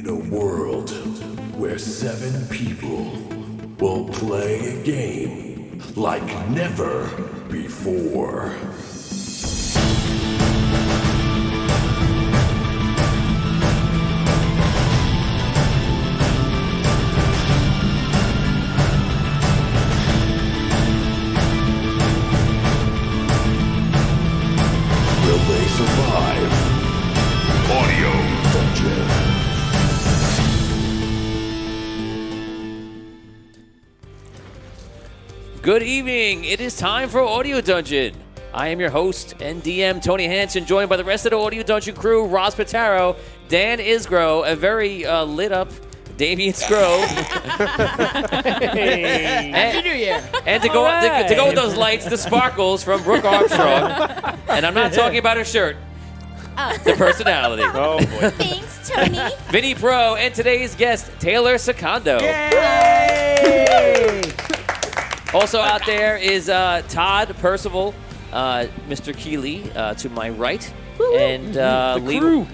In a world where 7 people will play a game like never before. Will they survive? Audio Dungeon. Good evening. It is time for Audio Dungeon. I am your host and DM, Tony Hansen, joined by the rest of the Audio Dungeon crew, Ross Pitaro, Dan Isgro, a very lit up Damien Scro. Happy New Year. And to go with those lights, the sparkles from Brooke Armstrong. And I'm not talking about her shirt. The personality. Oh, boy. Thanks, Tony. Vinny Pro, and today's guest, Taylor Secondo. Yay! Also out there is Todd Percival, Mr. Keeley to my right. And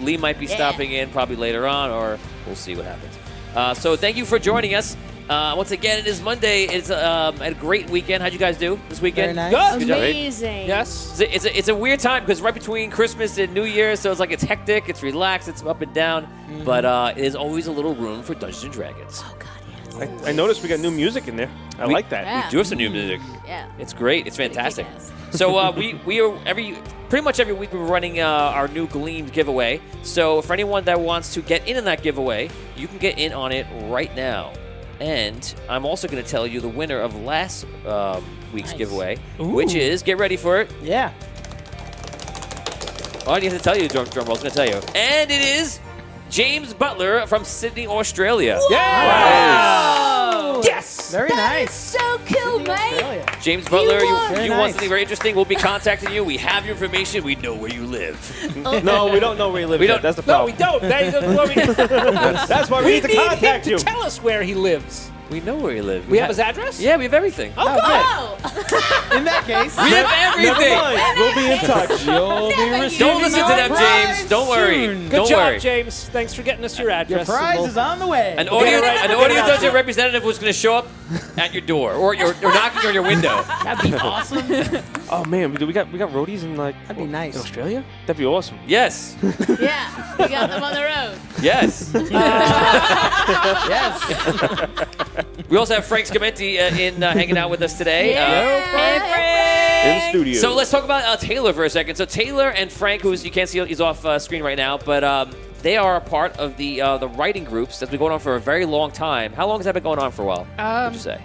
Lee might be stopping in probably later on, or we'll see what happens. So thank you for joining us. Once again, it is Monday. It's a great weekend. How'd you guys do this weekend? Very nice. Good job, right? Amazing. Yes. It's a weird time because right between Christmas and New Year, so it's like it's hectic, it's relaxed, it's up and down, but it is always a little room for Dungeons and Dragons. Oh, God, yes. I noticed we got new music in there. I like that. Yeah. We do have some new music. Yeah. It's great. It's fantastic. kick-ass. So we are pretty much every week we're running our new Gleamed giveaway. So for anyone that wants to get in on that giveaway, you can get in on it right now. And I'm also going to tell you the winner of last week's giveaway, which is, get ready for it. Yeah. Oh, I need to tell you, drum roll. I was going to tell you. And it is James Butler from Sydney, Australia. Wow. Yes. Very nice. So cool, mate. Australia. James Butler, You you, won. Very want nice. something very interesting, we'll be contacting you. We have your information. We know where you live. No, we don't know where you live. We yet. don't- That's the No, problem. we don't. That's why we need to contact him you. to tell us where he lives. We know where you live. We have his address? Yeah, we have everything. Oh, Oh. good. In that case, We have Never everything. mind. We'll be in touch. you'll be Never receiving Don't listen to them, your James. prize Don't worry. soon. Good Don't job, worry. James. Thanks for getting us your Your address. prize is on the way. An audio, right. an audio dungeon representative was going to show up at your door or knocking on your window. That'd be awesome. Oh man, we got roadies in like That'd be nice. in Australia. That'd be awesome. Yes. Yeah, we got them on the road. Yes. Yes. We also have Frank Scamenti hanging out with us today. In the studio. So let's talk about Taylor for a second. So Taylor and Frank, who you can't see, he's off screen right now, but they are a part of the writing groups that's been going on for a very long time. How long has that been going on for a while? Would you say?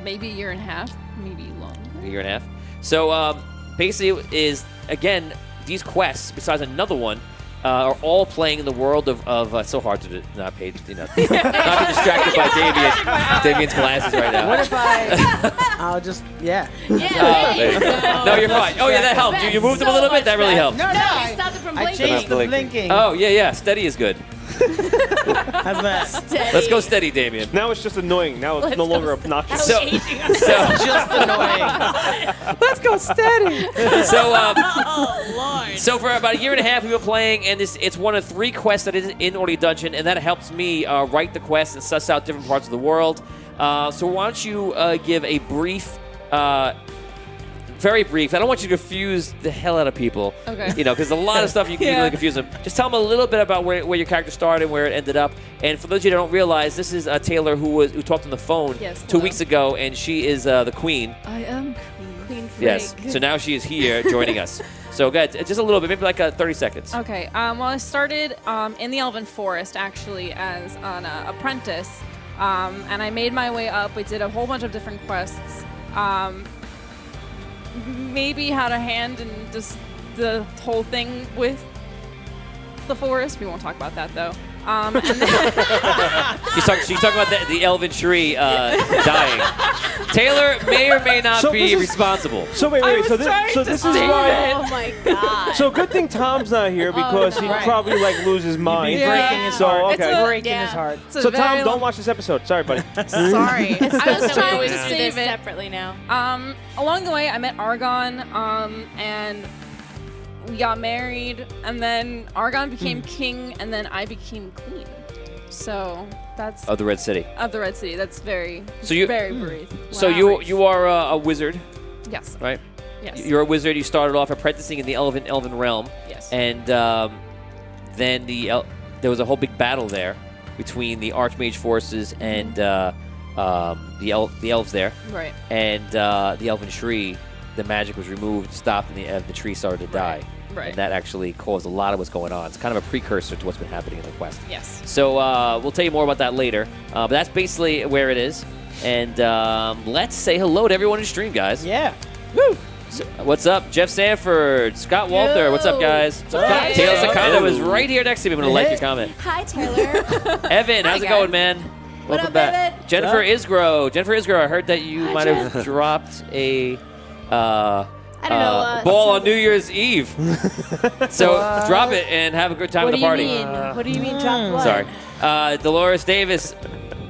Maybe a year and a half, maybe longer. A year and a half. So basically, is again these quests besides another one are all playing in the world of it's so hard to not pay, not be distracted by Damien's glasses right now. What if I'll just, yeah. Yeah, there you go. No, you're fine. Oh yeah, that helped. You moved them a little bit. That really helped. No, No, I we stopped it from I blinking. changed the Blinking. blinking. Oh yeah. Steady is good. How's that? Steady. Let's go steady, Damien. now it's just annoying. Now it's no longer obnoxious. So, Just annoying. let's go steady. So, Oh, Lord. so for about a year and a half, we've been playing, and it's one of 3 quests that is in Audio Dungeon, and that helps me write the quests and suss out different parts of the world. So why don't you give a brief, very brief. I don't want you to confuse the hell out of people. Okay. You know, because a lot of stuff you can Yeah. really confuse them. Just tell them a little bit about where your character started, where it ended up. And for those of you that don't realize, this is Taylor who talked on the phone Yes, 2 hello. weeks ago, and she is the queen. I am Queen Freak. Yes. So now she is here joining us. So go ahead, just a little bit, maybe like 30 seconds. Okay. Well, I started in the Elven Forest actually as an apprentice, and I made my way up. We did a whole bunch of different quests. Maybe had a hand in just the whole thing with the forest. We won't talk about that though. And then She's talking about the elven tree dying. Taylor may or may not So be this is- responsible. So wait. I was So trying to this is save why. Oh, my God. So good thing Tom's not here because he'd Right. probably like lose his mind. Be breaking his So heart. okay. Breaking Yeah. his heart. it's a So Tom, very don't long- watch this episode. Sorry, buddy. Sorry. I was So we trying always to do save this it. separately now. Along the way, I met Argon, and we got married, and then Argon became king, and then I became queen. So that's Of the Red City. of the Red City. That's very So you- very brief. So Wow. you are a wizard, Yes. right? Yes. You're a wizard. You started off apprenticing in the elven realm, Yes. and then there was a whole big battle there between the Archmage forces and the elves there, Right. and the elven tree. The magic was removed, stopped, and the tree started to die. Right. And that actually caused a lot of what's going on. It's kind of a precursor to what's been happening in the West. Yes. So we'll tell you more about that later. But that's basically where it is. And let's say hello to everyone in stream, guys. Yeah. What's up, Jeff Sanford, Scott Walter? What's up, guys? up? Taylor Hey. Sakano is right here next to me. I'm going to like your comment. Hi, Taylor. Evan, how's it guys. going, man? What Welcome up, back. Evan? Jennifer Isgro. Jennifer Isgro, I heard that you might have dropped a I don't know. ball on New Year's Eve. So drop it and have a good time What at do the party. you mean? What do you mean drop what? Sorry. Dolores Davis.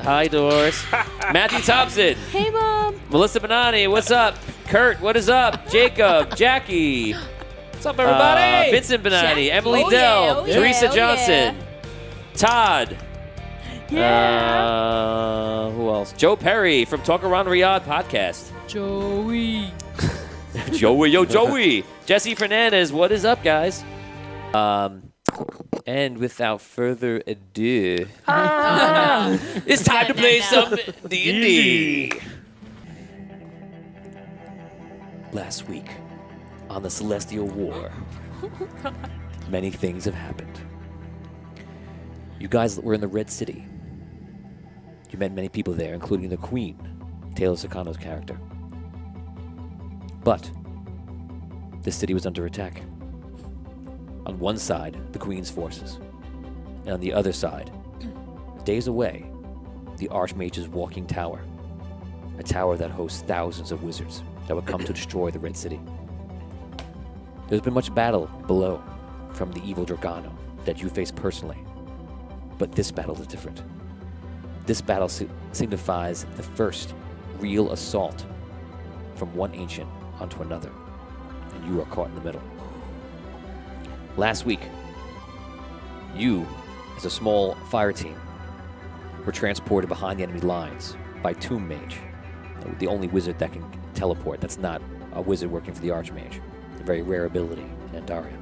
Hi, Dolores. Matthew Thompson. Hey, Mom. Melissa Benani. What's up? Kurt, what is up? Jacob. Jackie. What's up, everybody? Vincent Benani. Jackie. Emily Oh, Dell. yeah, oh, Teresa yeah, oh, Johnson. Todd. Yeah. Who else? Joe Perry from Talk Around Riyadh podcast. Joey. Joey, yo, Joey. Jesse Fernandez, what is up, guys? And without further ado, it's time to play some D&D. Last week, on the Celestial War, many things have happened. You guys were in the Red City. You met many people there, including the Queen, Taylor Sakano's character. But the city was under attack. On one side, the Queen's forces, and on the other side, days away, the Archmage's walking tower, a tower that hosts thousands of wizards that would come to destroy the Red City. There's been much battle below from the evil Dragano that you faced personally, but this battle is different. This battle signifies the first real assault from one ancient onto another, and you are caught in the middle. Last week, you, as a small fire team, were transported behind the enemy lines by Tomb Mage, the only wizard that can teleport. That's not a wizard working for the Archmage. It's a very rare ability in Andaria.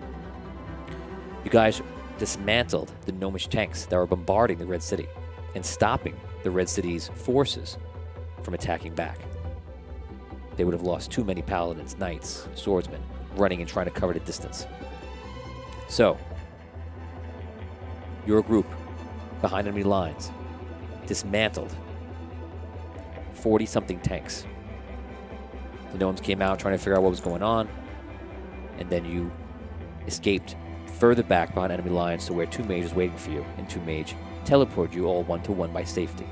You guys dismantled the gnomish tanks that were bombarding the Red City and stopping the Red City's forces from attacking back. They would have lost too many paladins, knights, swordsmen, running and trying to cover the distance. So, your group, behind enemy lines, dismantled 40-something tanks. The gnomes came out trying to figure out what was going on, and then you escaped further back behind enemy lines to where Tomb Mage was waiting for you, and Tomb Mage teleported you all one-to-one by safety.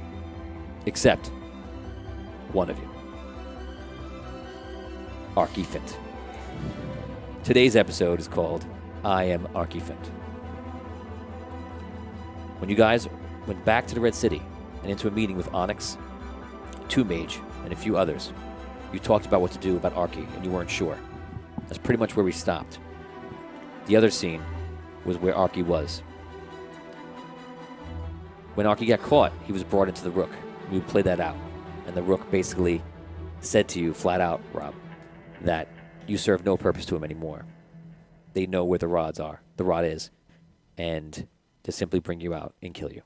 Except one of you. Arky Fint. Today's episode is called I Am Arky Fint. When you guys went back to the Red City and into a meeting with Onyx, Tomb Mage, and a few others, you talked about what to do about Arky, and you weren't sure. That's pretty much where we stopped. The other scene was where Arky was. When Arky got caught, he was brought into the Rook. We would play that out. And the Rook basically said to you flat out, Rob, that you serve no purpose to him anymore. They know where the rod is, and to simply bring you out and kill you.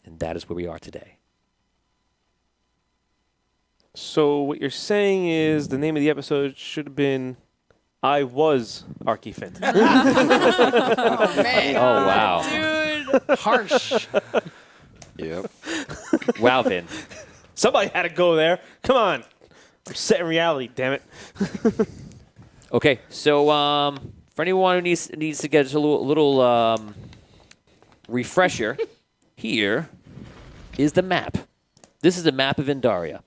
And that is where we are today. So what you're saying is the name of the episode should have been I Was Arky Fint. Oh, wow. Dude. Harsh. Yep. Wow, Vin. Somebody had to go there. Come on. I'm set in reality, damn it. Okay, so for anyone who needs to get a little refresher, here is the map. This is the map of Andaria.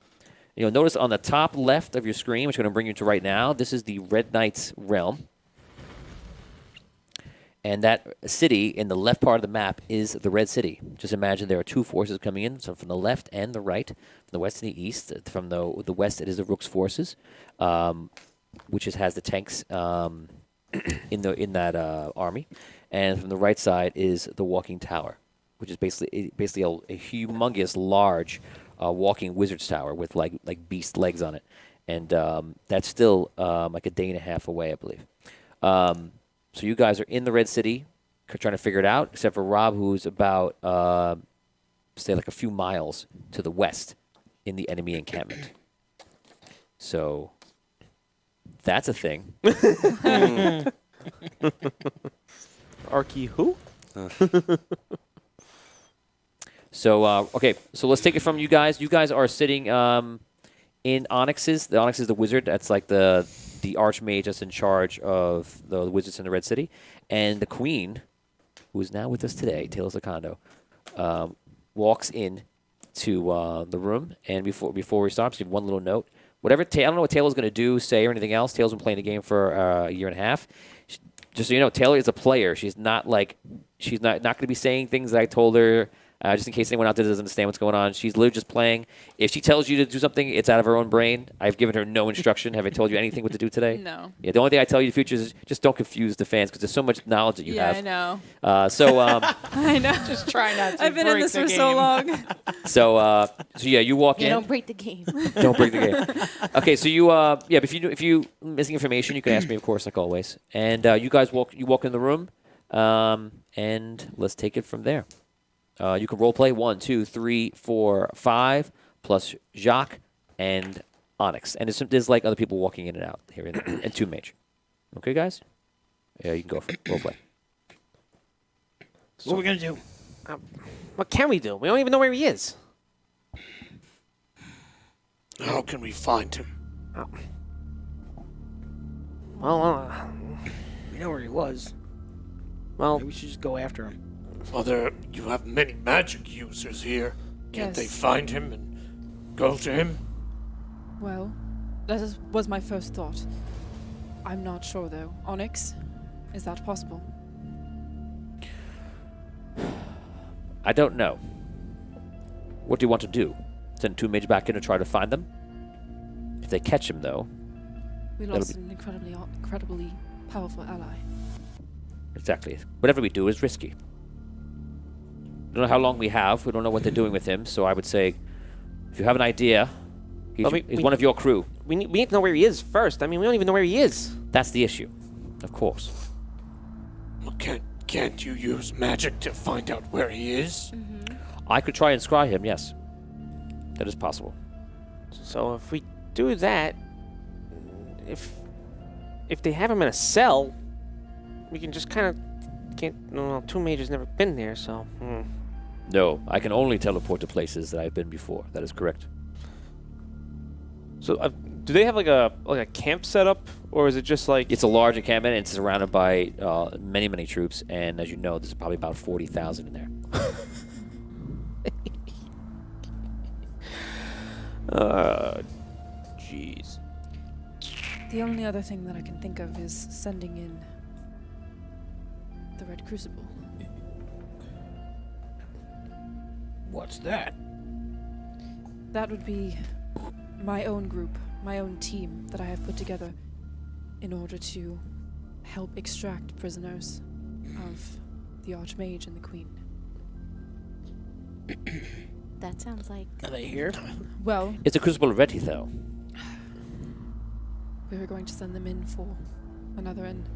You'll notice on the top left of your screen, which I'm going to bring you to right now, this is the Red Knight's realm. And that city in the left part of the map is the Red City. Just imagine there are two forces coming in, so from the left and the right, from the west and the east. From the west, it is the Rook's forces, which has the tanks in that army. And from the right side is the Walking Tower, which is basically a humongous, large walking wizard's tower with like beast legs on it, and that's still like a day and a half away, I believe. So you guys are in the Red City, trying to figure it out, except for Rob, who's about say like a few miles to the west in the enemy encampment. So that's a thing. Arky who? So okay, so let's take it from you guys. You guys are sitting in Onyx's. The Onyx is the wizard. That's like the archmage that's in charge of the wizards in the Red City, and the queen, who is now with us today, Taylor Zacondo, walks in to the room, and before we start, just give one little note. Whatever I don't know what Taylor's going to do, say, or anything else. Taylor's been playing the game for a year and a half. Just so you know, Taylor is a player. She's not going to be saying things that I told her. Just in case anyone out there doesn't understand what's going on, she's literally just playing. If she tells you to do something, it's out of her own brain. I've given her no instruction. Have I told you anything what to do today? No. Yeah, the only thing I tell you in the future is just don't confuse the fans because there's so much knowledge that you have. I know. I know. Just try not to I've been in break this the for so game. long. So yeah, you walk You in. don't break the game. Don't break the game. Okay, so you but if you missing information, you can ask me, of course, like always. And you guys walk in the room, and let's take it from there. You can role play 1, 2, 3, 4, 5 plus Jacques and Onyx, and there's like other people walking in and out here, and 2 mage. Okay, guys. Yeah, you can go for it. Role play. What are we gonna do? What can we do? We don't even know where he is. How can we find him? Well, We know where he was. well, Maybe we should just go after him. Father, you have many magic users here. Can't they Yes. find him and go to him? Well, that was my first thought. I'm not sure, though. Onyx, is that possible? I don't know. What do you want to do? Send 2 mage back in to try to find them? If they catch him, though. We That'll lost an incredibly powerful ally. Exactly. Whatever we do is risky. We don't know how long we have. We don't know what they're doing with him. So I would say, if you have an idea, he's one of your crew. we need to know where he is first. I mean, we don't even know where he is. That's the issue, of course. Well, can't you use magic to find out where he is? I could try and scry him, yes. That is possible. So if we do that, if they have him in a cell, we can just kind of can't. Well, 2 mages never been there, so. No, I can only teleport to places that I've been before. That is correct. So do they have like a camp set up, or is it just like? It's a large encampment, and it's surrounded by many troops, and as you know, there's probably about 40,000 in there. Jeez. The only other thing that I can think of is sending in the Red Crucible. What's that? That would be my own group, my own team that I have put together in order to help extract prisoners of the Archmage and the Queen. That sounds like Are they here? Well, Is the crucible ready, though? we were going to send them in for another end.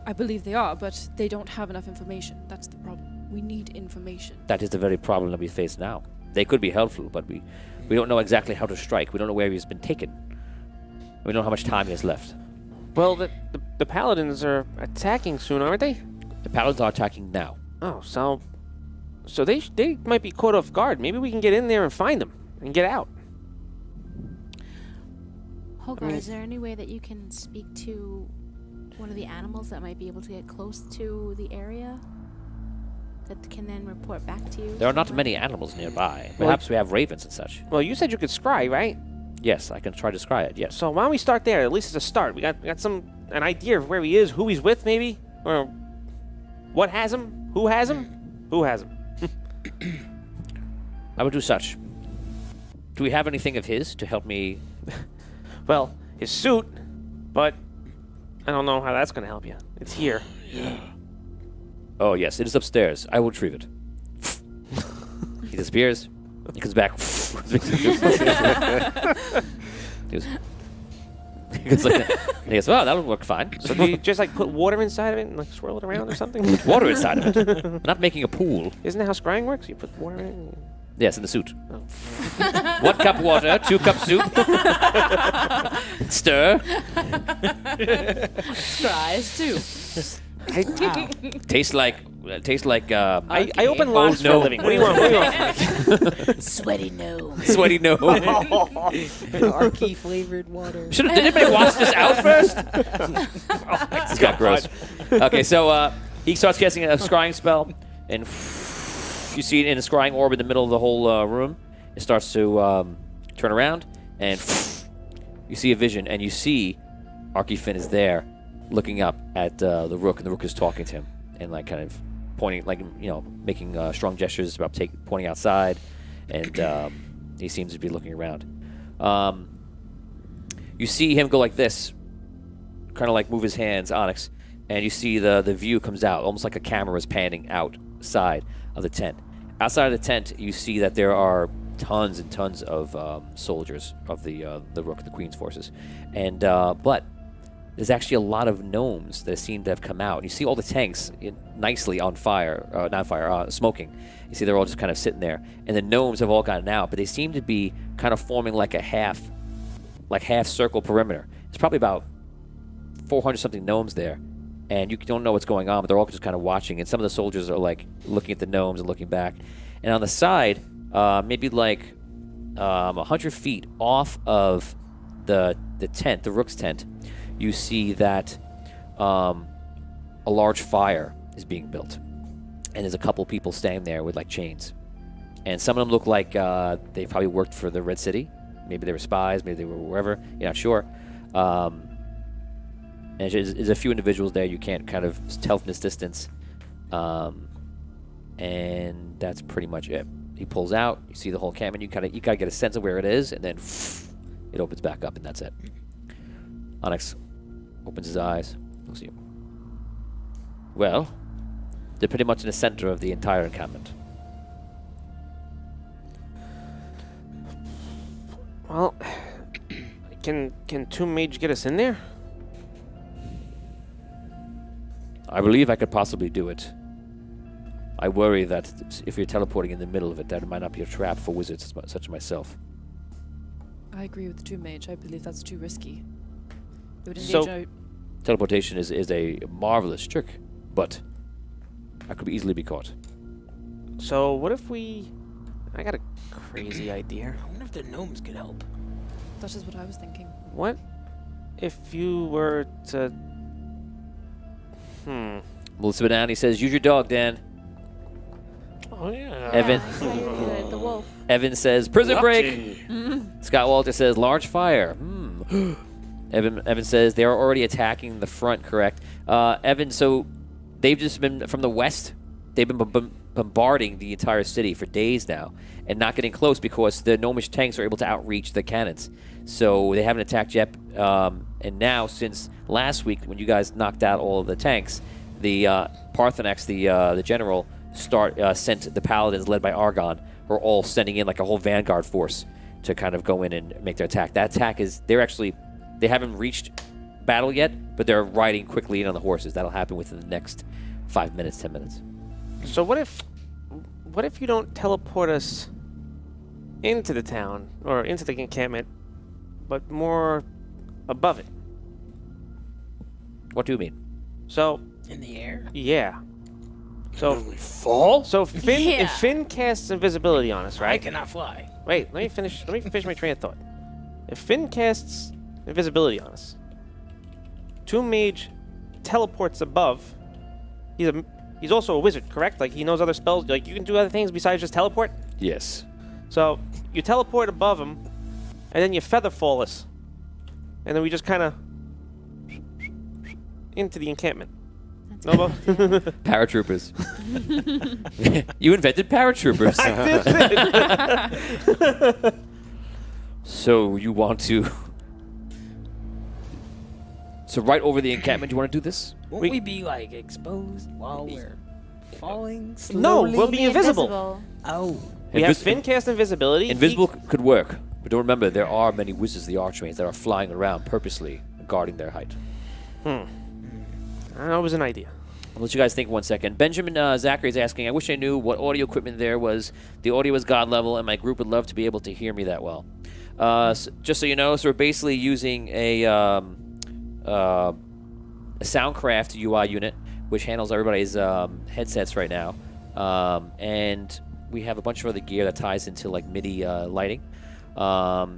I believe they are, but they don't have enough information. That's the problem. We need information. That is the very problem that we face now. They could be helpful, but we don't know exactly how to strike. We don't know where he's been taken. We don't know how much time he has left. Well, the paladins are attacking soon, aren't they? The paladins are attacking now. Oh, so they might be caught off guard. Maybe we can get in there and find them and get out. Hogar, is there any way that you can speak to one of the animals that might be able to get close to the area that can then report back to you? There are not many animals nearby. Perhaps we have ravens and such. Well, you said you could scry, right? Yes, I can try to scry it, yes. So why don't we start there? At least it's a start. We got an idea of where he is, who he's with, maybe, or what has him, who has him, who has him. I will do such. Do we have anything of his to help me? Well, his suit, but I don't know how that's going to help you. It's here. Yeah. Oh, yes, it is upstairs. I will retrieve it. He disappears. He comes back. He goes like that. And he goes, oh, that would work fine. So do you just like put water inside of it and like swirl it around or something? Water inside of it. We're not making a pool. Isn't that how scrying works? You put water in it? Yes, in the suit. 1 cup water, 2 cup soup. Stir. Tries too. Tastes like. I open lobs for a living. What do you want? What do you want? Sweaty no. Sweaty no. Arky flavored water. Did anybody wash this out first? It's got gross. Okay, so he starts casting a scrying spell, and you see it in a scrying orb in the middle of the whole room. It starts to turn around, and you see a vision, and you see Arky Fint is there, looking up at the rook, and the rook is talking to him, and like kind of pointing, like making strong gestures about pointing outside, and he seems to be looking around. You see him go like this, kind of like move his hands, Onyx, and you see the view comes out, almost like a camera is panning outside of the tent. Outside of the tent, you see that there are tons and tons of soldiers of the Rook and the Queen's forces, and but there's actually a lot of gnomes that seem to have come out. And you see all the tanks nicely on fire, smoking. You see they're all just kind of sitting there, and the gnomes have all gotten out, but they seem to be kind of forming like a half circle perimeter. It's probably about 400 something gnomes there, and you don't know what's going on, but they're all just kind of watching. And some of the soldiers are like looking at the gnomes and looking back. And on the side, maybe like 100 feet off of the tent, the Rook's tent, you see that a large fire is being built, and there's a couple people standing there with like chains, and some of them look like they probably worked for the Red City. Maybe they were spies, maybe they were wherever, you're not sure. And there's a few individuals there you can't kind of tell from this distance, and that's pretty much it. He pulls out, you see the whole camp, and you gotta get a sense of where it is, and then it opens back up, and that's it. Onyx opens his eyes, looks at you. Well, they're pretty much in the center of the entire encampment. Well, can Tomb Mage get us in there? I believe I could possibly do it. I worry that if you're teleporting in the middle of it, that it might not be a trap for wizards such as myself. I agree with the Tomb Mage. I believe that's too risky. It would So- engage Teleportation is a marvelous trick, but I could easily be caught. So what if I got a crazy idea. I wonder if the gnomes could help. That is what I was thinking. What if you were to... Melissa down. He says, "Use your dog, Dan." Oh, yeah. Evan. The wolf. Evan says, "Prison break." Scott Walter says, "Large fire." Evan says, "They are already attacking the front." Correct. Evan. So they've just been from the west. They've been bombarding the entire city for days now, and not getting close because the gnomish tanks are able to outreach the cannons. So they haven't attacked yet. And now, since last week, when you guys knocked out all of the tanks, the Parthenax, the general, sent the paladins led by Argon, who are all sending in like a whole vanguard force to kind of go in and make their attack. That attack is they haven't reached battle yet, but they're riding quickly in on the horses. That'll happen within the next 5 minutes, 10 minutes. So what if you don't teleport us into the town or into the encampment, but more above it? What do you mean? So In the air? yeah. So Will we fall? so Finn, Yeah. if Finn casts invisibility on us, I right? cannot fly. Wait, let me finish my train of thought. If Finn casts invisibility on us, Tomb Mage teleports above. He's also a wizard, correct? Like he knows other spells. Like you can do other things besides just teleport. Yes. So you teleport above him, and then you feather fall us, and then we just kind of into the encampment. That's No, Paratroopers. You invented paratroopers. So you want to... So right over the encampment, you want to do this? Won't we be like exposed while we're falling No, slowly? we'll be invisible. Oh. We have Finn cast invisibility. Invisible could work, but don't remember there are many wizards of the Archmages that are flying around purposely guarding their height. That was an idea. I'll let you guys think 1 second. Benjamin Zachary is asking, I wish I knew what audio equipment there was. The audio was god level, and my group would love to be able to hear me that well. Just so you know, so we're basically using a Soundcraft UI unit, which handles everybody's headsets right now. And we have a bunch of other gear that ties into like MIDI lighting. But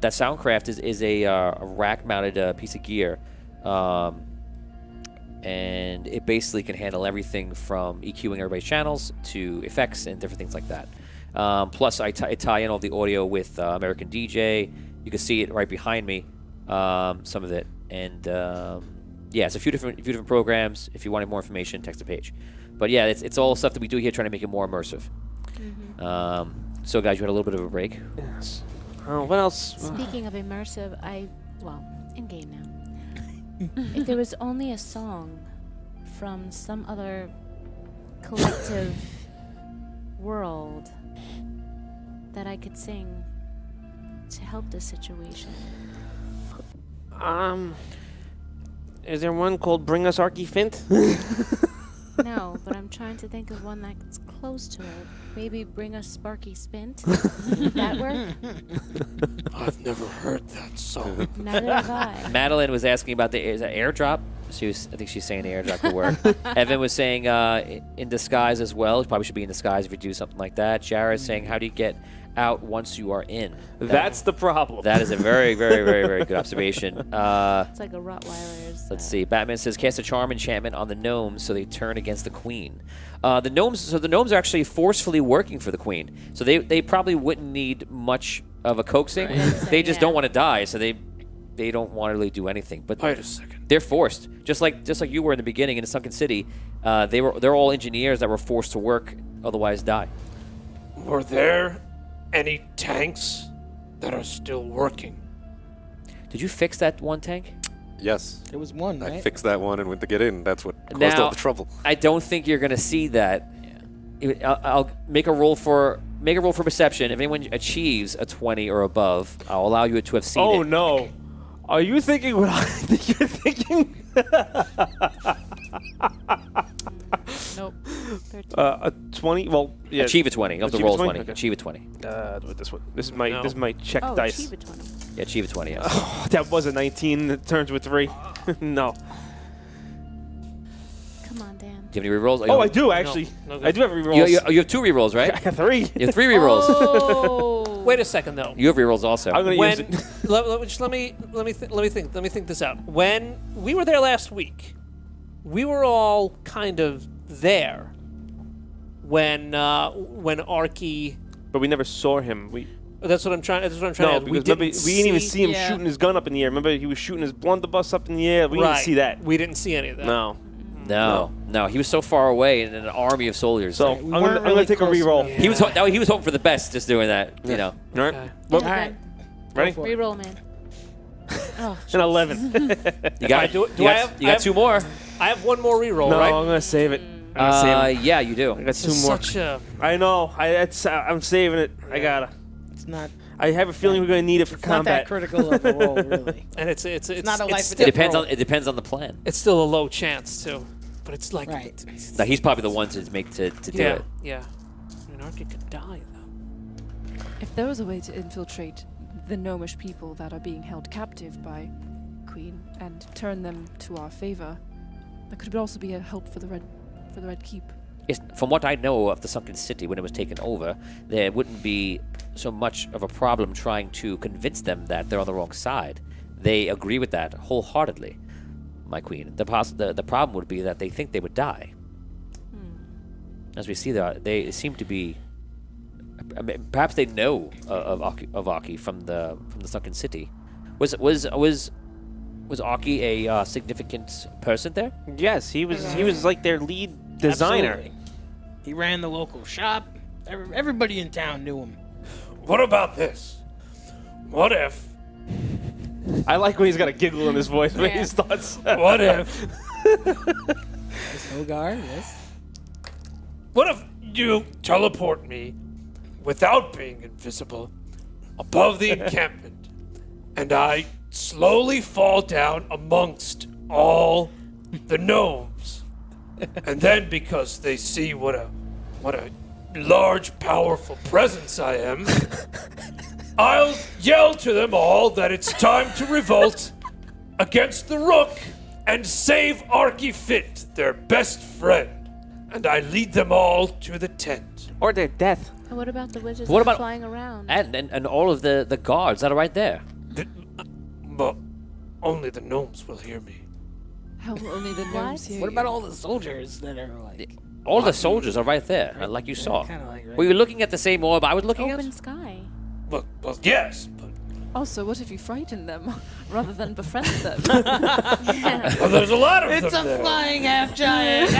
that Soundcraft is a rack-mounted piece of gear. And it basically can handle everything from EQing everybody's channels to effects and different things like that. Plus, I tie in all the audio with American DJ. You can see it right behind me, some of it. And yeah, it's a few different programs. If you wanted more information, text the page. But yeah, it's all stuff that we do here, trying to make it more immersive. So guys, you had a little bit of a break. Yes. What else? Speaking of immersive, in game now. If there was only a song from some other collective world that I could sing to help this situation. Is there one called "Bring Us Arky Fint"? No, but I'm trying to think of one that's close to it. Maybe Bring Us Sparky Spint. That work? I've never heard that song. Neither have I. Madeline was asking about the airdrop. I think she's saying the airdrop could work. Evan was saying in disguise as well. You probably should be in disguise if you do something like that. Jared's saying, how do you get out once you are in? That's the problem. That is a very, very, very, very good observation. It's like a Rottweiler's. Let's see. Batman says, cast a charm enchantment on the gnomes so they turn against the queen. The gnomes are actually forcefully working for the queen. So they probably wouldn't need much of a coaxing. Right. They just don't want to die, so they don't want to really do anything. But Wait a second. they're forced, just like you were in the beginning in the Sunken City. They're all engineers that were forced to work, otherwise die. Were there any tanks that are still working? Did you fix that one tank? Yes. There was one, right? I fixed that one and went to get in. That's what caused all the trouble. I don't think you're going to see that. I'll make a roll for perception. If anyone achieves a 20 or above, I'll allow you to have seen it. Oh no! Are you thinking what I think you're thinking? Nope. 13. A 20. Well, yeah. Achieve a 20. You have to Achieve a roll 20? 20. Okay. Achieve a 20. Do it this one. This is my check Oh, dice. achieve a 20. Yeah, achieve a 20. Yes. Oh, that was a 19. It turns with 3. No. Come on, Dan. Do you have any rerolls? Oh, I do actually. No, I do have rerolls. You have 2 rerolls, right? I have 3. You have 3 rerolls. Oh. Wait a second, though. You have rerolls also. I'm gonna use When it. let me think this out. When we were there last week, we were all kind of there when Arky. But we never saw him. That's what I'm trying. That's what I'm trying No, to. because We we didn't even see him yeah. shooting his gun up in the air. Remember, he was shooting his blunderbuss up in the air. We didn't see that. We didn't see any of that. No. No. He was so far away in an army of soldiers. So Like, I'm gonna take a reroll. Yeah. he was hoping for the best, just doing that. You know. All right. Okay. Well, All right. ready? Reroll, man. Oh, An 11. You got. Do you I got, have- you I got have- 2 more. I have one more reroll, No, right? I'm gonna save it. I'm gonna save it. Yeah, you do. I got This 2 is more. such a. I know. I'm saving it. I gotta. It's not. I have a feeling we're gonna need it for It's not that combat. critical of a roll, really. And it's not a life it's and It still, death depends roll. on. It depends on the plan. it's still a low chance too, but it's like Right. Now he's probably the one to do yeah, it. yeah. I mean, Arky could die though. If there was a way to infiltrate the gnomish people that are being held captive by Queen and turn them to our favor, that could also be a help for the Red Keep. Yes, from what I know of the Sunken City when it was taken over, there wouldn't be so much of a problem trying to convince them that they're on the wrong side. They agree with that wholeheartedly, my queen. The problem would be that they think they would die. As we see there, they seem to be. I mean, perhaps they know of Arky from the Sunken City. Was Arky a significant person there? Yes, he was like their lead designer. Absolutely. He ran the local shop. Everybody in town knew him. What about this? What if? I like when he's got a giggle in his voice when he Yeah. starts. What if? This Hogar, yes. what if you teleport me without being invisible above the encampment, and I slowly fall down amongst all the gnomes, and then because they see what a large, powerful presence I am, I'll yell to them all that it's time to revolt against the rook and save Arky Fint, their best friend. And I lead them all to the tent. Or their death. And what about the wizards What that are about- flying around? And all of the guards that are right there. But only the gnomes will hear me. How will only the gnomes hear What you? about all the soldiers that are like All the soldiers are right there, like you saw. kind of like right? Were you looking at the same orb I was looking Open at? sky. Well, yes, but Also, what if you frighten them rather than befriend them? well, there's a lot of It's them a there. flying half giant.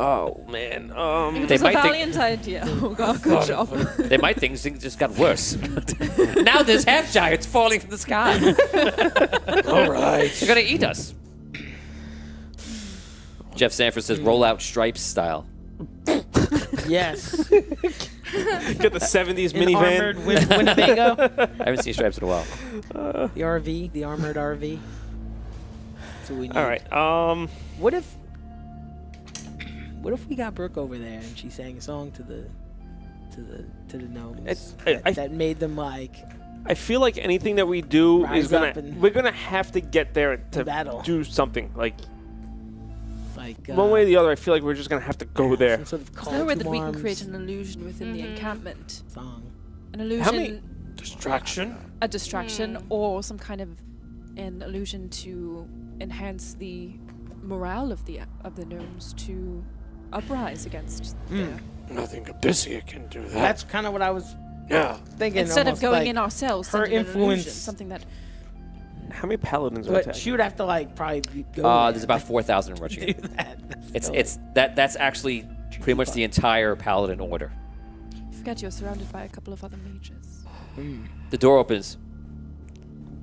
Oh, man. It They was a might think- valiant idea. Oh, God, good job. They might think things just got worse. Now there's half giants falling from the sky. All right. They're gonna eat us. Jeff Sanford says, "Roll out stripes style." Yes. Get the 70s An minivan. armored Winnebago. I haven't seen stripes in a while. The RV, the armored RV. That's what we need. All right. What if we got Brooke over there and she sang a song to the gnomes that made them like I feel like anything that we do Rise is gonna up and- we're gonna have to get there to battle. do something. Like like one way or the other, I feel like we're just gonna have to go there. some sort of call Is there a way to that we can arms create an illusion within the encampment? song. An illusion, How many- Distraction. a distraction, or some kind of an illusion to enhance the morale of the gnomes to uprise against their Nothing Abyssia can do that. That's kind of what I was yeah. thinking. instead of almost going like in ourselves, her sending an influence- illusion, something that How many paladins are But attacking? she would have to like probably go There's about 4,000 in do Rushing. that. That's actually pretty much the entire paladin order. forget you're surrounded by a couple of other mages. The door opens.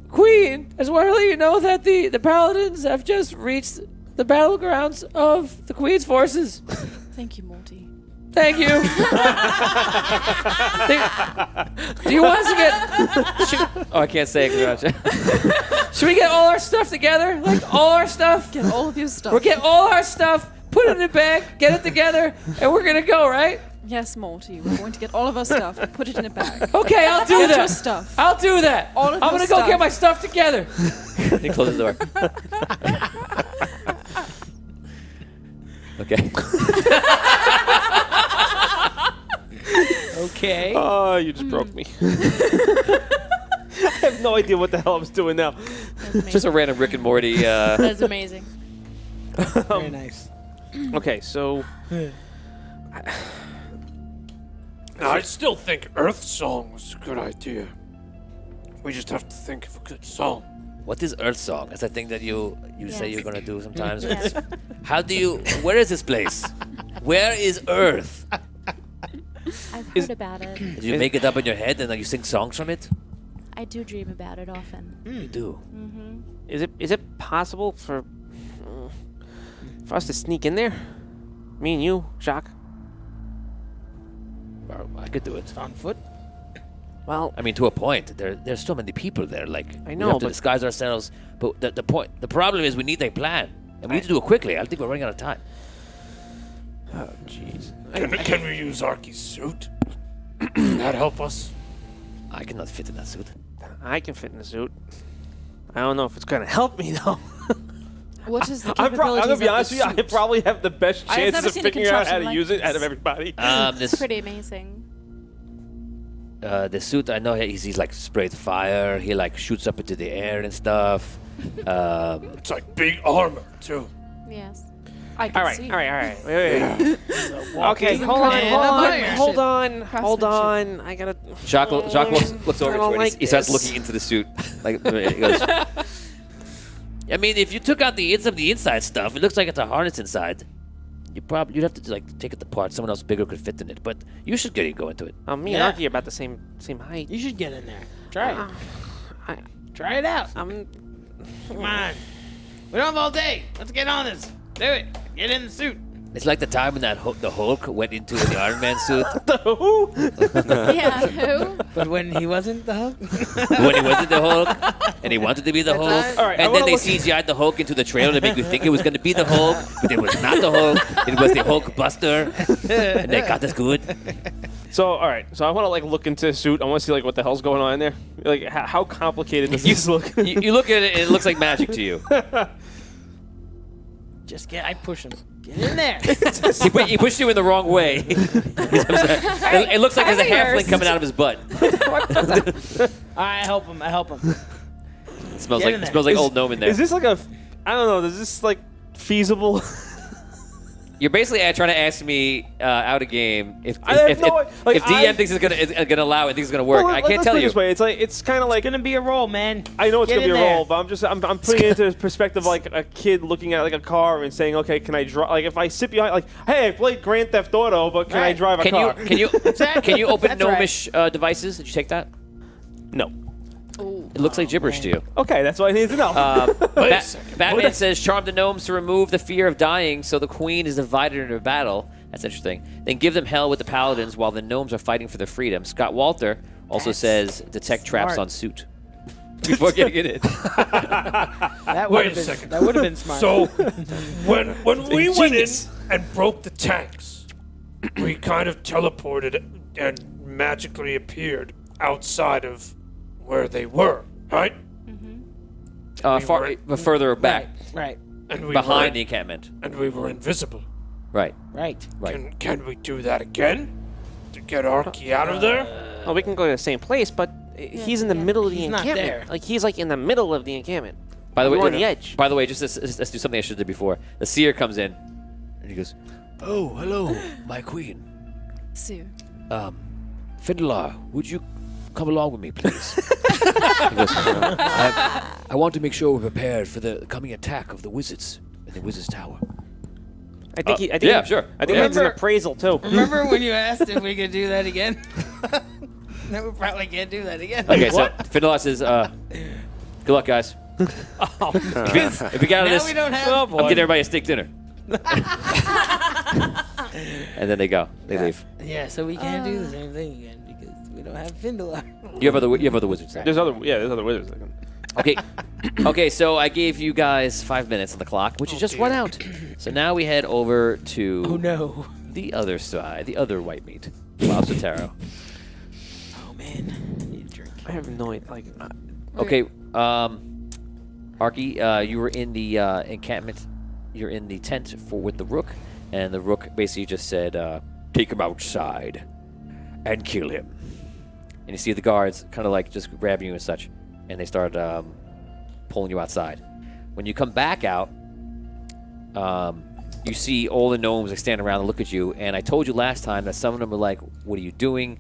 Queen, as well as you know that the paladins have just reached the battlegrounds of the Queen's forces. Thank you, Morty. Thank you. Do you want us to get? Oh, I can't say it. Should we get all our stuff together? Like all our stuff? Get all of your stuff. We'll get all our stuff, put it in a bag, get it together, and we're gonna go, right? Yes, Morty. We're going to get all of our stuff, put it in a bag. Okay, I'll do Get that. your stuff. I'll do that. All of I'm your gonna go stuff. get my stuff together. He closes the door. Okay. Okay. Oh, you just broke me. I have no idea what the hell I was doing now. Just a random Rick and Morty. That's amazing. Very nice. Okay, so I still think Earth Song was a good idea. We just have to think of a good song. What is Earth Song? That's a thing that you say you're gonna do sometimes. Yes. How do you? Where is this place? Where is Earth? I've heard about it. Did you make it up in your head and then you sing songs from it? I do dream about it often. You do. is it possible for us to sneak in there? Me and you, Jacques. Well, I could do it. On foot. Well, I mean, to a point. There's so many people there. Like I we know, have to but- disguise ourselves. But the problem is we need a plan, and we need to do it quickly. I think we're running out of time. oh jeez. Can we use Arky's suit? Can that help us? I cannot fit in that suit. I can fit in the suit. I don't know if it's gonna help me though. What is the I'm capabilities gonna be of honest the with you. I suit? probably have the best I have chances never of seen a figuring out how to contraption like use it out this. of everybody. This It's pretty amazing. The suit. I know he's like sprays fire. He like shoots up into the air and stuff. It's like big armor, too. Yes. I can all right, see. all right. Wait. Okay, Walking hold on, and hold on, learnership. hold on. I gotta. Jacques looks I over don't to it. And like he starts this. looking into the suit. Like he goes. I mean, if you took out some of the inside stuff, it looks like it's a harness inside. You'd have to like take it apart. Someone else bigger could fit in it, but you should go into it. Me Yeah. and Arky are about the same height. You should get in there. Try it. I, Try it out. I'm. Come on. We don't have all day. Let's get on this. Do it. Get in the suit. It's like the time when the Hulk went into the Iron Man suit. Yeah, who? But when he wasn't the Hulk? When he wasn't the Hulk, and he wanted to be the Hulk. All right, I And then wanna they look- CGI'd the Hulk into the trailer to make you think it was going to be the Hulk, but it was not the Hulk. It was the Hulk Buster. And they got us good. So, all right. So I want to like look into his suit. I want to see like what the hell's going on in there. Like, how complicated does this look? You look at it, and it looks like magic to you. Just I push him. Get in there. He pushed you in the wrong way. It looks like there's a halfling coming out of his butt. I help him. It smells Get in like there. old gnome in there. Is this like a? I don't know. Is this like feasible? You're basically trying to ask me out a game if I have no like, DM thinks it's gonna allow it, thinks it's gonna work. I can't let's tell put it you. this way. It's kind of like Gonna be a roll, man. I know it's Get gonna be in a there. roll, but I'm putting it into the perspective like a kid looking at like a car and saying, okay, can I drive? Like if I sit behind, like, hey, I played Grand Theft Auto, but can I Right. drive a car? Can you open That's right. gnomish devices? Did you take that? No. It looks like gibberish to you. Okay, that's what I need to know. Batman says charm the gnomes to remove the fear of dying, so the queen is divided into battle. That's interesting. Then give them hell with the paladins while the gnomes are fighting for their freedom. Scott Walter also says detect traps smart. on suit. Before getting it in. That Wait would a have second. That would have been smart. So, when we went in Genius. and broke the tanks, we kind of teleported and magically appeared outside of where they were, right? Further back, right. And we behind were, the encampment. and we were invisible. Right. Right. Can we do that again to get Arky out of there? Oh, we can go to the same place, but he's in the middle of the He's not encampment. there. Like he's like in the middle of the encampment. By the way, We're on the edge. By the way, just let's do something I should have did before. The seer comes in, and he goes, Oh, hello, my queen. Seer. Fiddler, would you come along with me, please? He goes, I want to make sure we're prepared for the coming attack of the wizards in the wizard's tower. I think he. I think yeah, he- sure. I think Yeah. it's an appraisal too. Remember when you asked if we could do that again? No, we probably can't do that again. Okay, so Findelas says, good luck, guys. If we get out of Now this, we don't have. I'm getting everybody a steak dinner. And then they go. They leave. Yeah, so we can't do the same thing again because we don't have Findelar. You have other wizards there. There's other wizards. Okay. Okay, so I gave you guys 5 minutes on the clock, which is just run out. So now we head over to Oh no. the other side, the other white meat, Lobster Taro. Oh man. I need a drink. I have no idea. Like, Okay, Arky, you were in the encampment. You're in the tent with the rook, and the rook basically just said, Take him outside and kill him. and you see the guards kind of like just grabbing you and such, and they start pulling you outside. When you come back out, you see all the gnomes like stand around and look at you. And I told you last time that some of them are like, "What are you doing?"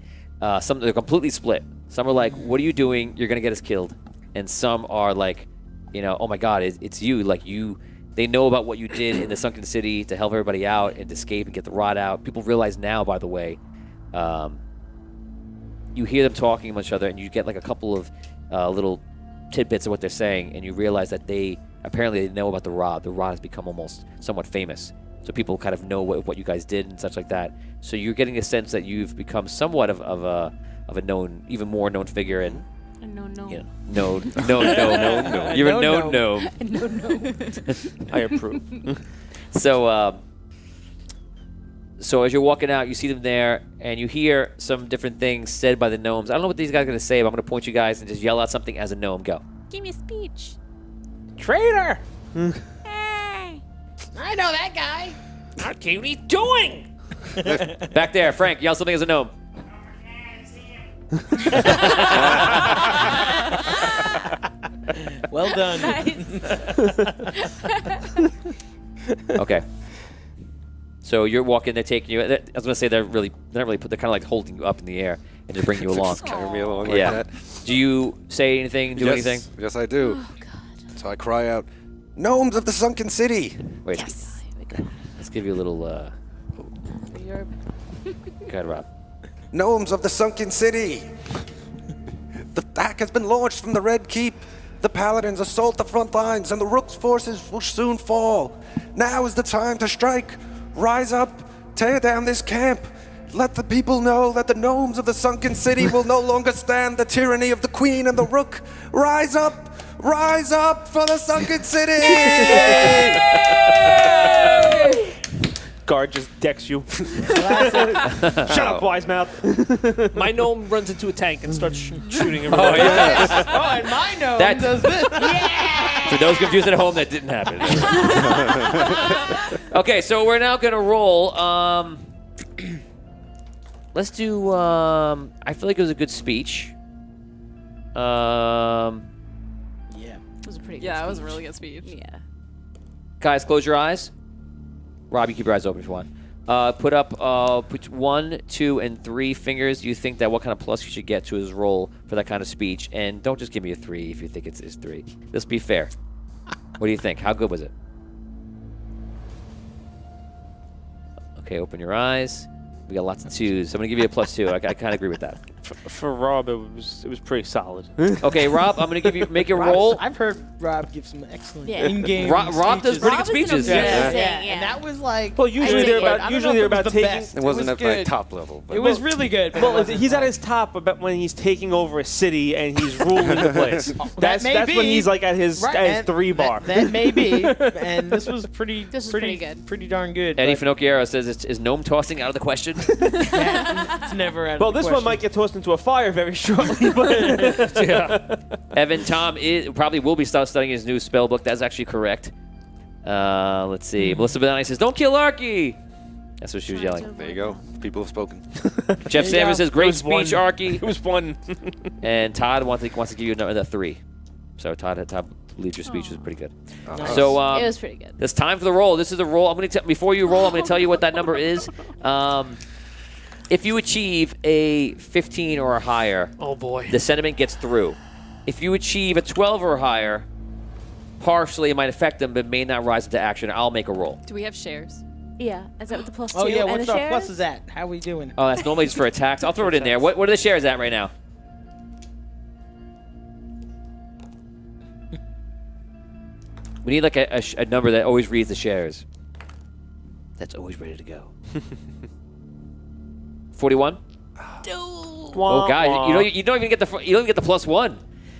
Some they're completely split. Some are like, "What are you doing? You're gonna get us killed," and some are like, "Oh my God, it's you! Like you." They know about what you did in the sunken city to help everybody out and to escape and get the rod out. People realize now, by the way. You hear them talking among each other, and you get like a couple of little tidbits of what they're saying, and you realize that they apparently know about the rod. The rod has become almost somewhat famous, so people kind of know what you guys did and such like that. So you're getting a sense that you've become somewhat of a known, even more known figure, and No. no. You're a known gnome. I approve. So as you're walking out, you see them there, and you hear some different things said by the gnomes. I don't know what these guys are going to say, but I'm going to point you guys and just yell out something as a gnome. Go. Give me a speech. Traitor! Hey! I know that guy. What are you doing? Back there, Frank, yell something as a gnome. Well done. Okay. So you're walking, they're taking you. I was going to say they're not really, they're kind of like holding you up in the air and just bringing you along. Just carry me along like Yeah. that. Do you say anything, do anything? Yes, I do. Oh, God. So I cry out, "Gnomes of the sunken city!" Wait, Yes. let's give you a little, You're go ahead, Rob. Gnomes of the sunken city! The attack has been launched from the Red Keep. The paladins assault the front lines, and the rook's forces will soon fall. Now is the time to strike. Rise up, tear down this camp. Let the people know that the gnomes of the sunken city will no longer stand the tyranny of the queen and the rook. Rise up for the sunken city! Guard just decks you. Shut up, wise mouth. My gnome runs into a tank and starts shooting everyone. Oh, yes. Oh, and my gnome That- does this. For those confused at home, that didn't happen. Okay, so we're now going to roll. Let's do, I feel like it was a good speech. Yeah. It was a pretty good Yeah, it was a speech. really good speech. Yeah. Guys, close your eyes. Rob, you keep your eyes open if you want. Put up put 1, 2, and 3 fingers. You think that what kind of plus you should get to his roll for that kind of speech. And don't just give me a 3 if you think it's 3. Let's be fair. What do you think? How good was it? Okay, open your eyes. We got lots of 2s. So I'm going to give you a +2. I kind of agree with that. For Rob, it was pretty solid. Okay, Rob, I'm going to give you make a roll. I've heard Rob give some excellent Yeah. in-game Rob does speeches. pretty Rob good is an speeches. amazing- Yeah, Yeah. and that was like. Well, usually I they're dig it. I about don't usually know they're if it was about the taking. best. It wasn't was at that good. top level. But It was really good. But Well, it wasn't he's at like- his top about when he's taking over a city and he's ruling the place. That's may when be. he's like at his Right, at his and 3 bar. That may be, and this was pretty. This was pretty good. Pretty darn good. Eddie but Finocchiaro says, is gnome tossing out of the question? it's never out of Well, the this one question. might get tossed into a fire very shortly. But Evan Tom probably will be studying his new spell book. That's actually correct. Let's see. Melissa Benani says, "Don't kill Arky." That's what she was yelling. There you go. People have spoken. Jeff you go. Sanders says, It "Great was speech, one. Arky." it was one. And Todd wants to give you another 3. So Todd believes your speech was pretty good. Nice. So It was pretty good. it's time for the roll. This is the roll. I'm going to before you roll. I'm going to tell you what that number is. If you achieve a 15 or higher, Oh boy. the sentiment gets through. If you achieve a 12 or higher, partially it might affect them, but may not rise into action. I'll make a roll. Do we have shares? Yeah. Is that with the +2? Oh yeah, and what's the our shares? pluses at? How we doing? Oh, that's normally just for attacks. I'll throw it in there. What are the shares at right now? We need like a number that always reads the shares. That's always ready to go. 41. Oh, guys, you don't even get the +1.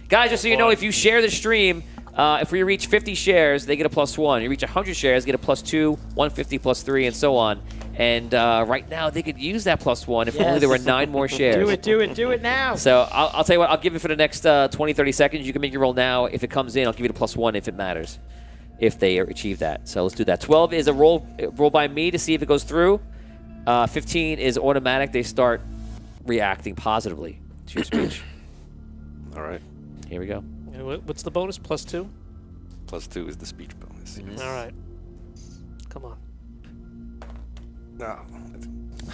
Guys, just so you know, if you share the stream, if we reach 50 shares, they get a +1. You reach 100 shares, get a +2, 150 +3, and so on. And right now, they could use that +1 if only there were 9 more shares. Do it now. So I'll tell you what, I'll give you for the next 20, 30 seconds. You can make your roll now. If it comes in, I'll give you the +1 if it matters, if they achieve that. So let's do that. 12 is a roll by me to see if it goes through. 15 is automatic. They start reacting positively to your speech. All right. Here we go. What's the bonus? +2? +2 is the speech bonus. All right. Come on. No.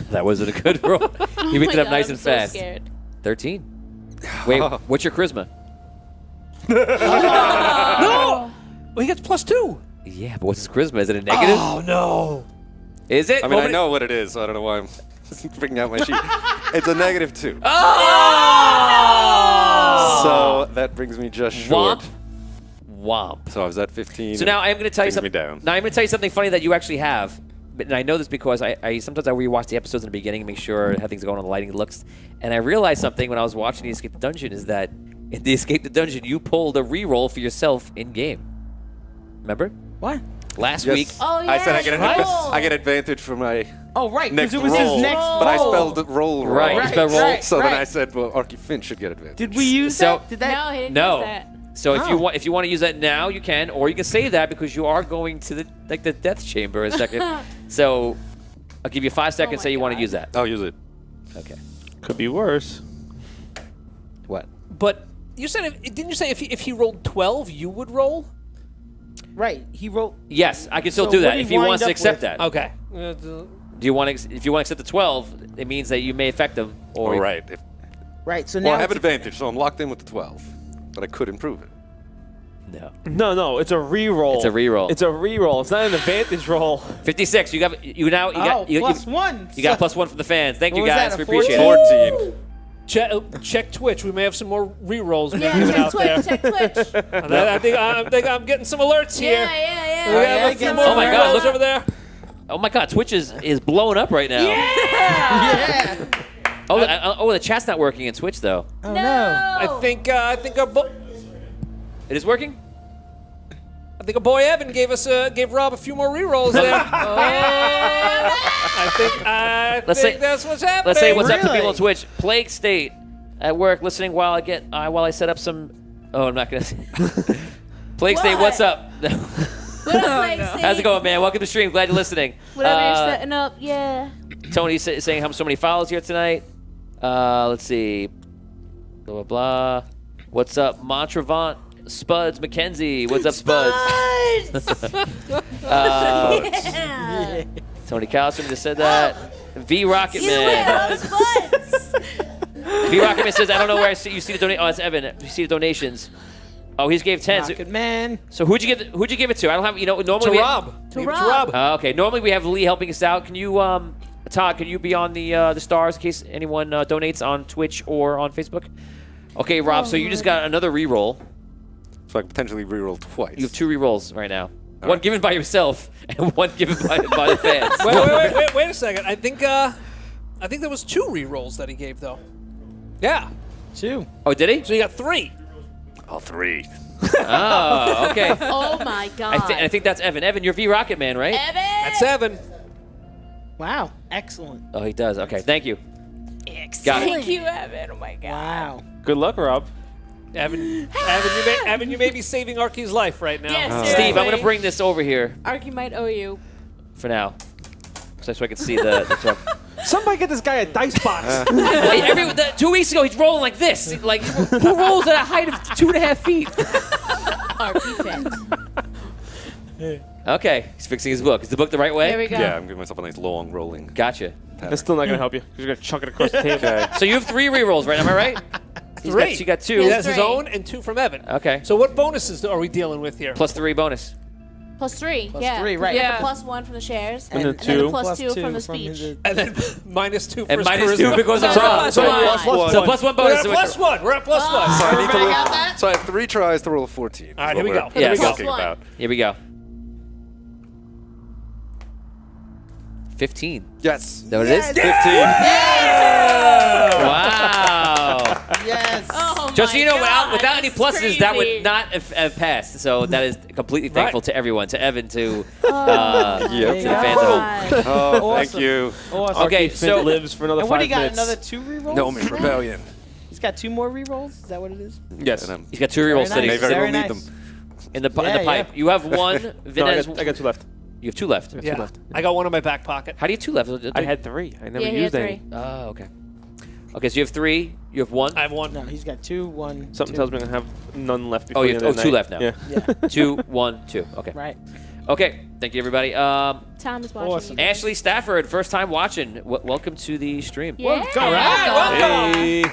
That wasn't a good roll. You picked it up nice I'm and so fast. Scared. 13. Wait, what's your charisma? No! Well, he gets +2. Yeah, but what's his charisma? Is it a negative? Oh no. Is it? I mean, I Open it. know what it is, so I don't know why I'm freaking out my sheet. It's a -2. So that brings me just short. Womp. Womp. So I was at 15. So now I'm going to tell you brings me something. down. Now I'm going to tell you something funny that you actually have. And I know this because I sometimes I rewatch the episodes in the beginning and make sure how things are going on, the lighting looks. And I realized something when I was watching the Escape the Dungeon is that in the Escape the Dungeon, you pulled a reroll for yourself in game. Remember? What? Last Yes. week. Oh, yeah. I said I you get advantage for my Oh right, next because it was roll, his next but I roll. spelled roll wrong. Right, you spelled roll. right. So then I said, well, Arky Fint should get advantage. Did we use So- that? Did that? No, he didn't No. use that. So Oh. if you want to use that now, you can, or you can save that because you are going to the death chamber in a second. So I'll give you 5 seconds. my Say you want to God. use that. I'll use it. Okay. Could be worse. What? But you said, didn't you say if he rolled 12, you would roll? Right. He wrote. Yes, I can still So do what that do if we he wind wants to up accept with? that. Okay. Do you want to? If you want to accept the 12, it means that you may affect them. Or All right. Right. So Well, now I have it's- advantage, so I'm locked in with the 12. But I could improve it. No. No, it's a reroll. It's a reroll. It's a reroll. It's not an advantage roll. 56. You got plus one. you got +1 from the fans. Thank you What was guys. that, We a appreciate 14? it. 14. check Twitch. We may have some more rerolls maybe Yeah, check out there. Twitch, check Twitch. I think I'm getting some alerts here. Yeah. We have a few more Oh my God, rerolls look- over there. Oh my God, Twitch is blowing up right now. Yeah. Oh, the chat's not working in Twitch though. Oh I think our It is working. I think our boy Evan gave Rob a few more rerolls there. I think that's what's happening. Let's say what's up to Really? people on Twitch. Plague State at work listening while I set up some. Oh, I'm not gonna. Plague State, What? what's up? What up, Lacey? How's it going, man? Welcome to the stream. Glad you're listening. Whatever you're setting up, yeah. Tony's saying how so many followers here tonight. Let's see. Blah, blah, blah. What's up, Montravant? Spuds McKenzie. What's up, Spuds? Yeah. Tony Callstrom just said that. V Rocket You Man. will, Spuds. V Rocket Man says, I don't know where you see the donation. Oh, it's Evan. You see the donations. Oh, he just gave 10. Rocket Man. So who'd you give it to? I don't have. Normally to we Rob. Give it to Rob. Okay. Normally we have Lee helping us out. Can you, Todd? Can you be on the stars in case anyone donates on Twitch or on Facebook? Okay, Rob. So you just got another reroll. So I can potentially reroll twice. You have 2 rerolls right now. One given by yourself and one given by the fans. Wait a second. I think there was 2 rerolls that he gave though. Yeah. 2. Oh, did he? So you got 3. All 3. Oh, okay. Oh my God. I think that's Evan. Evan, you're V Rocket Man, right? Evan. That's Evan. Wow. Excellent. Oh, he does. Okay, thank you. Excellent. Got it. Thank you, Evan. Oh my God. Wow. Good luck, Rob. Evan, you may be saving Arky's life right now. Yes, Steve, I'm seriously. gonna bring this over here Arky might owe you. for now, so I can see the truck. Somebody get this guy a dice box. Hey, 2 weeks ago, he's rolling like this. Like, who rolls at a height of 2.5 feet? Arky Fint. Okay, he's fixing his book. Is the book the right way? There we go. Yeah, I'm giving myself a nice long rolling. Gotcha. That's still not gonna help you. You're gonna chuck it across the table. So you have 3 rerolls, right? Am I right? 3. You got 2. Yes. That's his 3. own and 2 from Evan. Okay. So what bonuses are we dealing with here? Plus 3 bonus. Plus 3. Plus yeah. 3, right. You get Yeah. the +1 from the shares. And then then 2. the plus 2 from the speech. And then minus 2 for And his minus charisma. 2 because of So Rob. plus So one. plus 1 We're bonus. at +1. We're at +1. So I need to Everybody roll. got that? So I have 3 tries to roll a 14. All right, is here we what go. we're Here we go. talking about. Here we go. 15. Yes. Is that what it is? 15. Wow. Yes. Oh Just so you know, God, without any that's pluses, that crazy. would not have passed. So that is completely thankful to everyone, to Evan, to Oh, Yep. the fans at home. God. Oh, thank Awesome. you. Awesome. Okay, Fint so lives for another And 5 what do you got? minutes. Another 2 rerolls? Gnomon Rebellion. He's got 2 more rerolls? Is that what it is? Yes. And I'm, he's got 2 rerolls Very sitting may nice. very well Very need nice. them. in the Yeah, pipe. You have 1. Vin No, has, I got 2 left. you have 2 left. Yeah. I got 1 in my back pocket. How do you have 2 left? I had 3. I never Yeah, he used had any. 3. Oh, okay. Okay, so you have 3. You have 1. I have 1. No, he's got 2, 1. Something 2. tells me I'm gonna have none left. Before you the have end of 2 the left now. night. Yeah. 2, 1, 2. Okay. Right. Okay. Thank you, everybody. Tom is watching. Awesome. you guys. Ashley Stafford, first time watching. Welcome to the stream. Yeah. Hey.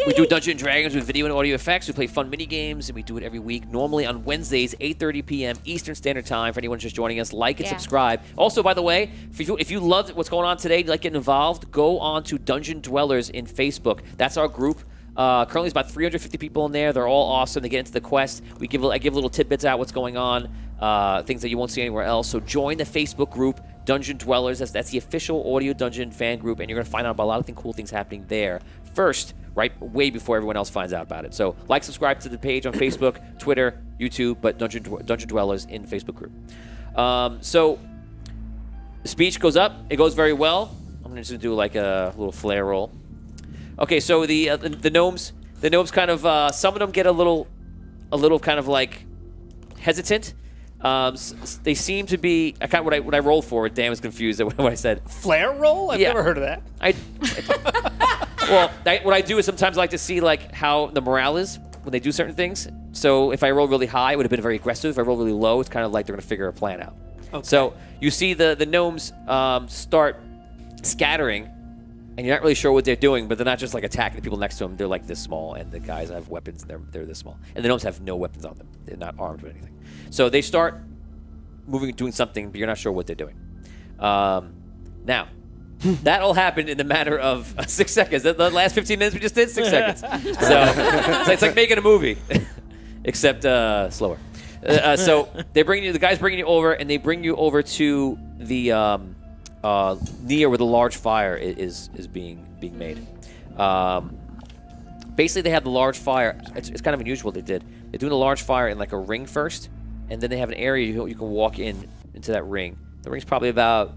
We do Dungeons & Dragons with video and audio effects. We play fun mini games, and we do it every week. Normally on Wednesdays, 8:30 p.m. Eastern Standard Time. For anyone just joining us, like and Yeah. subscribe. Also, by the way, if you loved what's going on today, you like getting involved, go on to Dungeon Dwellers in Facebook. That's our group. Currently, there's about 350 people in there. They're all awesome. They get into the quest. I give little tidbits out what's going on, things that you won't see anywhere else. So join the Facebook group, Dungeon Dwellers. That's the official audio dungeon fan group, and you're going to find out about a lot of cool things happening there first, right, way before everyone else finds out about it. So like, subscribe to the page on Facebook, Twitter, YouTube, but Dungeon Dwellers in Facebook group. So the speech goes up. It goes very well. I'm just going to do like a little flare roll. Okay, so the gnomes kind of some of them get a little kind of like hesitant. They seem to be. What I rolled for. Dan was confused at what I said. Flare roll? I've Yeah. never heard of that. What I do is sometimes I like to see like how the morale is when they do certain things. So if I roll really high, it would have been very aggressive. If I roll really low, it's kind of like they're going to figure a plan out. Okay. So you see the gnomes start scattering. And you're not really sure what they're doing, but they're not just like attacking the people next to them. They're like this small, and the guys have weapons. They're this small, and the gnomes have no weapons on them. They're not armed with anything. So they start moving, doing something, but you're not sure what they're doing. Now, That all happened in the matter of 6 seconds. The last 15 minutes we just did 6 seconds. So it's like making a movie, except slower. So the guys bringing you over, and they bring you over to the near where the large fire is being made. Basically, they have the large fire. It's kind of unusual what they did. They're doing a large fire in like a ring first, and then they have an area you can walk into that ring. The ring's probably about,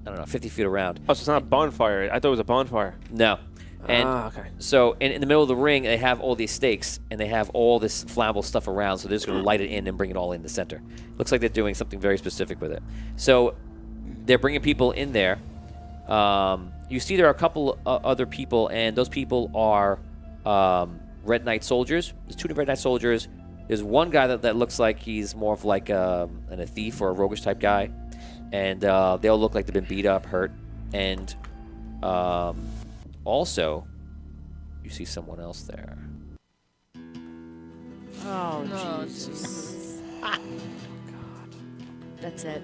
I don't know, 50 feet around. Oh, so it's not a bonfire. I thought it was a bonfire. No. And okay. so in the middle of the ring, they have all these stakes, and they have all this flammable stuff around, so they're just going to light it in and bring it all in the center. Looks like they're doing something very specific with it. So they're bringing people in there. You see there are a couple other people, and those people are Red Knight soldiers. There's 2 Red Knight soldiers. There's one guy that looks like he's more of like a thief or a roguish type guy. And they all look like they've been beat up, hurt. And also, you see someone else there. Oh, Jesus. God. That's it.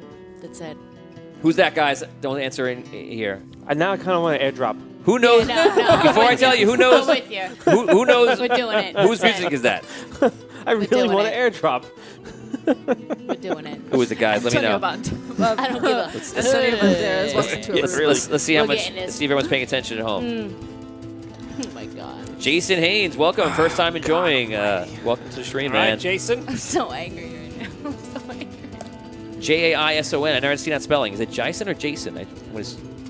Who's that, guys? Don't answer in here. Now I kind of want to airdrop. Who knows? No. Before I tell you, who knows? I'm with you. Who knows? We're doing it. Whose That's music it. is that? I really doing want to it. airdrop. We're doing it. Who is it, guys? Let me know. I don't give a. Let's see how We're much. getting this. Let's see if everyone's paying attention at home. Oh my God. Jason Haynes, welcome. First time enjoying. Welcome to the stream, All right, man. Jason. I'm so angry right now. I'm so angry. Jaison. I never seen that spelling. Is it Jason or Jason? I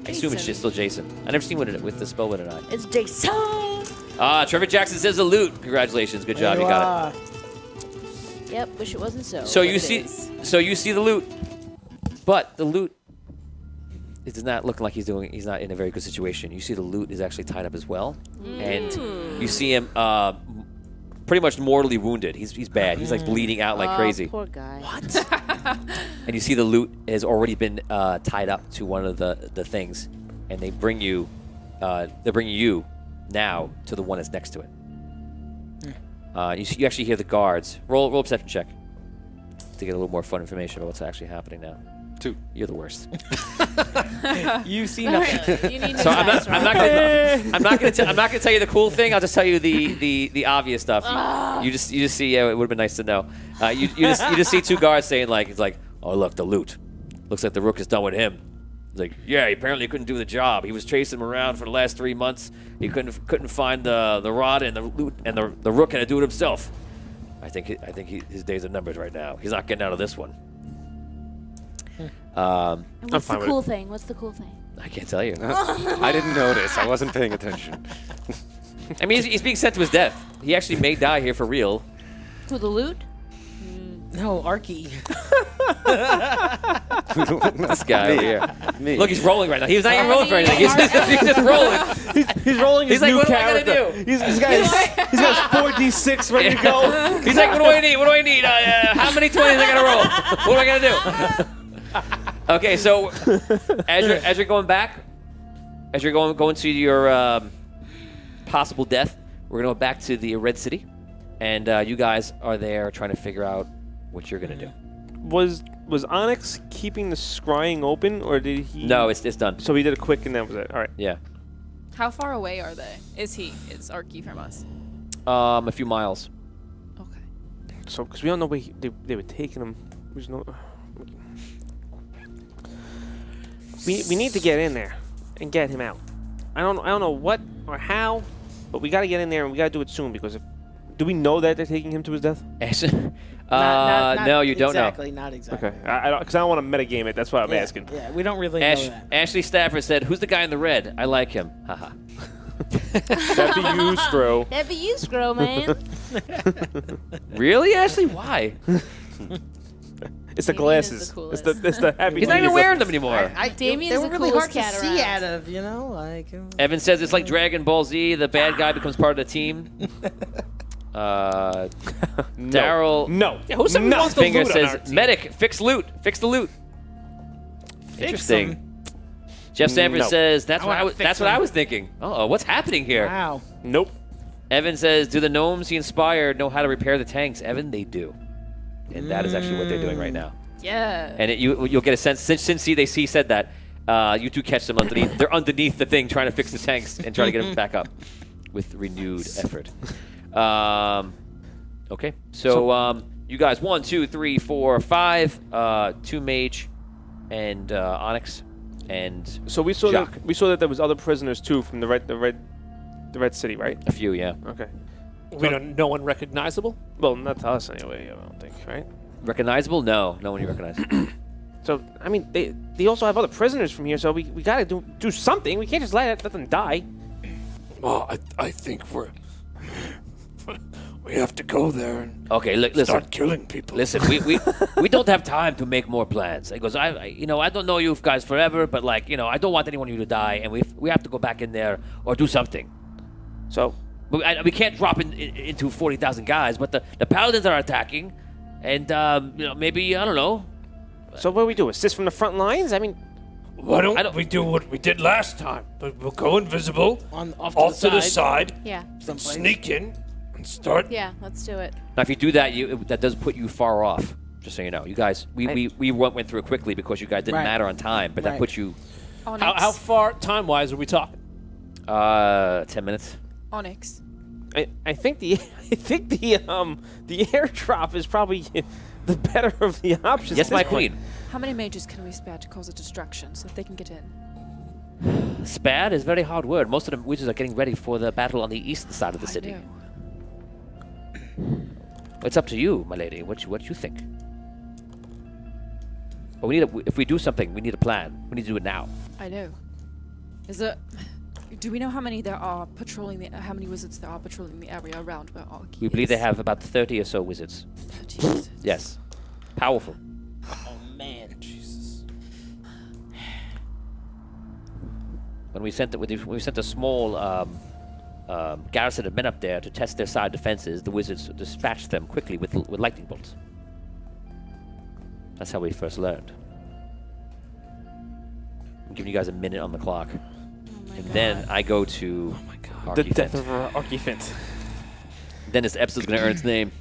assume it's Jason. just still Jason. I never seen with the spell with an I. It's Jason. Trevor Jackson says a loot. Congratulations, good job, you got it. Yep. Wish it wasn't so. So but you it see, is. the loot, but the loot, it does not look like he's not in a very good situation. You see the loot is actually tied up as well, and you see him pretty much mortally wounded. He's bad. He's like bleeding out like crazy. Poor guy. What? And you see the loot has already been tied up to one of the things, and they're bringing you now to the one that's next to it. You actually hear the guards. Roll a perception check to get a little more fun information about what's actually happening now. 2. You're the worst. You see nothing. You need So I'm not gonna tell you the cool thing. I'll just tell you the obvious stuff. You just see. It would have been nice to know. You just see 2 guards saying it's like, oh look, the loot. Looks like the rook is done with him. It's like, yeah, he apparently couldn't do the job. He was chasing him around for the last 3 months. He couldn't find the rod and the loot, and the rook had to do it himself. I think his days are numbered right now. He's not getting out of this one. And what's the fine with cool it. thing? What's the cool thing? I can't tell you. I didn't notice. I wasn't paying attention. I mean, he's being sent to his death. He actually may die here for real. To the loot? No, Arky. This guy over here. Me. Look, he's rolling right now. He's not even rolling for anything. He's just rolling. He's rolling his He's like, new what am I gonna character. do? He's got 4d6 ready to go. He's like, what do I need? What do I need? How many 20s I gotta roll? What am I gonna do? Okay, so as you're going back, as you're going to your possible death, we're gonna go back to the Red City, and you guys are there trying to figure out what you're gonna do. Was Onyx keeping the scrying open, or did he? No, it's done. So he did a quick, and that was it. All right. Yeah, How far away are they? Is Arky from us? a few miles. Okay. So, because we don't know where they were taking him. We just know. We need to get in there and get him out. I don't know what or how, but we got to get in there and we got to do it soon because do we know that they're taking him to his death? Not No, you don't exactly, Not exactly. Okay, because I don't want to metagame it. That's why I'm asking. Yeah, we don't really know. know that. Ashley Stafford said, "Who's the guy in the red? I like him." Haha. That'd be you, Stro. That'd be you, Scro, man. Really, Ashley? Why? It's the Damien is glasses. the It's the happy. He's not even wearing them anymore. Damien's they were the really coolest hard to cat see around. out of, you know, like. Evan says it's like Dragon Ball Z. The bad guy becomes part of the team. Daryl No. Yeah, who said we want the Finger loot on our says, team? "Medic, fix loot. Fix the loot." Interesting. Jeff Sanford No. says, "That's I what wanna was. fix That's what I them." was thinking." Oh, what's happening here? Wow. Nope. Evan says, "Do the gnomes he inspired know how to repair the tanks?" Evan, they do, and that is actually what they're doing right now. Yeah. And you'll get a sense since he said that. You two catch them underneath. They're underneath the thing trying to fix the tanks and try to get them back up with renewed effort. Okay, so you guys 1, 2, 3, 4, 5, 2 mage, and Onyx, and So we saw Jacques. that there was other prisoners too from the red city, right? a few, yeah. Okay. We don't. No one recognizable. Well, not to us anyway. I don't think, right? Recognizable? No one you recognize. So I mean, they also have other prisoners from here. So we gotta do something. We can't just let them die. Well, I think we have to go there and Okay, listen. start killing people. Listen, we don't have time to make more plans. He goes, I don't know you guys forever, but like, I don't want anyone of you to die, and we have to go back in there or do something. So We can't drop into 40,000 guys, but the paladins are attacking, and maybe I don't know. so what do we do? Assist from the front lines? I mean, Why I don't don't- we do what we did last time? But we'll go invisible, Off off to the side, Yeah. Someplace. sneak in, and start. Yeah, let's do it. Now, if you do that, that does put you far off. Just so you know, you guys, we went through it quickly because you guys didn't Right. matter on time, but that Right. puts you Onyx. How far time-wise are we talking? 10 minutes. Onyx. I think the airdrop is probably the better of the options. Yes, at my this point. queen. How many mages can we spare to cause a distraction so that they can get in? Spad is a very hard word. Most of the wizards are getting ready for the battle on the east side of the city. I know. It's up to you, my lady. What you think? But if we do something, we need a plan. We need to do it now. I know. Do we know how many there are patrolling how many wizards there are patrolling the area around where Arky We believe is? they have about 30 or so wizards. 30 wizards. Yes. Powerful. Oh man, Jesus. When we sent a small garrison of men up there to test their side defenses, the wizards dispatched them quickly with lightning bolts. That's how we first learned. I'm giving you guys a minute on the clock. Oh my And God. then I go to The Arky death Fint. of Arky Fint. Then this episode's going to earn its name.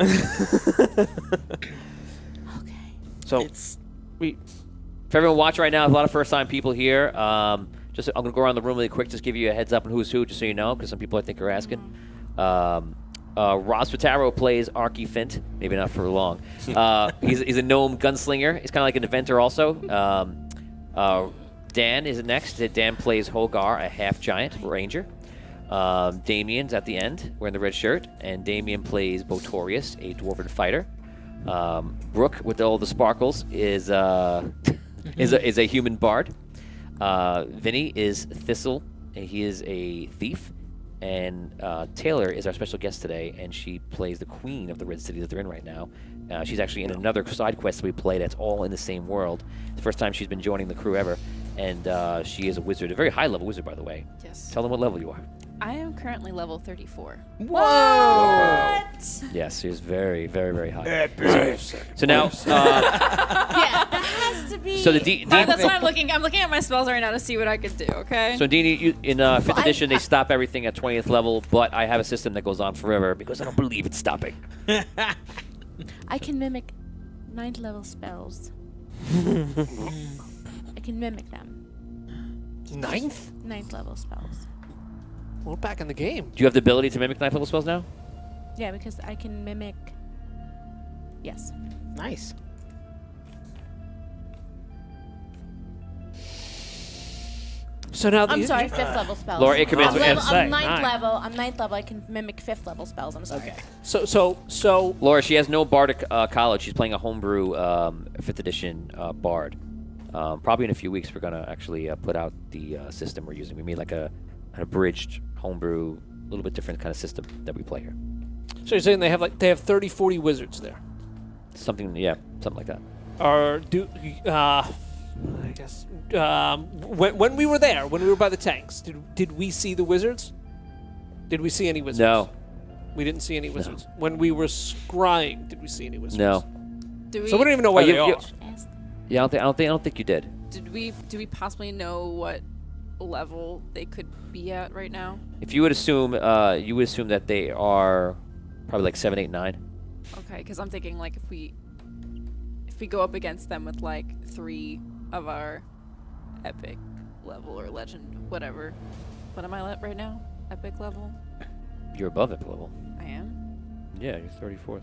Okay. So It's For everyone watching right now, there's a lot of first-time people here. I'm going to go around the room really quick, just give you a heads up on who's who, just so you know, because some people I think are asking. Ross Spataro plays Arky Fint. Maybe not for long. He's a gnome gunslinger. He's kind of like an inventor also. Dan is next. Dan plays Holgar, a half-giant ranger. Damien's at the end, wearing the red shirt. And Damien plays Botorius, a dwarven fighter. Brooke, with all the sparkles, is a human bard. Vinny is Thistle, and he is a thief. And Taylor is our special guest today, and she plays the queen of the Red City that they're in right now. She's actually in another side quest that we play that's all in the same world. It's the first time she's been joining the crew ever. And she is a wizard, a very high-level wizard, by the way. Yes. Tell them what level you are. I am currently level 34. Yes, she's very, very, very high. Right. So now, Yeah, that has to be. so the That's why I'm looking at my spells right now to see what I could do, okay? So Dini, in 5th edition, they stop everything at 20th level, but I have a system that goes on forever because I don't believe it's stopping. I can mimic 9th level spells. I can mimic them. 9th? 9th level spells. We're back in the game. Do you have the ability to mimic 9th level spells now? Yeah, because I can mimic. Yes. nice. So now I'm sorry, 5th level spells. Laura Ickerman's I'm, what level, you I'm had to say. 9th level. I'm 9th level. I can mimic 5th level spells. I'm sorry. So Laura, she has no bardic college. She's playing a homebrew 5th edition bard. Probably in a few weeks, we're going to actually put out the system we're using. We made like an abridged homebrew, a little bit different kind of system that we play here. So you're saying they have 30, 40 wizards there? Something like that. Or I guess when we were there, when we were by the tanks, did we see the wizards? Did we see any wizards? No. We didn't see any wizards. When we were scrying, did we see any wizards? No. Do we, So we don't even know where they are. Yeah, I don't think you did. do we possibly know what level they could be at right now? If you would assume, that they are probably like 7, 8, 9. Okay, because I'm thinking like if we go up against them with like 3 of our epic level or legend, whatever. What am I at right now? Epic level? You're above it level. I am? Yeah, you're 34th.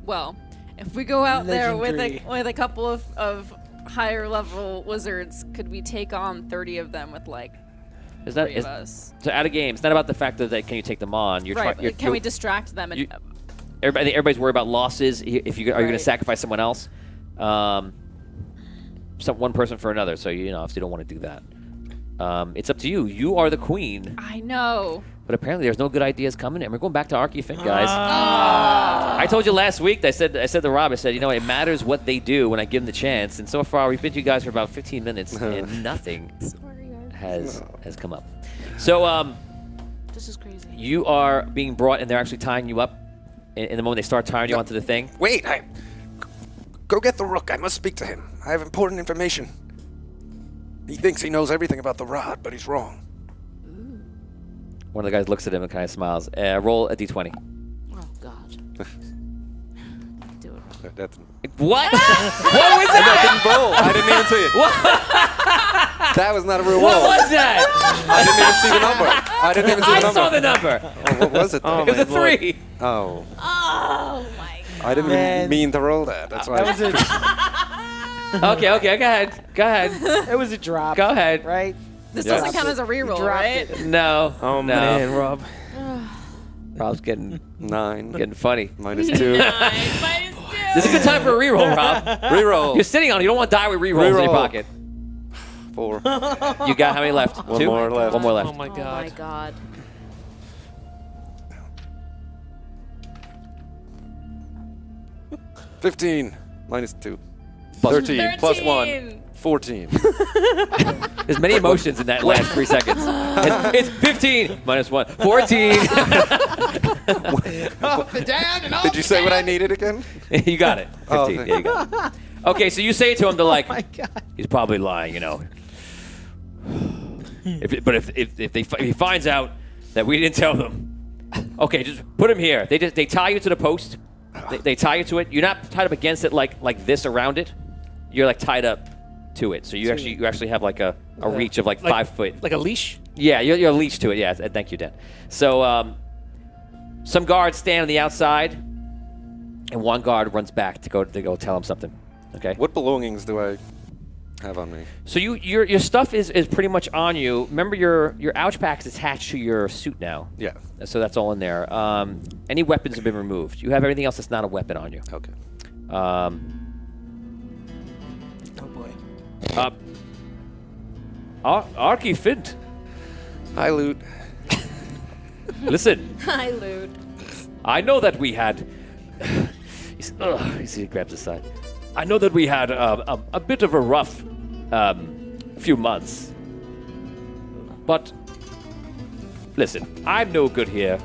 Well, if we go out there Legendary. with a couple of higher level wizards, could we take on 30 of them with like Is that 3 of us? so? Out of game. It's not about the fact that can you take them on. You're Right. trying. Can we distract them? And, you- Everybody's worried about losses. If you are you going Right. to sacrifice someone else, one person for another. So if you don't want to do that, it's up to you. You are the queen. I know. But apparently there's no good ideas coming, and we're going back to Arky Fint, guys. I told you last week. I said to Rob, I said, it matters what they do when I give them the chance. And so far, we've been to you guys for about 15 minutes, and nothing has come up. So This is crazy. you are being brought, and they're actually tying you up. In the moment they start tying you onto the thing. Wait, go get the rook. I must speak to him. I have important information. He thinks he knows everything about the rod, but he's wrong. One of the guys looks at him and kind of smiles. Roll a d20. Oh God. Do it. That's, What? What was I that? didn't roll. I didn't even see it. That was not a real roll. What was that? I didn't even see the number. I didn't even see the I number. saw the number. Oh, what was it? Though? It was a 3. Oh. Oh my God. I didn't mean to roll that. That's why. That was Okay, go ahead. it was a drop. Go ahead. Right? This Yeah. doesn't count as a reroll, dropped right? it. No. Oh, no. man, Rob. Rob's getting 9 funny. minus 2. This is a good time for a reroll, Rob. Reroll. You're sitting on it. You don't want to die with rerolls in your Reroll. pocket. 4. You got how many left? One 2? more left. One more left. Oh my Oh god. my God. 15 minus 2. Plus 13 plus 1. 14. There's many emotions in that last 3 seconds. It's 15 minus 1. 14. Up and down and up. Did you say what I needed again? You got it. 15. Oh, Yeah, you got it. Okay, so you say to him, they're like, My God. he's probably lying, If he finds out that we didn't tell them, okay, just put him here. They tie you to the post. They tie you to it. You're not tied up against it like this around it. You're like tied up to it. So you actually have like a reach of like 5 foot. Like a leash? Yeah, you're leashed to it. Yeah, thank you, Dan. So some guards stand on the outside, and one guard runs back to go tell him something. Okay. What belongings do I have on me? So your stuff is pretty much on you. Remember your ouch pack is attached to your suit now. Yeah. So that's all in there. Any weapons have been removed. You have everything else that's not a weapon on you. Okay. Oh boy. Arky Fint, Hi, Loot. listen. Hi, Lude. I know that we had. He grabs his side. I know that we had a bit of a rough few months. But listen, I'm no good here.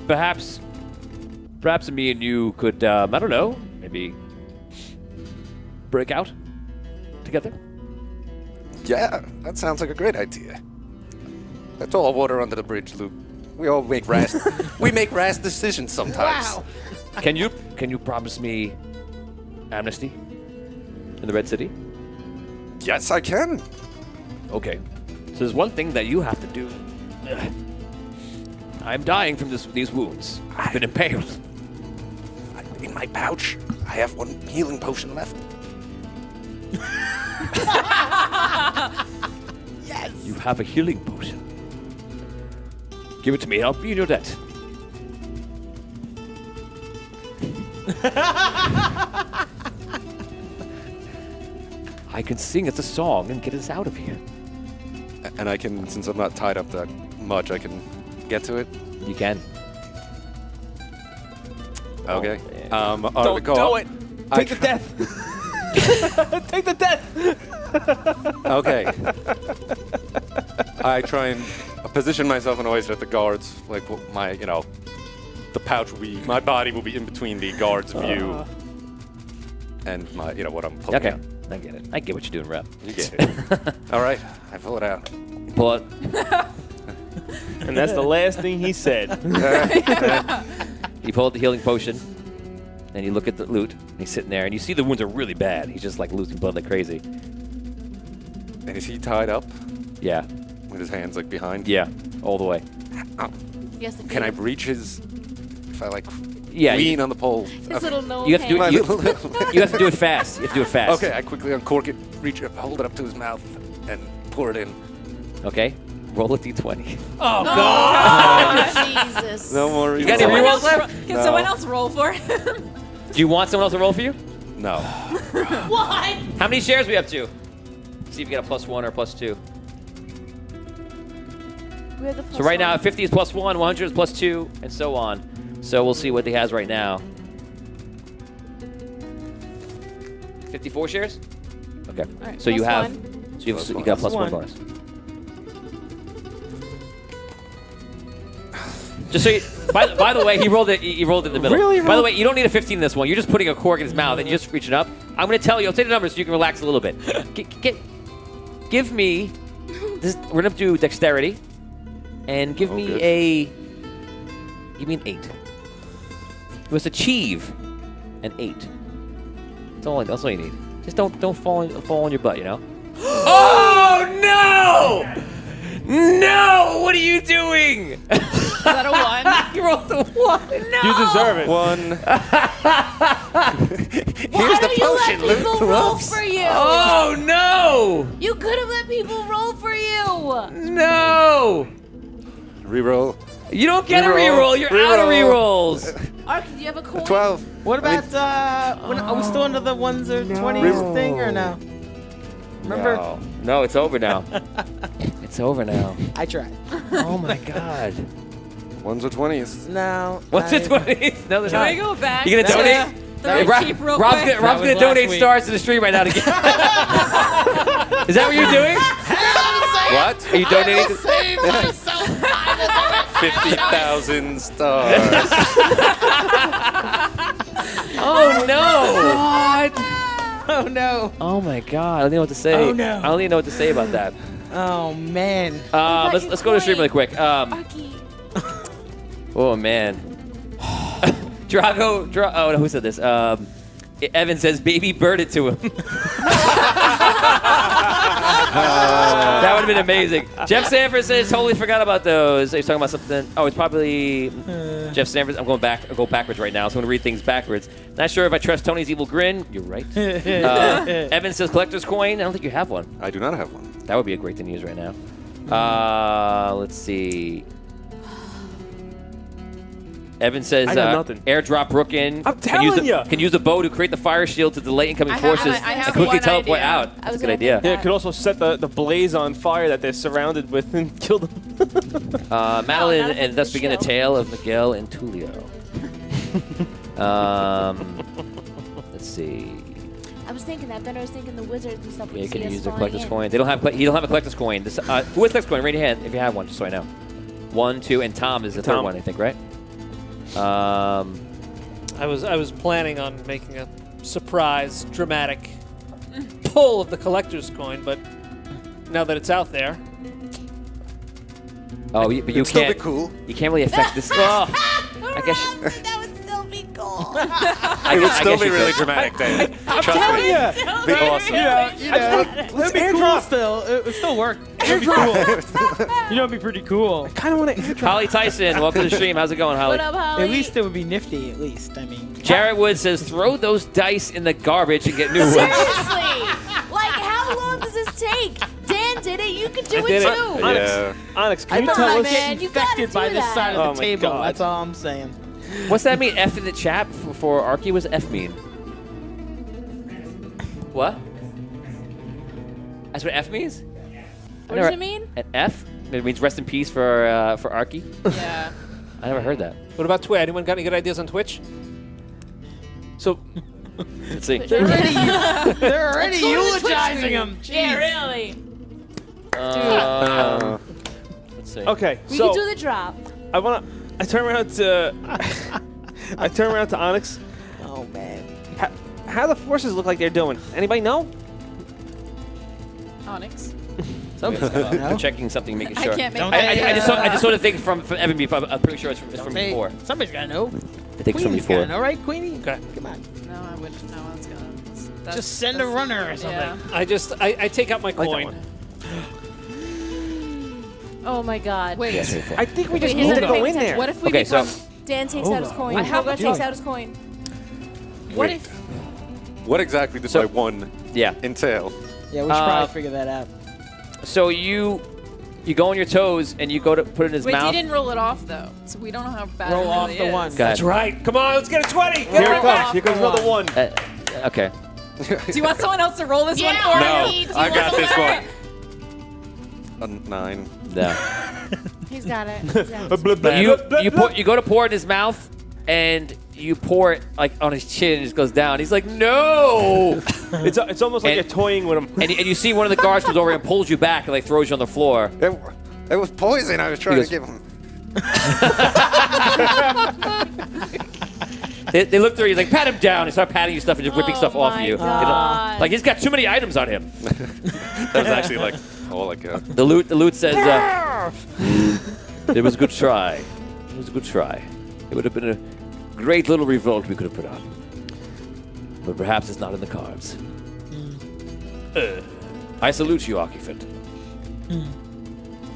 Perhaps me and you could, I don't know, maybe break out together. Yeah, that sounds like a great idea. That's all water under the bridge, Luke. We all make rash. We make rash decisions sometimes. Wow. Can you promise me amnesty in the Red City? Yes, I can. Okay. So there's one thing that you have to do. I'm dying from these wounds. I've been impaled. In my pouch, I have one healing potion left. You have a healing potion. Give it to me. I'll be in your debt. I can sing us a song and get us out of here. And I can, since I'm not tied up that much, I can get to it. You can. Okay. yeah. Don't Do it. I Take the try- death. Take the death. Okay. I try and position myself in a way so that the guards, like my, the pouch will be, my body will be in between the guard's view and my, what I'm pulling Okay. out. I get it. I get what you're doing, Rep. You get it. All right. I pull it out. Pull it. And that's the last thing he said. You pull out the healing potion, and you look at the loot, and he's sitting there, and you see the wounds are really bad. He's just like losing blood like crazy. And is he tied up Yeah. with his hands like behind? Yeah. All the way. Yes, Can I reach his? If I like Yeah. lean on the pole. His little nose. You have to do My it. You, little- you have to do it fast. You have to do it fast. Okay, I quickly uncork it, reach it, hold it up to his mouth, and pour it in. Okay. Roll a d20. Oh, God. Jesus. No more. You got any rerolls left? Can someone else roll for him? Do you want someone else to roll for you? No. What? How many shares we up to? See if you get a +1 or +2. We're the So right now, 50 is +1, 100 is +2, and so on. So we'll see what he has right now. 54 shares? Okay. Alright, So you plus have, one. so you Plus you one. got Plus +1 one. bonus. Just so you, by the way, he rolled it. He rolled it in the middle. Really? By the way, you don't need a 15 in this one. You're just putting a cork in his mouth and you're just reaching up. I'm going to tell you. I'll say the numbers so you can relax a little bit. Give me. This, we're going to do dexterity, and give me good. Give me an 8. You must achieve an 8. That's all you need. Just don't fall on your butt. You know. Oh no! No! What are you doing? Is that a 1? You rolled a 1. No! You deserve it. One. Why do you let people roll for you? Oh no! You could have let people roll for you. No! Reroll. You don't get a Reroll. reroll. You're out of Reroll. rerolls. Arky, do you have a coin? 12. What about, are we still under the ones or 20s thing or no? Remember? No, it's over now. It's over now. I tried. Oh my god. Ones or 20s. No. What's it 20? No, there's Can not. I go back? You gonna to donate? The Hey, cheap real Rob's quick? gonna was donate last week. stars to the stream right now to get. Is that what you're doing? What? Are you donating? To... 50,000 stars. Oh no! Oh no. Oh my god! I don't even know what to say. Oh, no. I don't even know what to say about that. Oh man. Let's go to the stream really quick. Arky. Oh man. Drago. Oh no, who said this? Evan says, "Baby bird it to him." That would have been amazing. Jeff Sanford says, "Totally forgot about those." He's talking about something. Oh, it's probably Jeff Sanford. I'm going back. I'll go backwards right now, so I'm going to read things backwards. Not sure if I trust Tony's evil grin. You're right. Evan says, "Collector's coin." I don't think you have one. I do not have one. That would be a great thing to use right now. Let's see. Evan says, I got nothing. airdrop rook in. I'm Can use telling ya. Can use a bow to create the fire shield to delay incoming forces I have and quickly one teleport idea. out. I That's was a good gonna idea. think Yeah, it could also set the blaze on fire that they're surrounded with and kill them. Madeline, not if and it's thus the begin a show. tale of Miguel and Tulio. Let's see. I was thinking that, then I was thinking the wizards and stuff would Yeah, you see can us use their falling collector's in. coin. They don't have. He don't have a collector's coin. This, who has collector's coin? Raise your hand if you have one, just so I know. 1, 2, and Tom is the third Tom. one, I think, right? I was planning on making a surprise, dramatic pull of the collector's coin, but now that it's out there, Oh, but you It'd still be can't. cool. You can't really affect this. Oh, I guess. That would still be cool. It would I still guess be you really could. dramatic, David. I'm Trust telling me. you. Be awesome. It'd be cool still. It would still work. It'd be cool. You know, it'd be pretty cool. Kind of want to airdrop. Holly Tyson, welcome to the stream. How's it going, Holly? What up, Holly? At least it would be nifty. At least. I mean. Jared Wood says, throw those dice in the garbage and get new ones. Seriously! Like, how long does this take? Dan did it. You can do it did it. too. Yeah. Onyx, can I you thought tell I us? was man, you gotta infected by do this that. side Oh of my the table. God. That's all I'm saying. What's that mean? F in the chat for Arky? What's F mean? What? That's what F means? What does it mean? An F? It means rest in peace for Arky? Yeah. I never heard that. what about Twitch? Anyone got any good ideas on Twitch? So, Let's see. They're already eulogizing him. Yeah, really. Let's see. okay, We so can do the drop. I turn around to Onyx. Oh man. How the forces look like they're doing? Anybody know? Onyx. I'm checking something, making sure. I can't make Don't that. I just sort of think from Evan before. I'm pretty sure it's from Say- before. Somebody's gotta know. I think it's from Queenie's before. gotta know, right, Queenie? Okay. Come on. No, I wouldn't know. That's gonna. Just send a runner or something. Yeah. I take out my like that coin. one. Oh my God. Wait. Yes, 24. I think we just Wait, need to hold on. go in there. What if we Okay, so become? Dan takes out his coin. I have Koga a takes choice. out his coin. What Wait. if? What exactly does So- my one yeah. entail? Yeah, we should probably figure that out. So you go on your toes and you go to put it in his Wait, mouth. you didn't roll it off though, so we don't know how bad Roll it off really the is. one. Go ahead. That's right. Come on, let's get a 20. Get Here it it right comes. back. Here comes another one. Okay. Do you want someone else to roll this one for No, you? I got this one. A 9. No. He's got it. He's got it. You go to pour it in his mouth and you pour it like on his chin and it just goes down. He's like, no. It's almost like And- you're toying with him. and you see one of the guards comes over and pulls you back and like throws you on the floor. It was poison I was trying goes- to give him. They look through you like, pat him down. They start patting you stuff and just whipping Oh stuff off my you. You know, God. like he's got too many items on him. That was actually like all I got. The loot says, it was a good try. It was a good try. It would have been a great little revolt we could have put on. But perhaps it's not in the cards. I salute you, Arky Fint.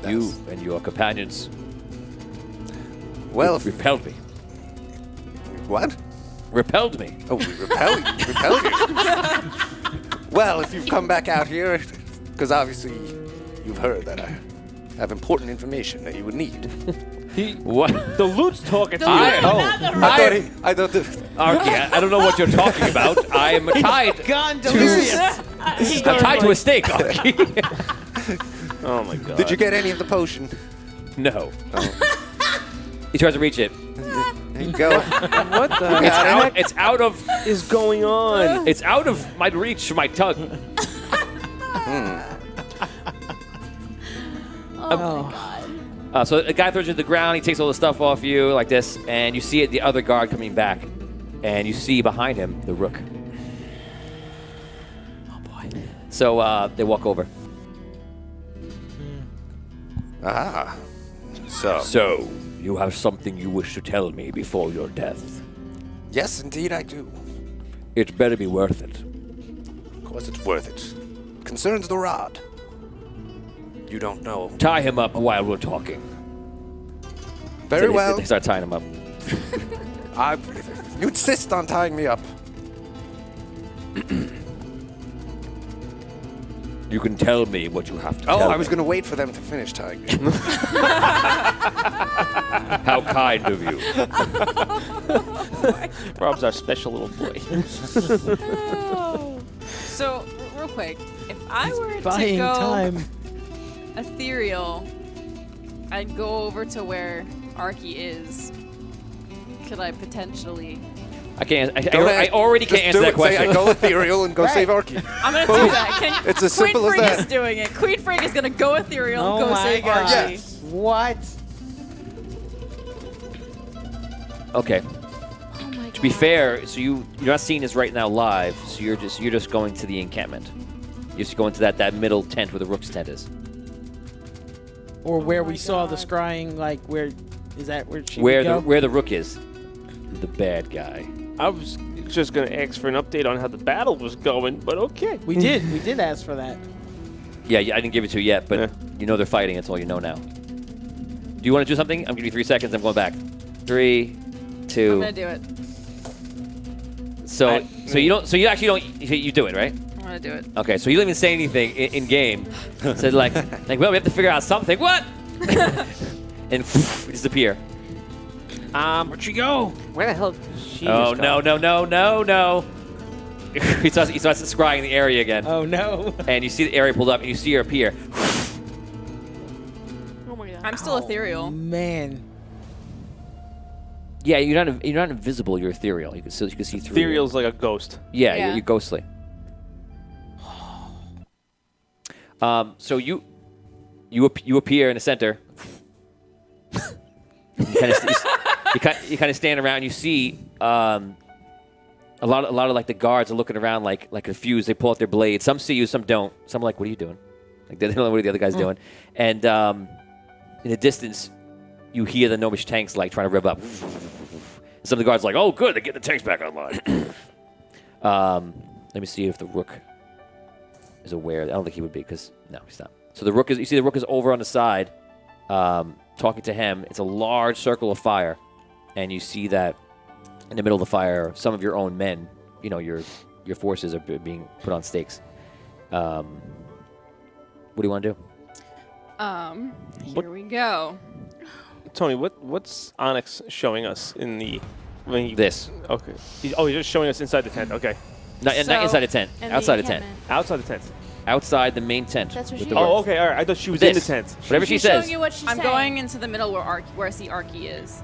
You and your companions Well, repelled me. what? Repelled me. Oh, we repelled you. Well, if you've come back out here, because obviously you've heard that I have important information that you would need. What? The loot's talking to you. I thought that. Arky, I don't know what you're talking about. I am tied. Gone delirious. I'm tied to a stake, Arky. Oh my god. Did you get any of the potion? No. He tries to reach it. There you go. What the It's out of is going on? It's out of my reach for my tongue. Oh my God. So the guy throws you to the ground. He takes all the stuff off you like this, and you see the other guard coming back, and you see behind him the rook. Oh boy! So they walk over. Ah. So, you have something you wish to tell me before your death. Yes, indeed I do. It better be worth it. Of course it's worth it. Concerns the rod. You don't know. Tie him up while we're talking. Very So well. They start tying him up. You insist on tying me up. You can tell me what you have to Oh, tell I was me. going to wait for them to finish tying me. How kind of you. Rob's our special little boy. So, real quick, if I were to Buying go time. ethereal, I'd go over to where Arky is. Could I potentially? I can't. I Go ahead. already can't Just answer do that it. Say, question. I go ethereal and go save Arky. I'm gonna do that. It's as Queen simple as Frigg that. is doing it. Queen Frigg is gonna go ethereal and Oh go my save God. Arky. Yes. What? Okay. Oh my God. To be fair, so you're not seeing this right now live. So you're just going to the encampment. You're just going to that middle tent where the rook's tent is. Or where we my saw the God. scrying, like where is that where she Where would go? where the rook is, the bad guy. I was just gonna ask for an update on how the battle was going, but okay. we did I ask for that. Yeah, I didn't give it to you yet, but Yeah. you know they're fighting. That's all you know now. Do you want to do something? I'm giving you 3 seconds. I'm going back. 3, 2. I'm gonna do it. So you don't. So you actually don't. You do it, right? I'm gonna do it. Okay. So you don't even say anything in game. So like, well, we have to figure out something. What? And disappear. Where'd she go? Where the hell did she Oh just no go? no. he starts scrying the area again, Oh no. and you see the area pulled up, and you see her appear. Oh my God. I'm still ethereal. Man. Yeah, you're not invisible. You're ethereal. You can see through. you. Ethereal's like a ghost. Yeah, Yeah. You're ghostly. So you appear in the center. you kind of stand around. You see a lot of like the guards are looking around like confused. They pull out their blades. Some see you, some don't. Some are like, "What are you doing?" Like they don't know what the other guy's doing. And in the distance, you hear the gnomish tanks like trying to rev up. Some of the guards are like, "Oh, good, they're getting the tanks back online." Let me see if the rook is aware. I don't think he would be because no, he's not. So the rook is. You see the rook is over on the side, talking to him. It's a large circle of fire, and you see that in the middle of the fire, some of your own men, your forces are being put on stakes. What do you want to do? Here we go. Tony, what's Onyx showing us in the when he, This. Okay. He's just showing us inside the tent. Okay. Not inside the tent. And Outside the the tent. encampment. Outside the tent. Outside the main tent. That's what with she the is. Oh, words. okay. All right. I thought she was in the This. tent. Whatever she She's says. showing you what she's I'm saying. going into the middle where I see Arky is.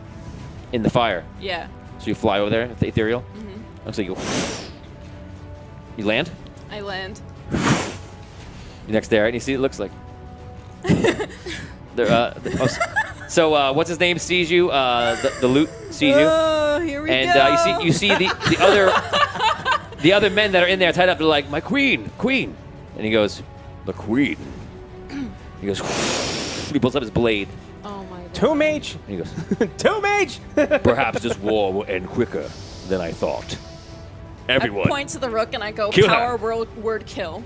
In the fire. Yeah. So you fly over there, the ethereal. Looks like you land. I land. You're next there, and you see it looks like. So what's his name sees you? The loot sees you, Oh, here we and go. you see the other men that are in there tied up. They're like, my queen, and he goes, the queen. He goes. He pulls up his blade, Oh my god. Two mage. and he goes, Two mage. Perhaps this war will end quicker than I thought. Everyone. I point to the rook and I go Kill her. power word kill.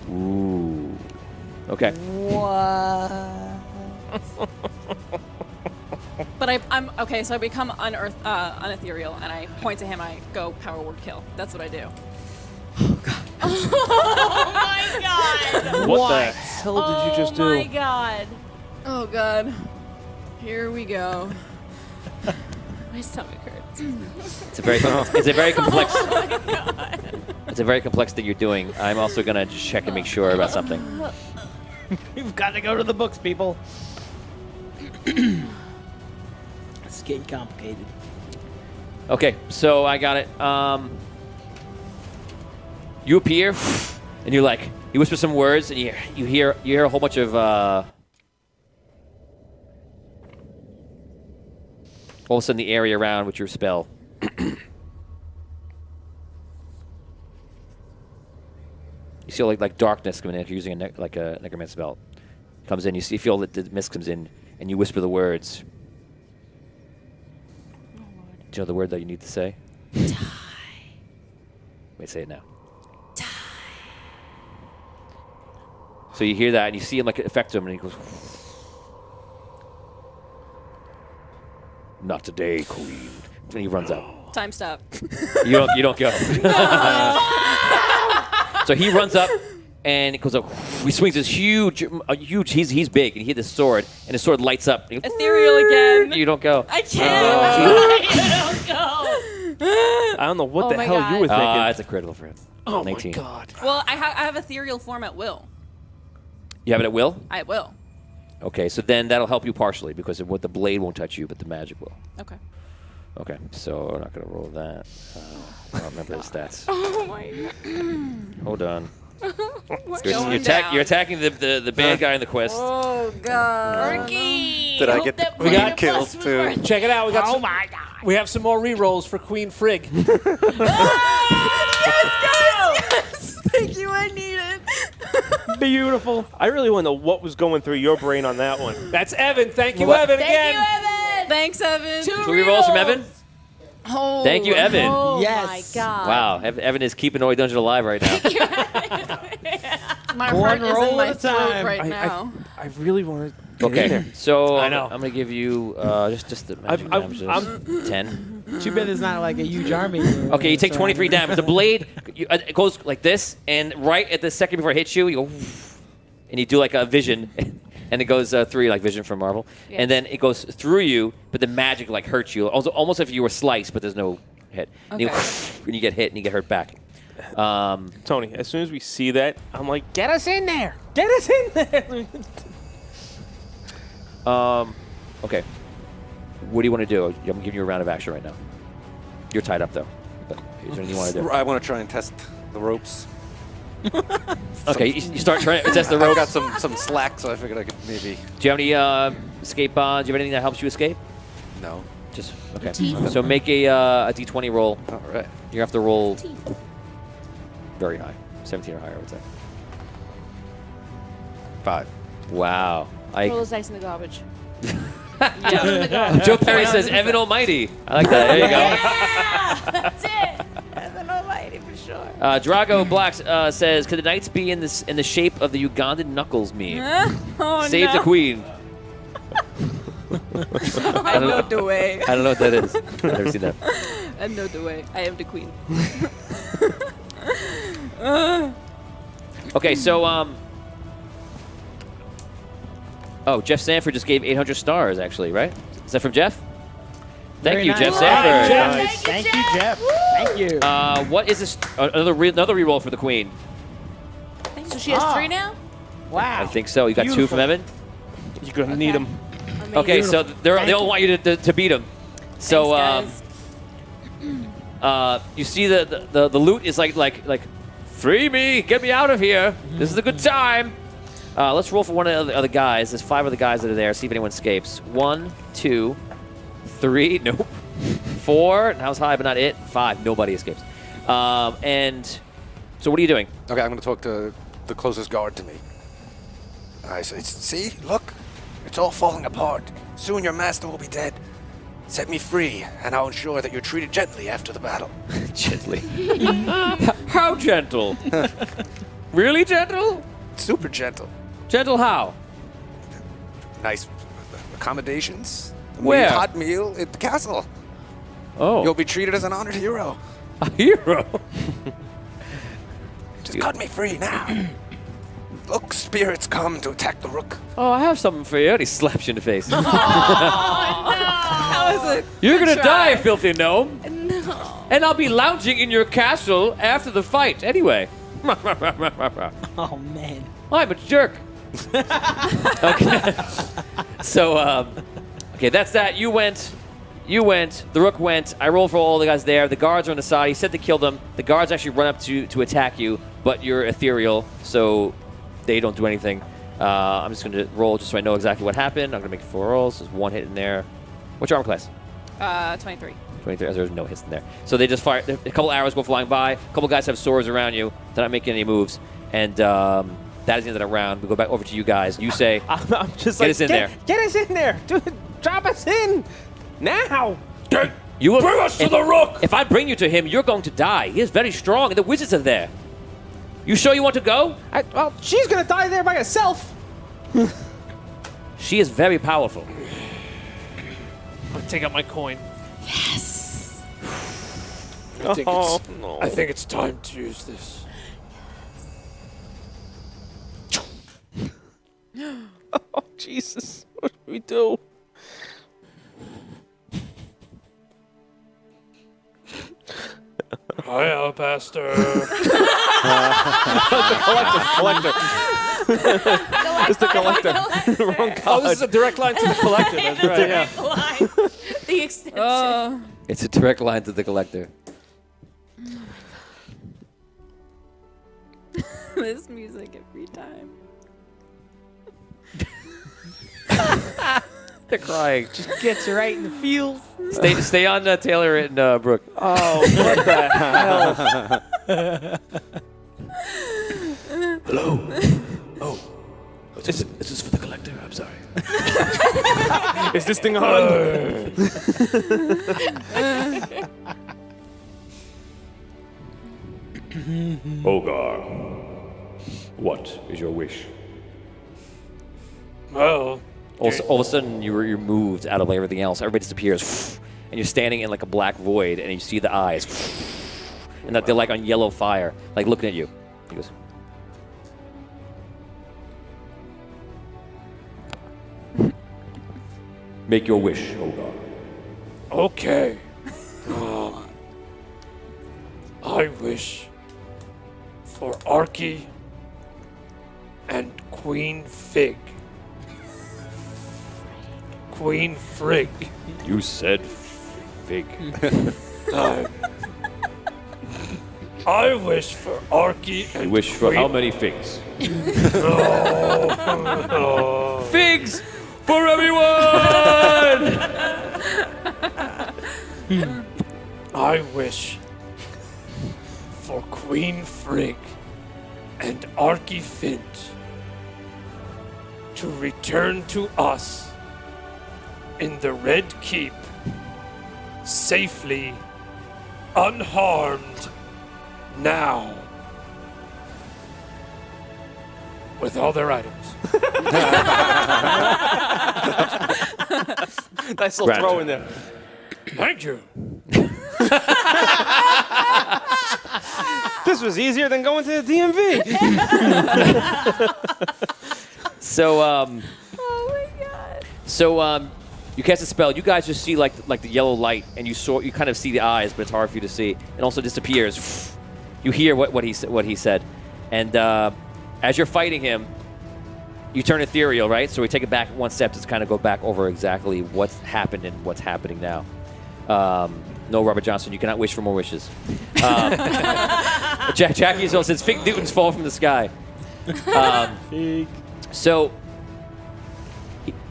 ooh. Okay. But I'm okay. So I become unethereal, and I point to him. I go power word kill. That's what I do. Oh my god. What the hell did you just do? Oh my god. Oh god. Here we go. My stomach hurts. It's a very complex. It's a very complex thing you're doing. I'm also gonna just check and make sure about something. You've got to go to the books, people. It's getting complicated. Okay, so I got it. You appear, and you're like, you whisper some words, and you hear a whole bunch of all of a sudden the area around with your spell. You feel like darkness coming in if you're using a necromancer spell. Comes in, you feel that the mist comes in, and you whisper the words. Do you know the word that you need to say? Die. Wait, say it now. Die. So you hear that, and you see him like it affects him, and he goes. Not today, queen. And he runs out. Time stop. You don't go. So he runs up, and he goes up. He swings this huge. He's big, and he hit his sword, and his sword lights up. And he goes, Ethereal again. You don't go. I can't. I don't know what Oh the my hell God. you were thinking. That's a critical for him. Oh 19. my god. Well, I have ethereal form at will. You have it at will? I will. Okay, so then that'll help you partially because the blade won't touch you, but the magic will. Okay. Okay, so we're not going to roll that. I don't remember his stats. Oh my god. Hold on. Going down. You're attacking the bad guy in the quest. Oh god. Arky. Did I hope get that we minor got kills plus was too? worth it. Check it out. We got Oh my god. we have some more re-rolls for Queen Frigg. Yes, thank you. I need it. Beautiful. I really want to know what was going through your brain on that one. That's Evan. Thank you, What? Evan, Thank again. you, Evan. Thanks, Evan. Two rerolls from Evan? Oh, Thank you, Evan. Oh Yes. my god. Wow, Evan is keeping Oi Dungeon alive right now. My One heart is roll in my at a throat time. right I- now. I really want to. Okay, so I know. I'm going to give you just the magic damage. I'm- 10. Too bad it's not like a huge army. Okay, you take 23 damage. The blade it goes like this, and right at the second before it hits you, you go, and you do like a vision, and it goes through you like Vision from Marvel, Yes. and then it goes through you, but the magic like hurts you, almost if you were sliced, but there's no hit. And, you, Okay. and you get hit, and you get hurt back. Tony, as soon as we see that, I'm like, get us in there. Get us in there. Okay. What do you want to do? I'm giving you a round of action right now. You're tied up though. But is there anything you want to do? I want to try and test the ropes. Okay, you start trying to test the I've ropes. got some slack, so I figured I could maybe. Do you have any escape bonds? Do you have anything that helps you escape? No. Just okay. So make a d20 roll. All right. You have to roll very high, 17 or higher, I would say. 5. Wow. Throw those dice in the garbage. Joe Perry says Evan Almighty. I like that. There you go. Yeah, that's it. Evan Almighty for sure. Drago Blacks says, "Could the knights be in the shape of the Ugandan knuckles meme? Oh, Save no. the queen." I know the way. I don't know what that is. I've never seen that. I know the way. I am the queen. Okay, so oh, Jeff Sanford just gave 800 stars, actually, right? Is that from Jeff? Thank Very you, nice. Jeff All Sanford. right, Jeff. Thank you, Jeff. Thank you. What is this? Another reroll for the queen. So she has 3 now? Wow. I think so. You got 2 Beautiful. from Evan. You're gonna need them. Okay, so they all want you to beat them. So Thanks, you see the loot is like free me, get me out of here. This is a good time. Let's roll for one of the other guys. There's 5 other guys that are there. See if anyone escapes. 1, 2, 3. Nope. 4. That was high, but not it. 5. Nobody escapes. And so what are you doing? Okay, I'm going to talk to the closest guard to me. I say, see, look, it's all falling apart. Soon your master will be dead. Set me free, and I'll ensure that you're treated gently after the battle. Gently. How gentle? Really gentle? Super gentle. Gentle how? Nice accommodations. Where? Hot meal at the castle. Oh, You'll be treated as an honored hero. a hero. Just cut me free now. Look, spirits come to attack the rook. Oh, I have something for you. And he slaps you in the face. That was a You're gonna try. die, filthy gnome. No. And I'll be lounging in your castle after the fight anyway. Oh, man. I'm a jerk. Okay. So, okay, that's that. You went. The rook went. I rolled for all the guys there. The guards are on the side. He said to kill them. The guards actually run up to attack you, but you're ethereal, so they don't do anything. I'm just going to roll just so I know exactly what happened. I'm going to make 4 rolls. There's 1 hit in there. What's your armor class? 23. 23. There's no hits in there. So they just fire. A couple arrows go flying by. A couple guys have swords around you. They're not making any moves. And that is the end of the round. We go back over to you guys. You say, I'm just Get like, us in there. Get us in there, dude. Drop us in now. you will Bring us to the rook! If I bring you to him, you're going to die. He is very strong, and the wizards are there. You sure you want to go? Well, she's gonna die there by herself. She is very powerful. I'm gonna take out my coin. I think, Oh, it's, no. I think it's time to use this. Oh, Jesus. What do we do? Hi, Alabaster. Collector. It's the collector. Wrong Oh, card. this is a direct line to the collector. That's right. Yeah. Line. The extension. It's a direct line to the collector. This music every time. They're crying. Just gets right in the feels. Stay on Taylor and Brooke. Oh, what the hell? Hello. Oh. Is this for the collector? I'm sorry. Is this thing on? Ogar, what is your wish? Well, All of a sudden, you're moved out of everything else. Everybody disappears, and you're standing in like a black void, and you see the eyes, and that they're like on yellow fire, like looking at you. He goes, Make your wish, Ogar. okay. I wish for Arky and Queen Fig. Queen Frig. You said fig. I wish for Arky and You wish for Queen... how many figs? "Figs for everyone!" I wish for Queen Frig and Arky Fint to return to us in the Red Keep safely, unharmed, now. With all their items. Nice little Gratitude. throw in there. Thank you. This was easier than going to the DMV. So, Oh my god. you cast a spell. You guys just see like the yellow light, and you kind of see the eyes, but it's hard for you to see. It also disappears. You hear what he said, and as you're fighting him, you turn ethereal, right? So we take it back one step to kind of go back over exactly what's happened and what's happening now. No, Robert Johnson, you cannot wish for more wishes. Jackie as well says, "Fig Newtons fall from the sky." So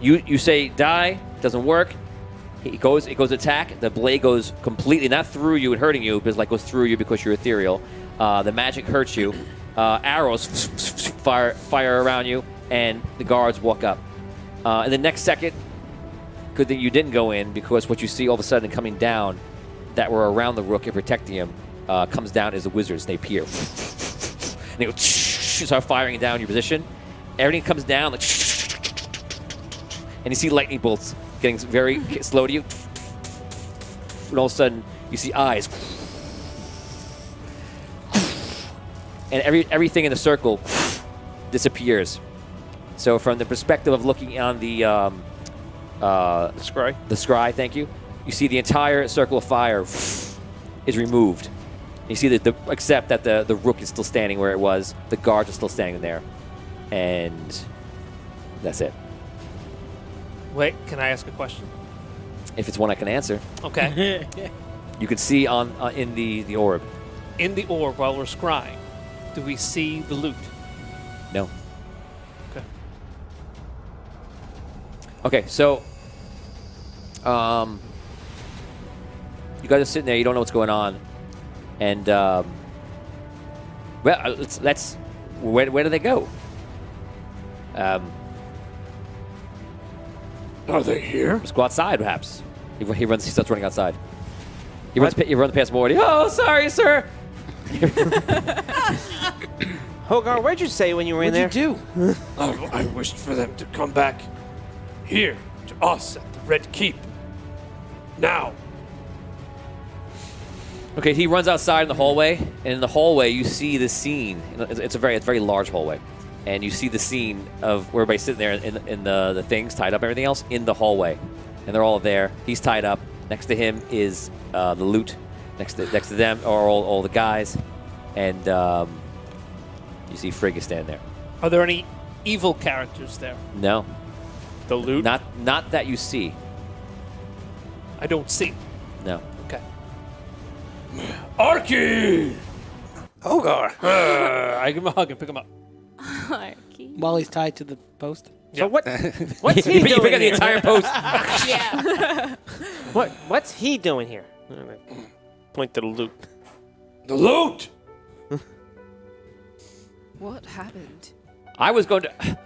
you say die, doesn't work. It goes attack. The blade goes completely not through you and hurting you, but like goes through you because you're ethereal. The magic hurts you. Arrows fire around you, and the guards walk up. In the next second, good thing you didn't go in, because what you see all of a sudden coming down that were around the rook and protecting him comes down as the wizards. They appear. And they go start firing down your position. Everything comes down, like, and you see lightning bolts getting very slow to you. And all of a sudden, you see eyes. And everything in the circle disappears. So from the perspective of looking on the scry, thank you, you see the entire circle of fire is removed. You see that except that the rook is still standing where it was, the guards are still standing there, and that's it. Wait, can I ask a question? If it's one I can answer. Okay. You can see in the orb. In the orb, while we're scrying, do we see the loot? No. Okay. Okay, so you guys are sitting there. You don't know what's going on, and well, let's where do they go? Are they here? Let's go outside, perhaps. He starts running outside. He runs past Morty. Oh, sorry, sir. Hogar, what'd you say when you were in there? What'd you do? I wished for them to come back here to us at the Red Keep. Now. Okay, he runs outside in the hallway, and in the hallway you see the scene. It's a very large hallway, and you see the scene of where everybody's sitting there in the things tied up, everything else in the hallway, and they're all there. He's tied up. Next to him is the loot. Next to them are all the guys, and you see Frigga standing there. Are there any evil characters there? No, The loot? not that you see. I don't see. No. Okay. Arky! Hogar. I give him a hug and pick him up. Arky. While he's tied to the post. So what's he You doing pick up the here? entire post. Yeah. What's he doing here? Point to the loot. The loot! What happened? I was going to...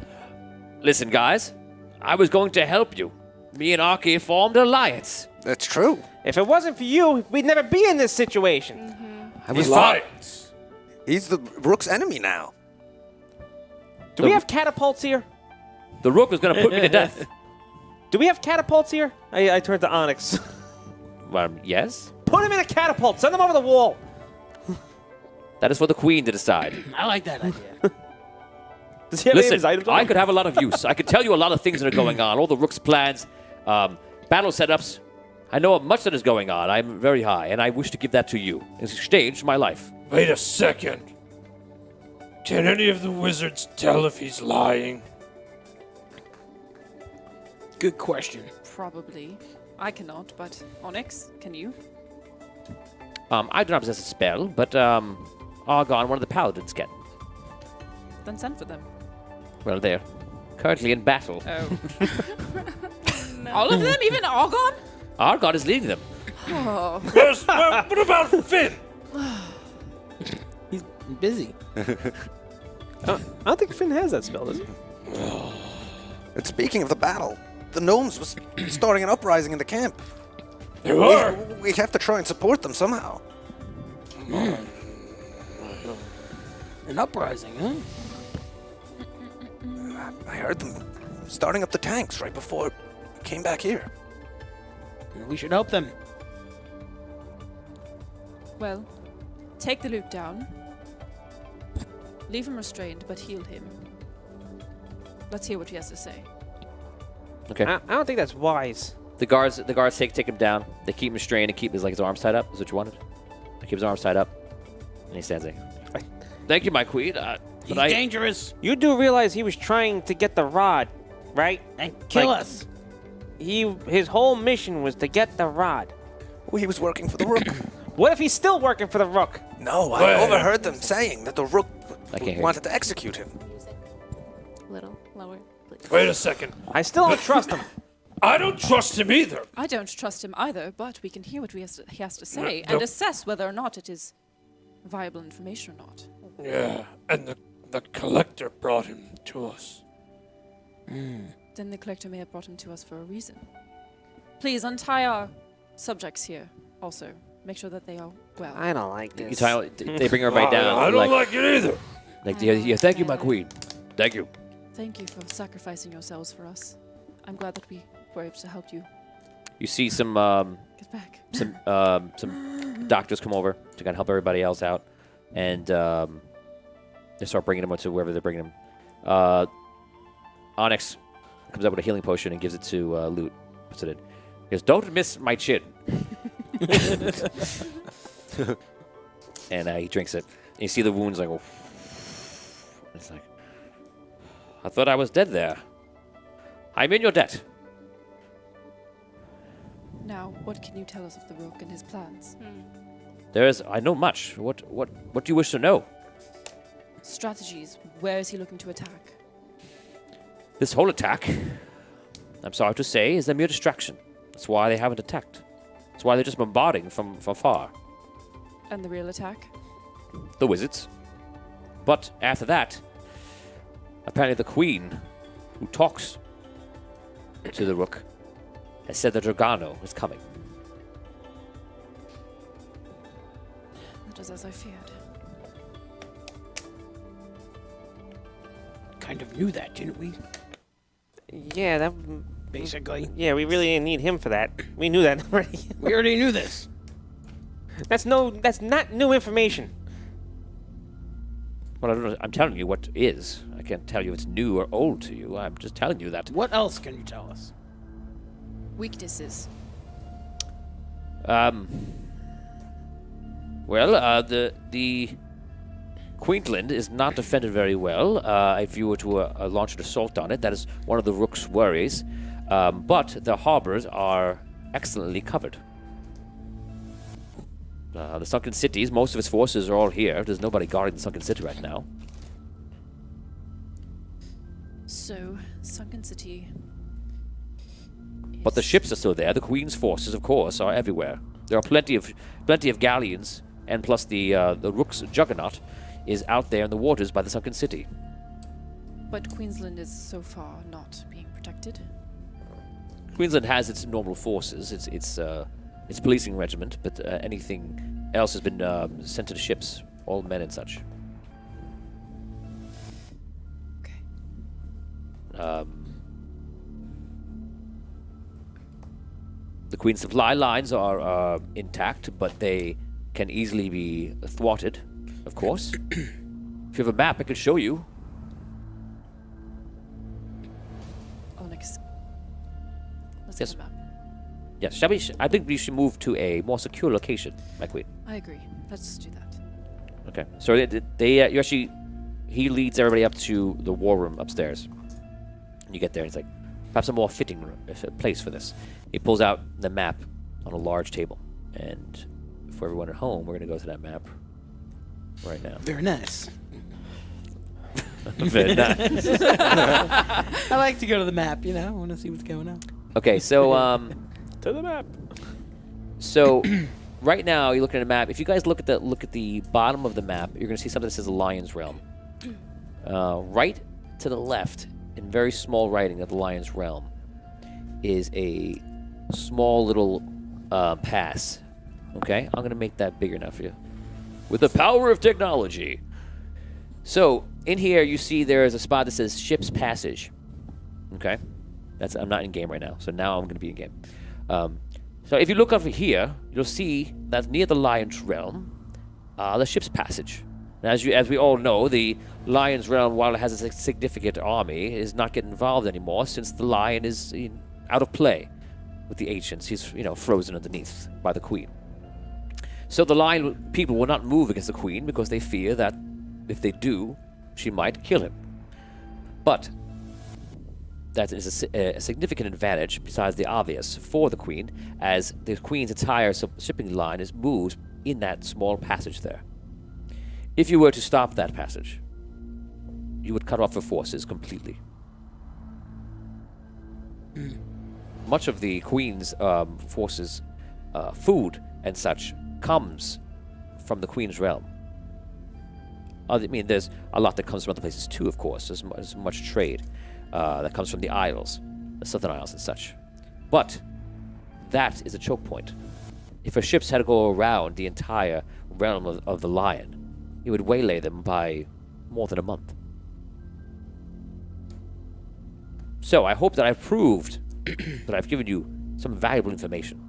Listen, guys. I was going to help you. Me and Arky formed an alliance. That's true. If it wasn't for you, we'd never be in this situation. I was Alliance. He's the Rook's enemy now. Do we have catapults here? The rook was going to put me to death. Do we have catapults here? I turned to Onyx. Yes. Put him in a catapult. Send him over the wall. That is for the queen to decide. I like that idea. Does he have any of his Listen, items on I him? could have a lot of use. I could tell you a lot of things that are going on. All the rook's plans, battle setups. I know much that is going on. I'm very high, and I wish to give that to you in exchange for my life. Wait a second. Can any of the wizards tell if he's lying? Good question. Probably. I cannot, but Onyx, can you? I do not possess a spell, but Argon, one of the paladins, can. Then send for them. Well, they're currently in battle. Oh. All of them? Even Argon? Argon is leading them. Oh. What about Finn? He's busy. I don't think Finn has that spell, does he? And speaking of the battle, the gnomes was starting an uprising in the camp. They were. We have to try and support them somehow. An uprising, huh? I heard them starting up the tanks right before we came back here. We should help them. Well, take the loop down. Leave him restrained, but heal him. Let's hear what he has to say. Okay. I don't think that's wise. The guards take him down. They keep him restrained and keep his arms tied up. Is what you wanted? They keep his arms tied up, and he stands there. Thank you, my queen. He's But dangerous. You do realize he was trying to get the rod, right? And kill Like- us. His whole mission was to get the rod. Well, he was working for the Rook. What if he's still working for the Rook? No, I Well- overheard them saying that the Rook I can't hear wanted to execute him. Little lower, please. Wait a second. I still don't trust him. I don't trust him either. I don't trust him either, but we can hear what he has to say No. and assess whether or not it is viable information or not. Yeah, and the collector brought him to us. Then the collector may have brought him to us for a reason. Please untie our subjects here. Also, make sure that they are well. I don't like You this. they bring her right down. I don't like it either. Yeah, thank you, my queen. Thank you. Thank you for sacrificing yourselves for us. I'm glad that we were able to help you You see some get back. some doctors come over to kind of help everybody else out, and they start bringing them to wherever they're bringing them. Onyx comes up with a healing potion and gives it to Loot. Puts it in. He goes, "Don't miss my chin." And he drinks it. And you see the wounds like, oh. It's like, I thought I was dead there. I'm in your debt. Now, what can you tell us of the Rook and his plans? I know much. What do you wish to know? Strategies. Where is he looking to attack? This whole attack, I'm sorry to say, is a mere distraction. That's why they haven't attacked. That's why they're just bombarding from far. And the real attack? The wizards. But after that, apparently the queen, who talks to the Rook, has said that Dragano is coming. That was as I feared. Kind of knew that, didn't we? Yeah, that. Basically. Yeah, we really didn't need him for that. We knew that already. We already knew this. That's not new information. Well, I don't know. I'm telling you what is. I can't tell you if it's new or old to you. I'm just telling you that. What else can you tell us? Weaknesses. Well, the Queensland is not defended very well. If you were to launch an assault on it, that is one of the Rook's worries. But the harbors are excellently covered. The sunken cities, most of its forces are all here. There's nobody guarding the sunken city right now. So, Sunken City. But the ships are still there. The Queen's forces, of course, are everywhere. There are plenty of galleons, and plus the Rook's juggernaut is out there in the waters by the sunken city. But Queensland is so far not being protected. Queensland has its normal forces, its policing regiment, but anything else has been sent to the ships, all men and such. Okay. The Queen's supply lines are intact, but they can easily be thwarted, of course. If you have a map, I could show you. Onyx. Let's Yes. get a map. Yes, I think we should move to a more secure location, my Queen. I agree. Let's do that. Okay. So he leads everybody up to the war room upstairs. And you get there, and it's like, perhaps a more fitting place for this. He pulls out the map on a large table. And for everyone at home, we're going to go to that map right now. Very nice. Very nice. I like to go to the map, you know. I want to see what's going on. Okay, so To the map. so right now you're looking at a map. If you guys look at the bottom of the map, you're going to see something that says Lion's Realm. Right to the left, in very small writing of the Lion's Realm, is a small little pass. Okay, I'm going to make that bigger now for you. With the power of technology. So in here you see there is a spot that says Ship's Passage. Okay, I'm not in game right now, so now I'm going to be in game. So if you look over here, you'll see that near the Lion's Realm, the ship's passage. And as we all know, the Lion's Realm, while it has a significant army, is not getting involved anymore since the Lion is out of play with the ancients. He's, frozen underneath by the Queen. So the Lion people will not move against the Queen because they fear that if they do, she might kill him. But that is a significant advantage, besides the obvious, for the Queen, as the Queen's entire shipping line is moved in that small passage there. If you were to stop that passage, you would cut off her forces completely. Much of the Queen's forces, food and such, comes from the Queen's realm. There's a lot that comes from other places too, of course. There's much trade that comes from the Isles, the Southern Isles and such. But that is a choke point. If her ships had to go around the entire realm of the Lion, it would waylay them by more than a month. So I hope that I've proved that I've given you some valuable information.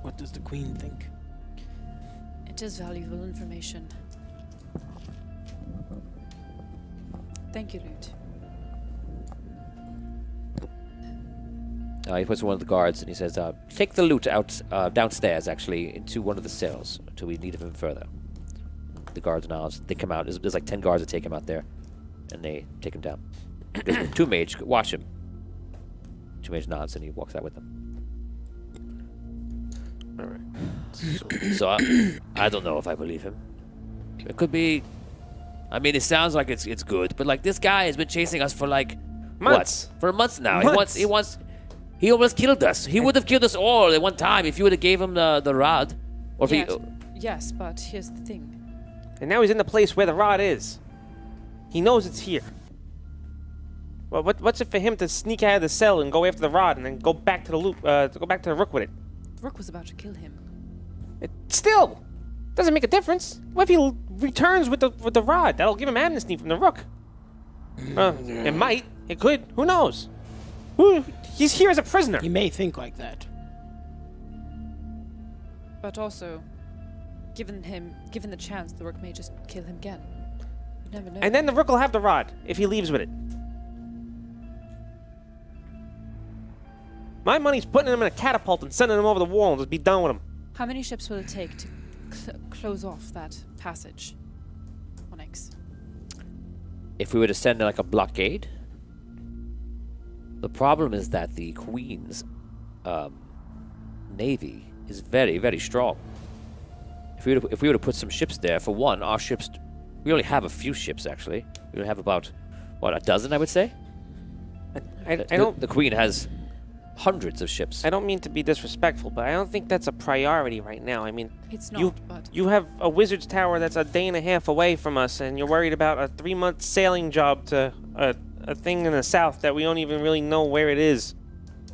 What does the Queen think? It is valuable information. Thank you, Newt. He puts one of the guards and he says, take the loot out downstairs, actually, into one of the cells until we need him further. The guards now, they come out. There's like 10 guards that take him out there, and they take him down. Two mage, watch him. Two mage nods and he walks out with them. All right. So I don't know if I believe him. It could be. It sounds like it's good, but like this guy has been chasing us for like Months. What? For months now. Months. He almost killed us. He would have killed us all at one time if you would have gave him the rod. Or if Yes, he, yes, but here's the thing. And now he's in the place where the rod is. He knows it's here. Well, what's it for him to sneak out of the cell and go after the rod and then go back to the loop, go back to the rook with it? Rook was about to kill him. It still doesn't make a difference. What if he returns with the rod? That'll give him amnesty from the rook. It might. It could. Who knows? He's here as a prisoner. He may think like that. But also, given the chance, the Rook may just kill him again. You never know. And then the rook will have the rod if he leaves with it. My money's putting him in a catapult and sending him over the wall and just be done with him. How many ships will it take to close off that passage, Onyx? if we were to send like a blockade, the problem is that the Queen's navy is very, very strong. If we were to put some ships there, for one, our ships, we only have a few ships actually. We have about, what, a dozen, I would say. I don't. The Queen has hundreds of ships. I don't mean to be disrespectful, but I don't think that's a priority right now. I mean, It's not, but you have a wizard's tower that's a day and a half away from us, and you're worried about a 3-month sailing job to a thing in the south that we don't even really know where it is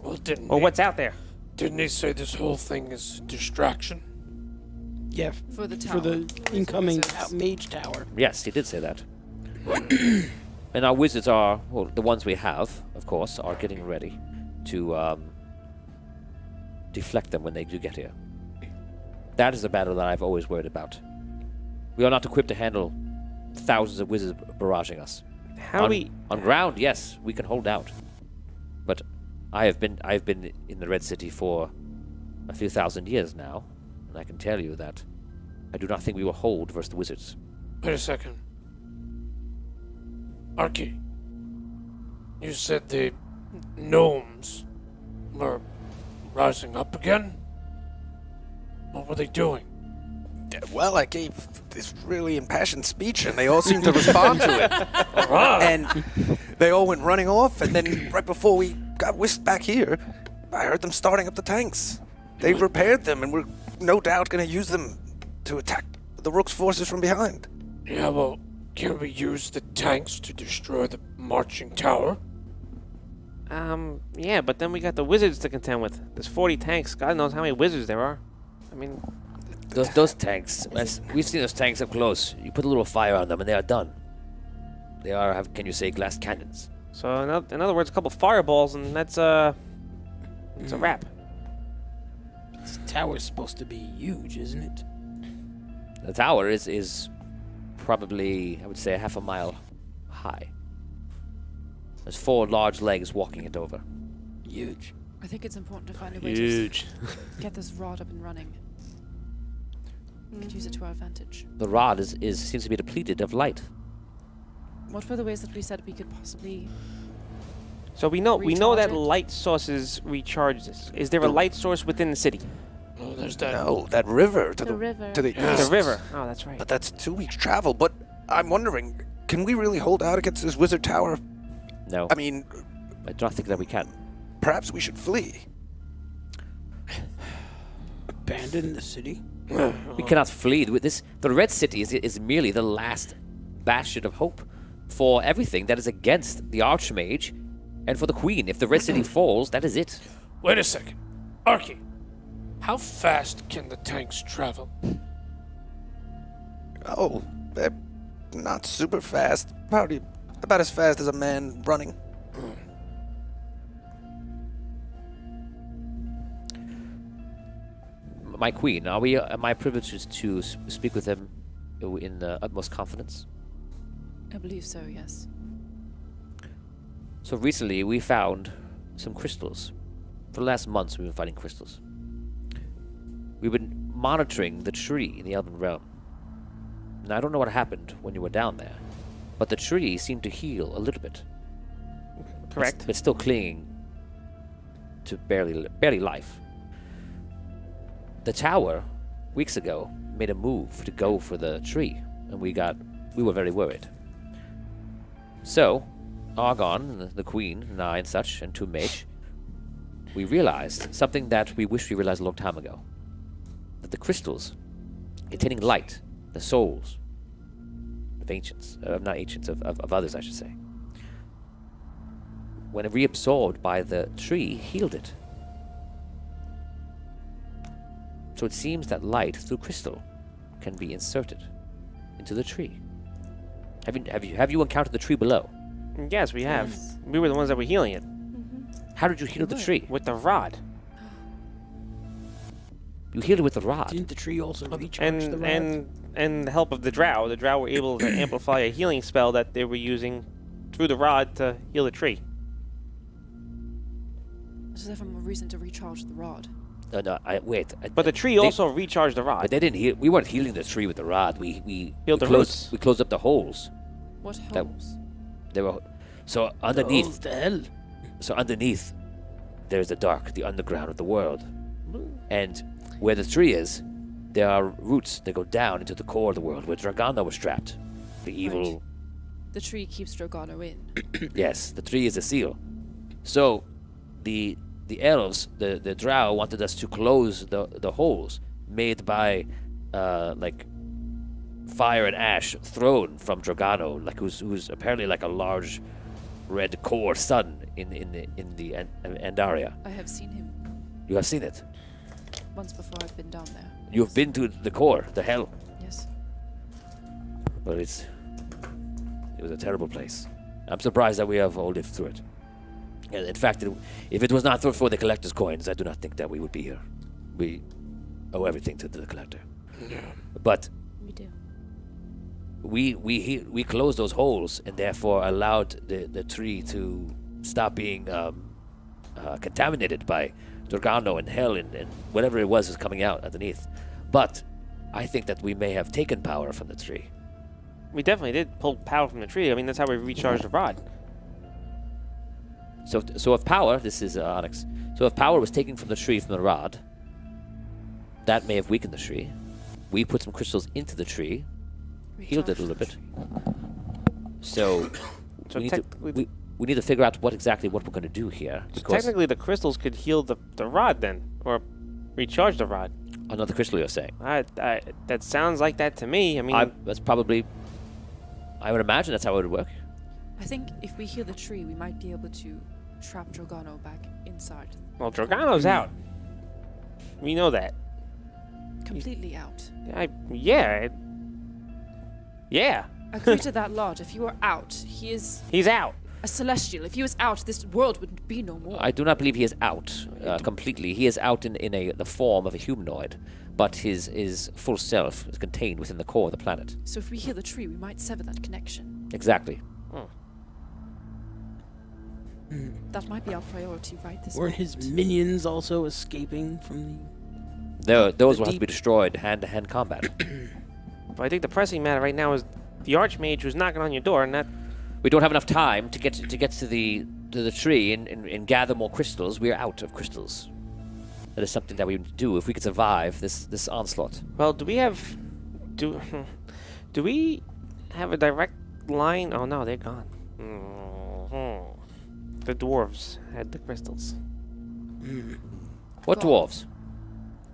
Well, didn't or he, what's out there. didn't he say this whole thing is a distraction? Yeah, for the tower. for the incoming Wizards. mage tower. Yes, he did say that. And our wizards are, well, the ones we have, of course, are getting ready to deflect them when they do get here. That is a battle that I've always worried about. We are not equipped to handle thousands of wizards barraging us. On ground, yes, we can hold out. But I've been in the Red City for a few thousand years now, and I can tell you that I do not think we will hold versus the wizards. Wait a second. Arky, you said the gnomes were rising up again? What were they doing? Well, I gave this really impassioned speech, and they all seemed to respond to it. And they all went running off, and then right before we got whisked back here, I heard them starting up the tanks. They repaired them, and we're no doubt going to use them to attack the Rook's forces from behind. Yeah, well, can we use the tanks to destroy the marching tower? Yeah, but then we got the wizards to contend with. There's 40 tanks. God knows how many wizards there are. I mean, Those tanks, we've seen those tanks up close. You put a little fire on them and they are done. They are, can you say, glass cannons. So in other words, a couple fireballs, and that's it's a wrap. This tower's supposed to be huge, isn't it? The tower is probably, I would say, half a mile high. There's 4 large legs walking it over. Huge. I think it's important to find a way Huge. to get this rod up and running. We could use it to our advantage. The rod seems to be depleted of light. What were the ways that we said we could possibly... So we know that Recharge it? light sources recharge this. Is there a light source within the city? Oh, there's that. No, that river to The river. to the east. The river. Oh, that's right. But that's 2 weeks travel. But I'm wondering, can we really hold out against this wizard tower? No, I mean, I don't think that we can. perhaps we should flee. Abandon the city? We cannot flee. The Red City is merely the last bastion of hope for everything that is against the Archmage and for the Queen. If the Red City falls, that is it. Wait a second. Arky, how fast can the tanks travel? Oh, they're not super fast. About as fast as a man running. My Queen, am I privileged to speak with them in the utmost confidence? I believe so, yes. So recently we found some crystals. For the last months we've been finding crystals. We've been monitoring the tree in the Elven Realm. Now I don't know what happened when you were down there, but the tree seemed to heal a little bit. Correct. But still clinging to barely life. The tower, weeks ago, made a move to go for the tree, and we were very worried. So, Argon, the Queen, and I and such, and Two Mage, we realized something that we wished we realized a long time ago. That the crystals containing light, the souls of ancients, not ancients, of others, I should say, when reabsorbed by the tree, healed it. So it seems that light through crystal can be inserted into the tree. Have you encountered the tree below? Yes, we have. We were the ones that were healing it How did you heal the tree? with the rod. You healed it with the rod. Didn't the tree also recharge the rod? And the help of the drow. The drow were able to amplify a healing spell that they were using through the rod to heal the tree. Does that have a reason to recharge the rod? No, wait. But the tree also recharged the rod. But they didn't heal. We weren't healing the tree with the rod. We Healed the closed. roots. We closed up the holes. What That- holes? There were so underneath. The hell? So underneath, there's the underground of the world, and where the tree is, there are roots that go down into the core of the world where Dragana was trapped. The evil. The tree keeps Drogano in. Yes, the tree is a seal. So, the elves, the drow, wanted us to close the holes made by, like, fire and ash thrown from Drogano, like who's apparently like a large red core sun in the Andaria. I have seen him You have seen it. once before. I've been down there. You've been to the core, the hell. Yes. But it was a terrible place. I'm surprised that we have all lived through it. And in fact, if it was not for the collector's coins, I do not think that we would be here. We owe everything to the collector. Yeah. But We do. we closed those holes and therefore allowed the tree to stop being contaminated by Drogano and hell and whatever it was coming out underneath. But I think that we may have taken power from the tree. We definitely did pull power from the tree. I mean, that's how we recharged the rod. So if power, this is Onyx. So if power was taken from the tree from the rod, that may have weakened the tree. We put some crystals into the tree, healed it a little bit. So, So we, need technically, to, we need to figure out what we're going to do here. Because technically the crystals could heal the rod then, or recharge the rod. another crystal, you're saying? That sounds like that to me. I mean, That's probably. I would imagine that's how it would work. I think if we heal the tree, we might be able to trap Drogano back inside. well, Drogano's out. We know that. Completely out. Yeah. Agree to that lot. If you are out, he is He's out. a celestial. If he was out, this world would be no more. I do not believe he is out completely. He is out in the form of a humanoid, but his full self is contained within the core of the planet. So if we heal the tree, we might sever that connection. Exactly. That might be our priority right this Weren't moment. his minions also escaping from the... Those will have to be destroyed hand-to-hand combat. But I think the pressing matter right now is the Archmage who's knocking on your door, and that... We don't have enough time to get to the tree and gather more crystals. We are out of crystals. That is something that we would do if we could survive this onslaught. Well, do we have a direct line? Oh no, they're gone. The dwarves had the crystals. What dwarves?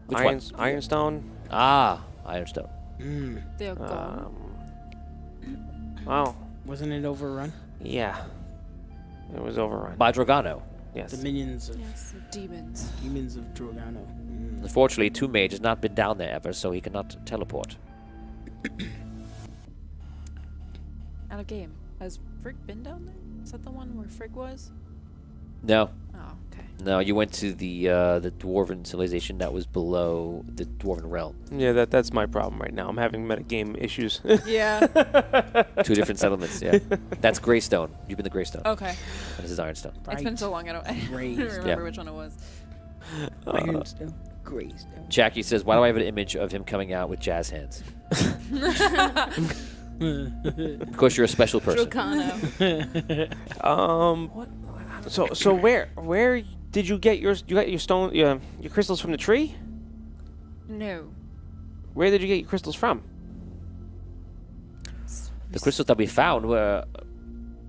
Which ones? Ironstone. Ah, Ironstone. They're gone. Well, Wasn't it overrun? yeah, it was overrun. By Dragano. Yes. The minions of Yes, the demons. demons of Drogano. Unfortunately, Two Mage has not been down there ever, so he cannot teleport. Out of game. Has Frigg been down there? Is that the one where Frigg was? No. Oh, okay. No, you went to the Dwarven civilization that was below the Dwarven realm. Yeah, that's my problem right now. I'm having metagame issues. Yeah. Two different settlements, yeah. That's Greystone. You've been to Greystone. Okay. And this is Ironstone. It's been so long, I don't Raised. remember Yeah. which one it was. Ironstone. Greystone. Jackie says, why do I have an image of him coming out with jazz hands? Of course, you're a special person. Drogano. So where did you get your stone your crystals from the tree? No. Where did you get your crystals from? The crystals that we found were,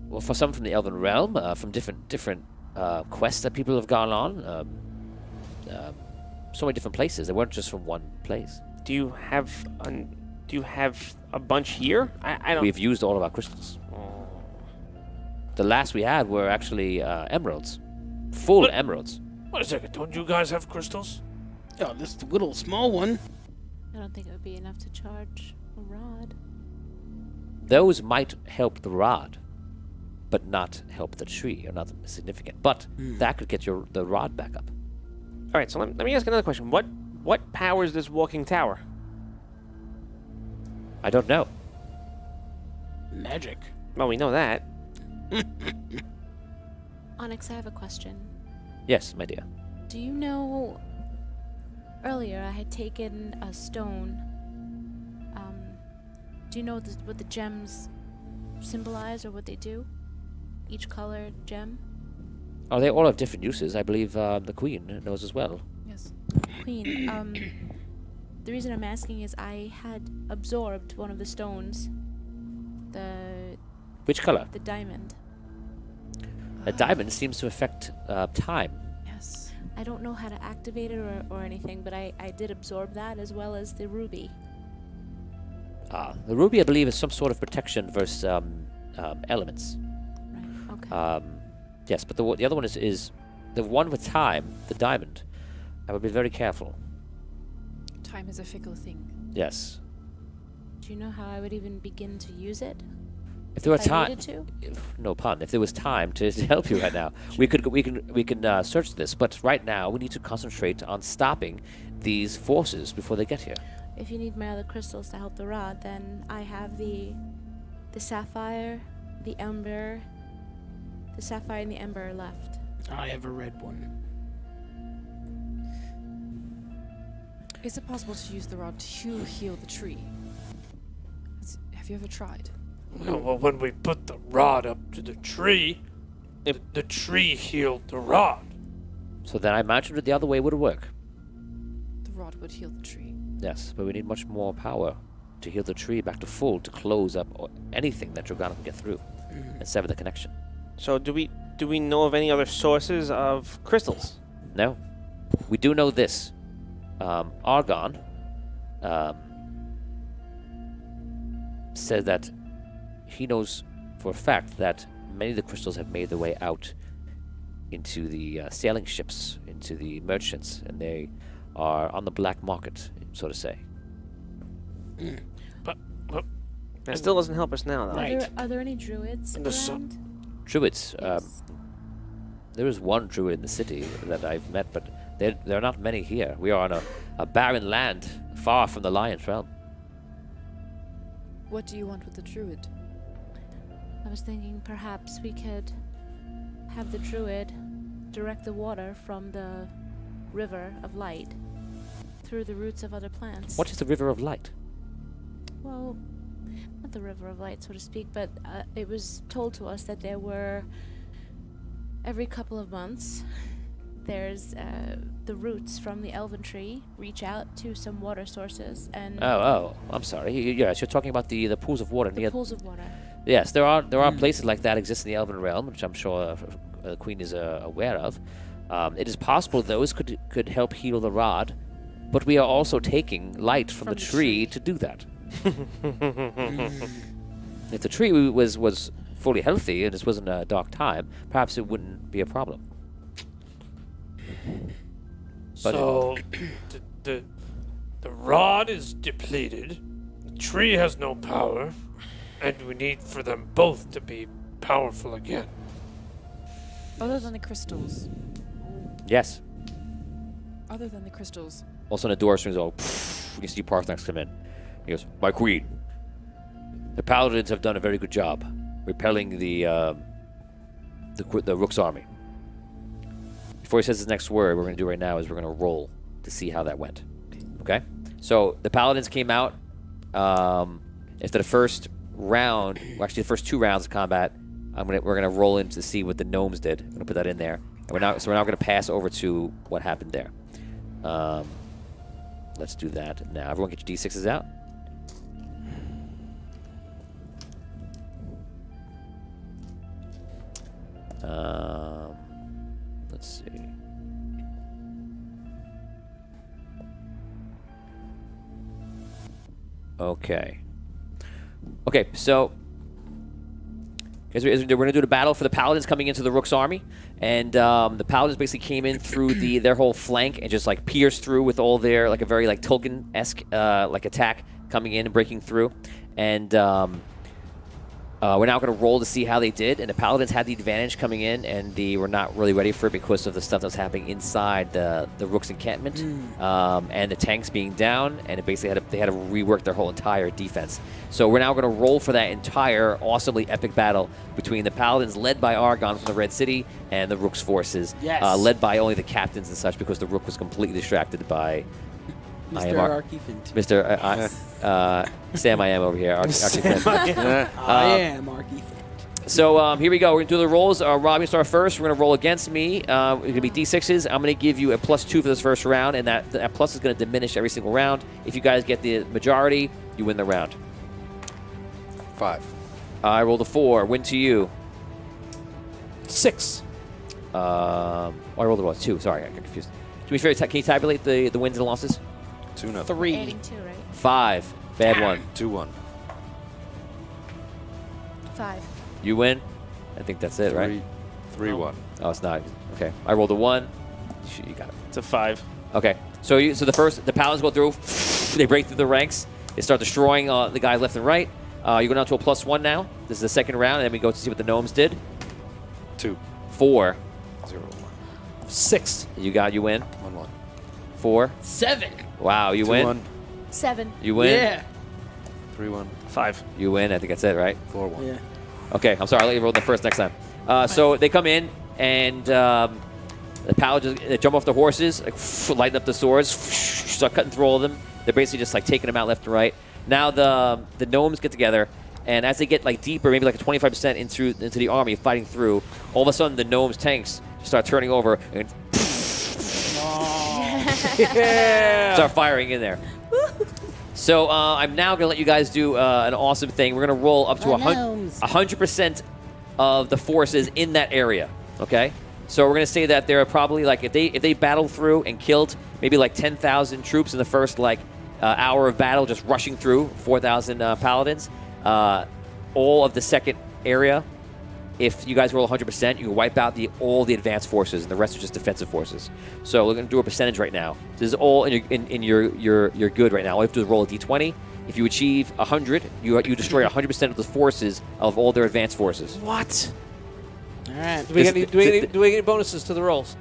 well, for some from the Elven realm, from different quests that people have gone on. So many different places. They weren't just from one place. Do you have a bunch here? I don't. We've used all of our crystals. The last we had were actually emeralds. Full emeralds. Wait a second, don't you guys have crystals? Oh, this little small one. I don't think it would be enough to charge a rod. Those might help the rod, but not help the tree, or not significant. But that could get the rod back up. All right, so let me ask another question. What powers this walking tower? I don't know. Magic. Well, we know that. Onyx, I have a question. Yes, my dear. Do you know... Earlier, I had taken a stone. Do you know what the gems symbolize or what they do? Each colored gem? Oh, they all have different uses. I believe the Queen knows as well. Yes. Queen, the reason I'm asking is I had absorbed one of the stones. Which color? The diamond. A diamond seems to affect time. Yes. I don't know how to activate it or anything, but I did absorb that as well as the ruby. The ruby, I believe, is some sort of protection versus elements. Right, okay. Yes, but the other one is the one with time, the diamond. I would be very careful. Time is a fickle thing. Yes. Do you know how I would even begin to use it? If there were If I time, needed to? no pun. If there was time to help you right now, we can search this. But right now, we need to concentrate on stopping these forces before they get here. If you need my other crystals to help the rod, then I have the sapphire, the ember. The sapphire and the ember are left. I have a red one. Is it possible to use the rod to heal the tree? Have you ever tried? Well, when we put the rod up to the tree, the tree healed the rod. So then I imagined that the other way would work. The rod would heal the tree. Yes, but we need much more power to heal the tree back to full to close up anything that Drogano can get through and sever the connection. So do we know of any other sources of crystals? No. We do know this. Argon said that he knows for a fact that many of the crystals have made their way out into the sailing ships, into the merchants, and they are on the black market, so to say. But That still doesn't help us now, though. Right. Are there any druids And the around? Druids. Yes. There is one druid in the city that I've met, but there are not many here. We are on a barren land, far from the Lion's Realm. What do you want with the druid? I was thinking perhaps we could have the druid direct the water from the river of light through the roots of other plants. What is the River of Light? Well, not the river of light, so to speak, but it was told to us that there were, every couple of months, there's the roots from the elven tree reach out to some water sources and Oh, I'm sorry. Yes, you're talking about the pools of water near. the pools of water. Yes, there are places like that exist in the Elven Realm, which I'm sure the Queen is aware of. It is possible those could help heal the rod, but we are also taking light from the tree to do that. If the tree was fully healthy and this wasn't a dark time, perhaps it wouldn't be a problem. But So, the rod is depleted, the tree has no power, and we need for them both to be powerful again. Other than the crystals. yes. Other than the crystals. Also, the door swings over. You see Parthax come in. He goes, "My queen, the paladins have done a very good job repelling the Rook's army." Before he says his next word, what we're going to do right now is we're going to roll to see how that went. Okay? So the paladins came out after the first round, well, actually the first 2 rounds of combat. We're going to roll in to see what the gnomes did. I'm going to put that in there. And we're now going to pass over to what happened there. Let's do that now. Everyone get your D6s out. Let's see. Okay. Okay, so we're going to do the battle for the paladins coming into the Rook's army, and the paladins basically came in through their whole flank and just like pierced through with all their like a very like Tolkien-esque like attack coming in and breaking through, and we're now going to roll to see how they did. And the paladins had the advantage coming in, and they were not really ready for it because of the stuff that was happening inside the Rook's encampment, and the tanks being down, and it basically they had to rework their whole entire defense. So we're now going to roll for that entire awesomely epic battle between the paladins led by Argon from the Red City and the Rook's forces, led by only the captains and such, because the Rook was completely distracted by Mr. Arky Fint. Mr. Sam I am over here. Arky Fint. I am Arky Fint. So here we go. We're going to do the rolls. Rob, you start first. We're going to roll against me. It's going to be D6s. I'm going to give you a +2 for this first round, and that plus is going to diminish every single round. If you guys get the majority, you win the round. 5. I rolled a 4. Win to you. 6. I rolled a 2. Sorry, I got confused. To be fair, can you tabulate the wins and losses? 2-0. 3. Adding 2, right? 5. Bad one. 2-1. 5. You win. I think that's it, right? 3-1. Oh, it's not. Okay. I rolled a 1. Shoot, you got it. It's a 5. Okay. So the paladins go through. They break through the ranks. They start destroying the guys left and right. You go down to a +1 now. This is the second round, and then we go to see what the gnomes did. 2. 4. 0-1. 6. You win. 1-1. 4. 7. Wow, you win. 7. You win. Yeah. 3-1. 5. You win. I think that's it, right? 4-1. Yeah. Okay. I'm sorry. I'll let you roll the first next time. So they come in, and the paladins they jump off the horses, like, lighten up the swords, start cutting through all of them. They're basically just like taking them out left and right. Now the gnomes get together, and as they get like deeper, maybe like a 25% into the army fighting through, all of a sudden the gnomes' tanks start turning over and start firing in there. So I'm now going to let you guys do an awesome thing. We're going to roll up to 100% of the forces in that area. Okay. So we're going to say that there are probably like if they battled through and killed maybe like 10,000 troops in the first like hour of battle, just rushing through 4,000 paladins. All of the second area, if you guys roll 100%, you can wipe out all the advanced forces, and the rest are just defensive forces. So we're going to do a percentage right now. This is all in your good right now. All you have to do is roll a d20. If you achieve 100, you destroy 100% of the forces of all their advanced forces. What? All right. Do we get any bonuses to the rolls?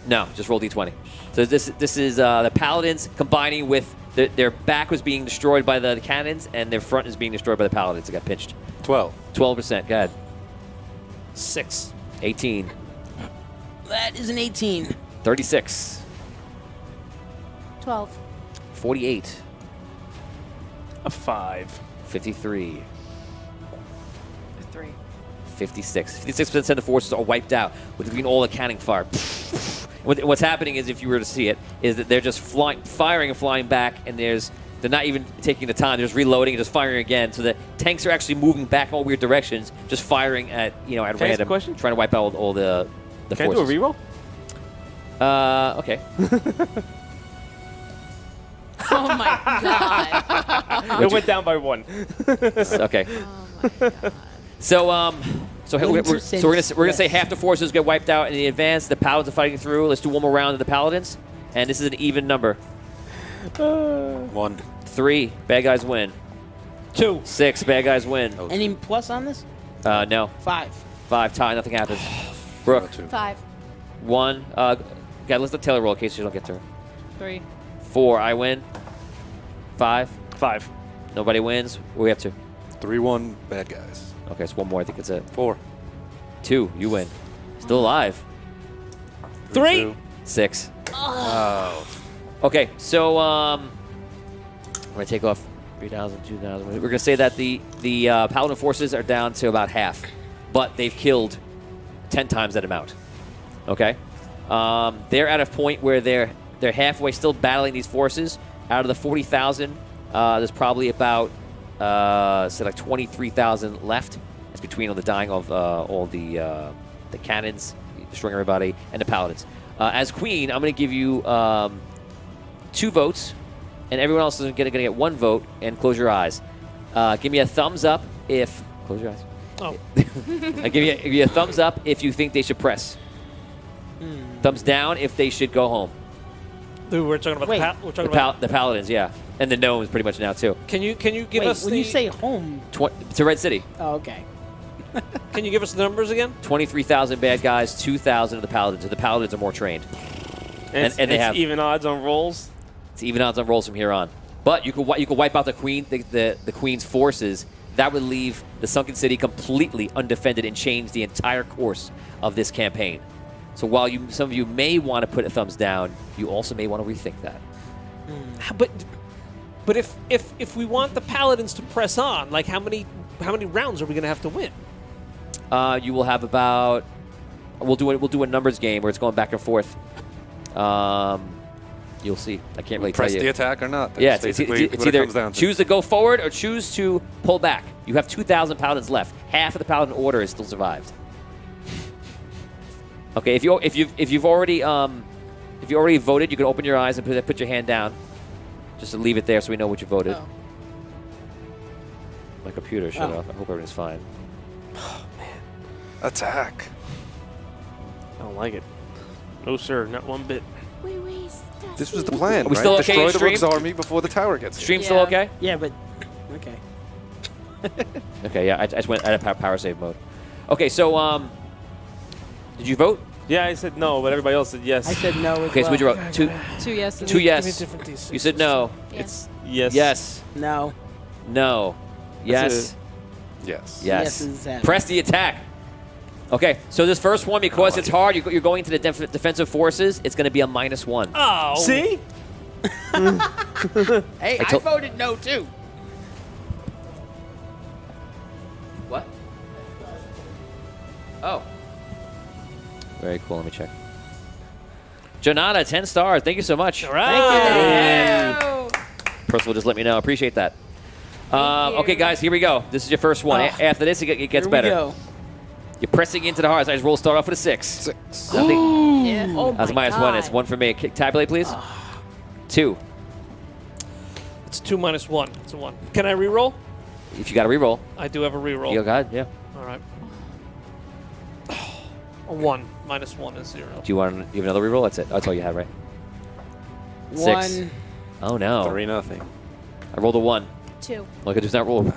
No, just roll d20. So this is the paladins combining with their back was being destroyed by the cannons, and their front is being destroyed by the paladins. It got pinched. 12. 12%. Go ahead. 6. 18. That is an 18. 36. 12. 48. A 5. 53. 3. 56. 56% of the forces are wiped out between all the cannon fire. What's happening is, if you were to see it, is that they're just firing and flying back, and they're not even taking the time. They're just reloading and just firing again. So the tanks are actually moving back in all weird directions, just firing at at Can I ask a random, question? trying to wipe out all the Can forces. I do a reroll? Okay. Oh my god. It went down by 1. Okay. Oh my god. So we're gonna say half the forces get wiped out in the advance. The paladins are fighting through. Let's do one more round of the paladins, and this is an even number. 1. 3 bad guys win. 2. 6 bad guys win. Any plus on this? No. 5. 5 tie. Nothing happens. Brooke. 5. 1. Let's let Taylor roll in case you don't get through. 3. 4 I win. 5 5. nobody wins. What are we up to? 3-1 bad guys. Okay, it's one more. I think it's it. 4. 2 you win. Still alive. 3. 6. Oh. Okay, so I'm gonna take off 3,000, 2,000. We're gonna say that the paladin forces are down to about half, but they've killed 10 times that amount. Okay, they're at a point where they're halfway still battling these forces. Out of the 40,000, there's probably about say like 23,000 left. That's between all the dying of all the cannons destroying everybody and the paladins. As queen, I'm gonna give you 2 votes, and everyone else is gonna get 1 vote. And close your eyes. Give me a thumbs up if close your eyes. Oh. Give you a thumbs up if you think they should press. Thumbs down if they should go home. We're talking about Wait. we're talking about. The paladins, yeah, and the gnomes pretty much now too. Can you give Wait, us when the you say home, To Red City, oh, okay. Can you give us the numbers again? 23,000 bad guys, 2,000 of the paladins. So the paladins are more trained. And they it's have- even odds on rolls. It's even odds on rolls from here on. But you could wipe out the queen, the queen's forces. That would leave the sunken city completely undefended and change the entire course of this campaign. So while some of you may want to put a thumbs down, you also may want to rethink that. But if we want the paladins to press on, like how many rounds are we gonna have to win? You will have about. We'll do a numbers game where it's going back and forth. You'll see. I can't really Press tell you. the attack or not. That's Yeah, it's basically what it either comes down to. choose to go forward or choose to pull back. You have 2,000 paladins left. Half of the paladin order is still survived. Okay, if you've already voted, you can open your eyes and put your hand down, just to leave it there so we know what you voted. Oh. My computer shut off. I hope everything's fine. Attack. I don't like it. No, sir, not one bit. This was the plan, Are we right? still okay, Destroy the stream? Rook's army before the tower gets here. Stream still Yeah. okay? Yeah, but okay. Okay, yeah, I just went out of power save mode. Okay, so did you vote? Yeah, I said no, but everybody else said yes. I said no as Okay, so well. what'd you vote? 2 2 yeses. 2 yes. Give me different D6s. You said no. Yes. Yes. Yes. No. No. Yes. That's Yes. Yes. Yeses have it. Press the attack. Okay, so this first one, because it's hard, you're going to the defensive forces, it's going to be a -1. Oh. See? Hey, I told- voted no too. What? Oh. Very cool. Let me check. Janata, 10 stars. Thank you so much. All right. Percival, just let me know. Appreciate that. you. Okay, guys, here we go. This is your first one. Oh. After this, it gets Here better. we go. You're pressing into the hearts. I just roll start off with a 6. 6. Nothing. Yeah. Oh That's a my -1. It's 1 for me. Tabulate, please. 2. It's 2 minus 1. It's a 1. Can I re-roll? If you got to re-roll, I do have a re-roll. you go ahead. Yeah. All right. A 1 minus 1 is 0. Do you have another re-roll? That's it. That's all you had, right? 6. 1. Oh, no. 3-0. I rolled a 1. 2. Like I just not roll.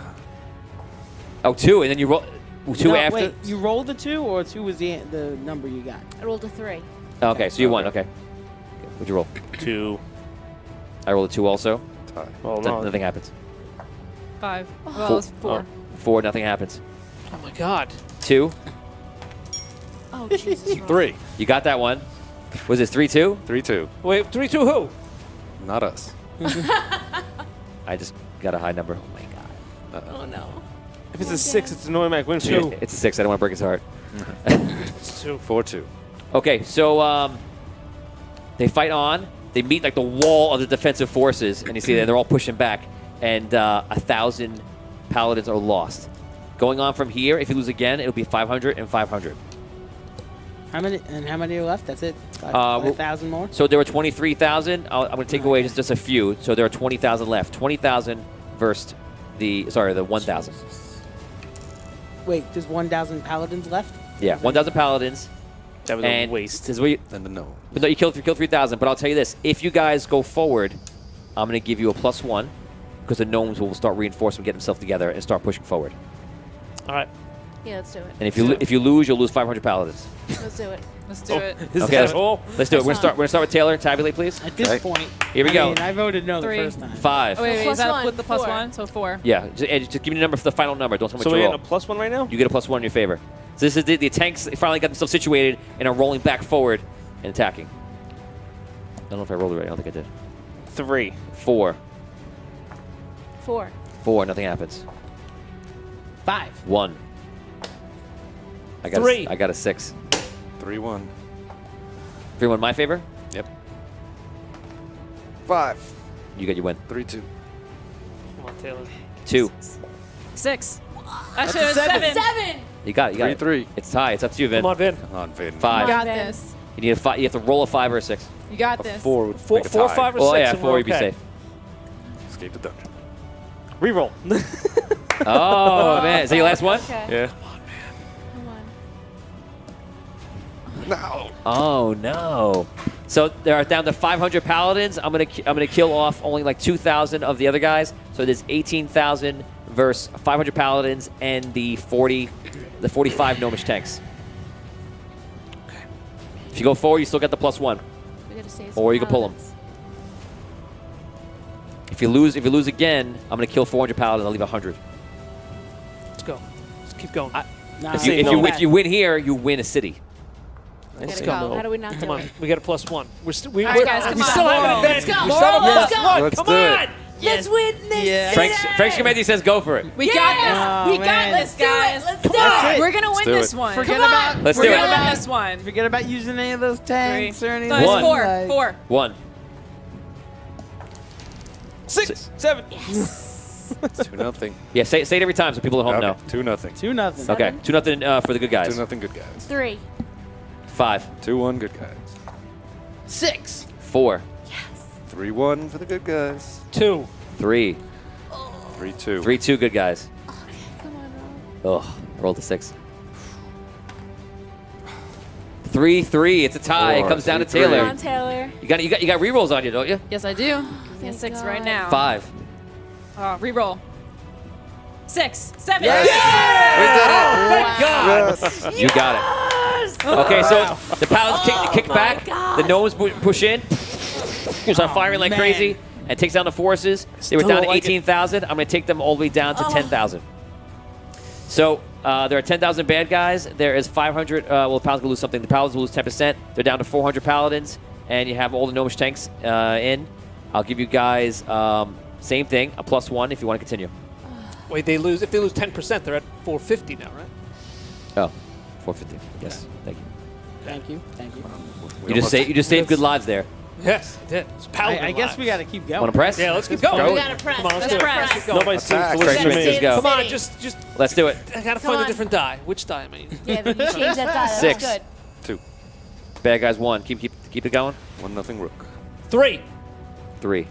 Oh, 2, and then you roll. 2 No, after. Wait, you rolled a 2 or 2 was the number you got? I rolled a 3. Okay, so you won. Okay. What'd you roll? 2. I rolled a 2 also. Well, no. Nothing happens. 5. Well, it's 4. 4. Nothing happens. Oh my God. 2. Oh, Jesus. 3. You got that one. Was it 3-2? 3-2. Wait, 3-2 who? Not us. I just got a high number. Oh my god. Oh, no. If it's a 6, it's a Noimac win for Two. you. It's a 6. I don't want to break his heart. It's 2. 4-2. Okay, so they fight on. They meet like the wall of the defensive forces, and you see that they're all pushing back, and 1,000 paladins are lost. Going on from here, if you lose again, it'll be 500 and 500. How many are left? That's it? Well, 5,000 more? So there were 23,000. I'm going to take away just a few. So there are 20,000 left. 20,000 versus the 1,000. Wait, there's 1,000 paladins left? Yeah, 1,000 paladins. That was And a waste. this is what you, And the no. but no, you killed 3,000. But I'll tell you this: if you guys go forward, I'm going to give you a +1 because the gnomes will start reinforcing, get themselves together, and start pushing forward. All right. Yeah, let's do it. And if you lose, you'll lose 500 paladins. Let's do it. Let's do it. Is Okay, that all? Let's do it. We're gonna start with Taylor. Tabulate, please. At this Okay. point, Here we I go. mean, I voted no 3. the first time. 5. Oh, wait, Plus is that one, with the plus 4. 1? So 4. Yeah, just give me the number for the final number. Don't tell me So what we're you in a roll. +1 right now? You get a +1 in your favor. So this is the tanks finally got themselves situated and are rolling back forward and attacking. I don't know if I rolled it right. I don't think I did. 3. 4. 4. 4. Nothing happens. 5. 1. I got 3. I got a 6. 3-1. 3-1 my favor. Yep. 5. You got your win. 3-2. Come on, Taylor. 2. 6. Actually, it was 7. 7! You got it. You got it. 3-3. It's tie. It's up to you, Vin. Come on, Vin. Come on, Vin. 5. You got Vin. this. You need a 5. You have to roll a 5 or a 6. You got A this. 4 would Four, make a 4, tie. 5, or Well, 6. yeah, and 4 we're you'd be okay. safe. Escape the dungeon. Reroll. Oh man, is that your last one? Okay. Yeah. Come on. No. Oh no. So they're down to 500 paladins. I'm gonna kill off only like 2,000 of the other guys. So there's 18,000 versus 500 paladins and the 45 gnomish tanks. Okay. If you go forward, you still get the +1. We gotta save Or you can pull 'em. paladins. If you lose again, I'm gonna kill 400 paladins. I'll leave 100. Let's go. Let's keep going. Nah, If you win here, you win a city. We gotta Come go. on. How do we not Come do on. it? We got a +1. We're still All right, guys, come we on. still have an Let's advantage. go. We still have a Let's +1. Let's Come do it. on. Let's win this! Yeah. Frank's committee says go for it. We got this. Oh, We man. got this, guys. Let's do it! That's it. We're going to win do this it. one. Forget Come on. about Let's We're do going it. to win this one. Forget about using any of those tanks 3. or anything. No, it's One. 4. Like- 4. 1. 6, 7. 2-0. Yeah, say it every time so people at home know. 2-0. 2-0. Okay, 2-0 for the good guys. 2-0 good guys. 3. 5. 2-1 good guys. 6. 4. 3-1 for the good guys. 2. 3. 3-2. 3-2 good guys. Come on, Rob. Oh, I rolled a 6. 3-3. It's a tie. It 4, comes down to 3-3. Taylor. Come on, Taylor. You got rerolls on you, don't you? Yes, I do. Yeah, Thank 6 God. right now. 5. Reroll. 6. 7. Yes. Thank God. Yes. You got it. Okay, so the paladins kick back. God. The gnomes push in. You start firing like man. crazy and takes down the forces. They were Still down don't to like it. 18,000. I'm going to take them all the way down to 10,000. So there are 10,000 bad guys. There is 500. Well, the paladins will lose something. The paladins will lose 10%. They're down to 400 paladins, and you have all the gnomish tanks in. I'll give you guys same thing, a +1 if you want to continue. Wait, they lose. If they lose 10%, they're at 450 now, right? Oh, 450. Yes, thank you. Thank you. Thank you. You just saved good lives there. Yes, it did. It's paladin I guess lives. we got to keep going. Want to press? Yeah, let's keep going. We gotta press. Come on, let's Let's do it. press. Let's keep going. Nobody seems Attack. to listen to Frank me. Smith, go. Come on, City. just. Let's do it. I gotta Come find on. a different die. Which die am I using? Yeah, then you change that die. 6. That's good. 2. Bad guys 1. Keep it going. 1-0 rook. 3. 3.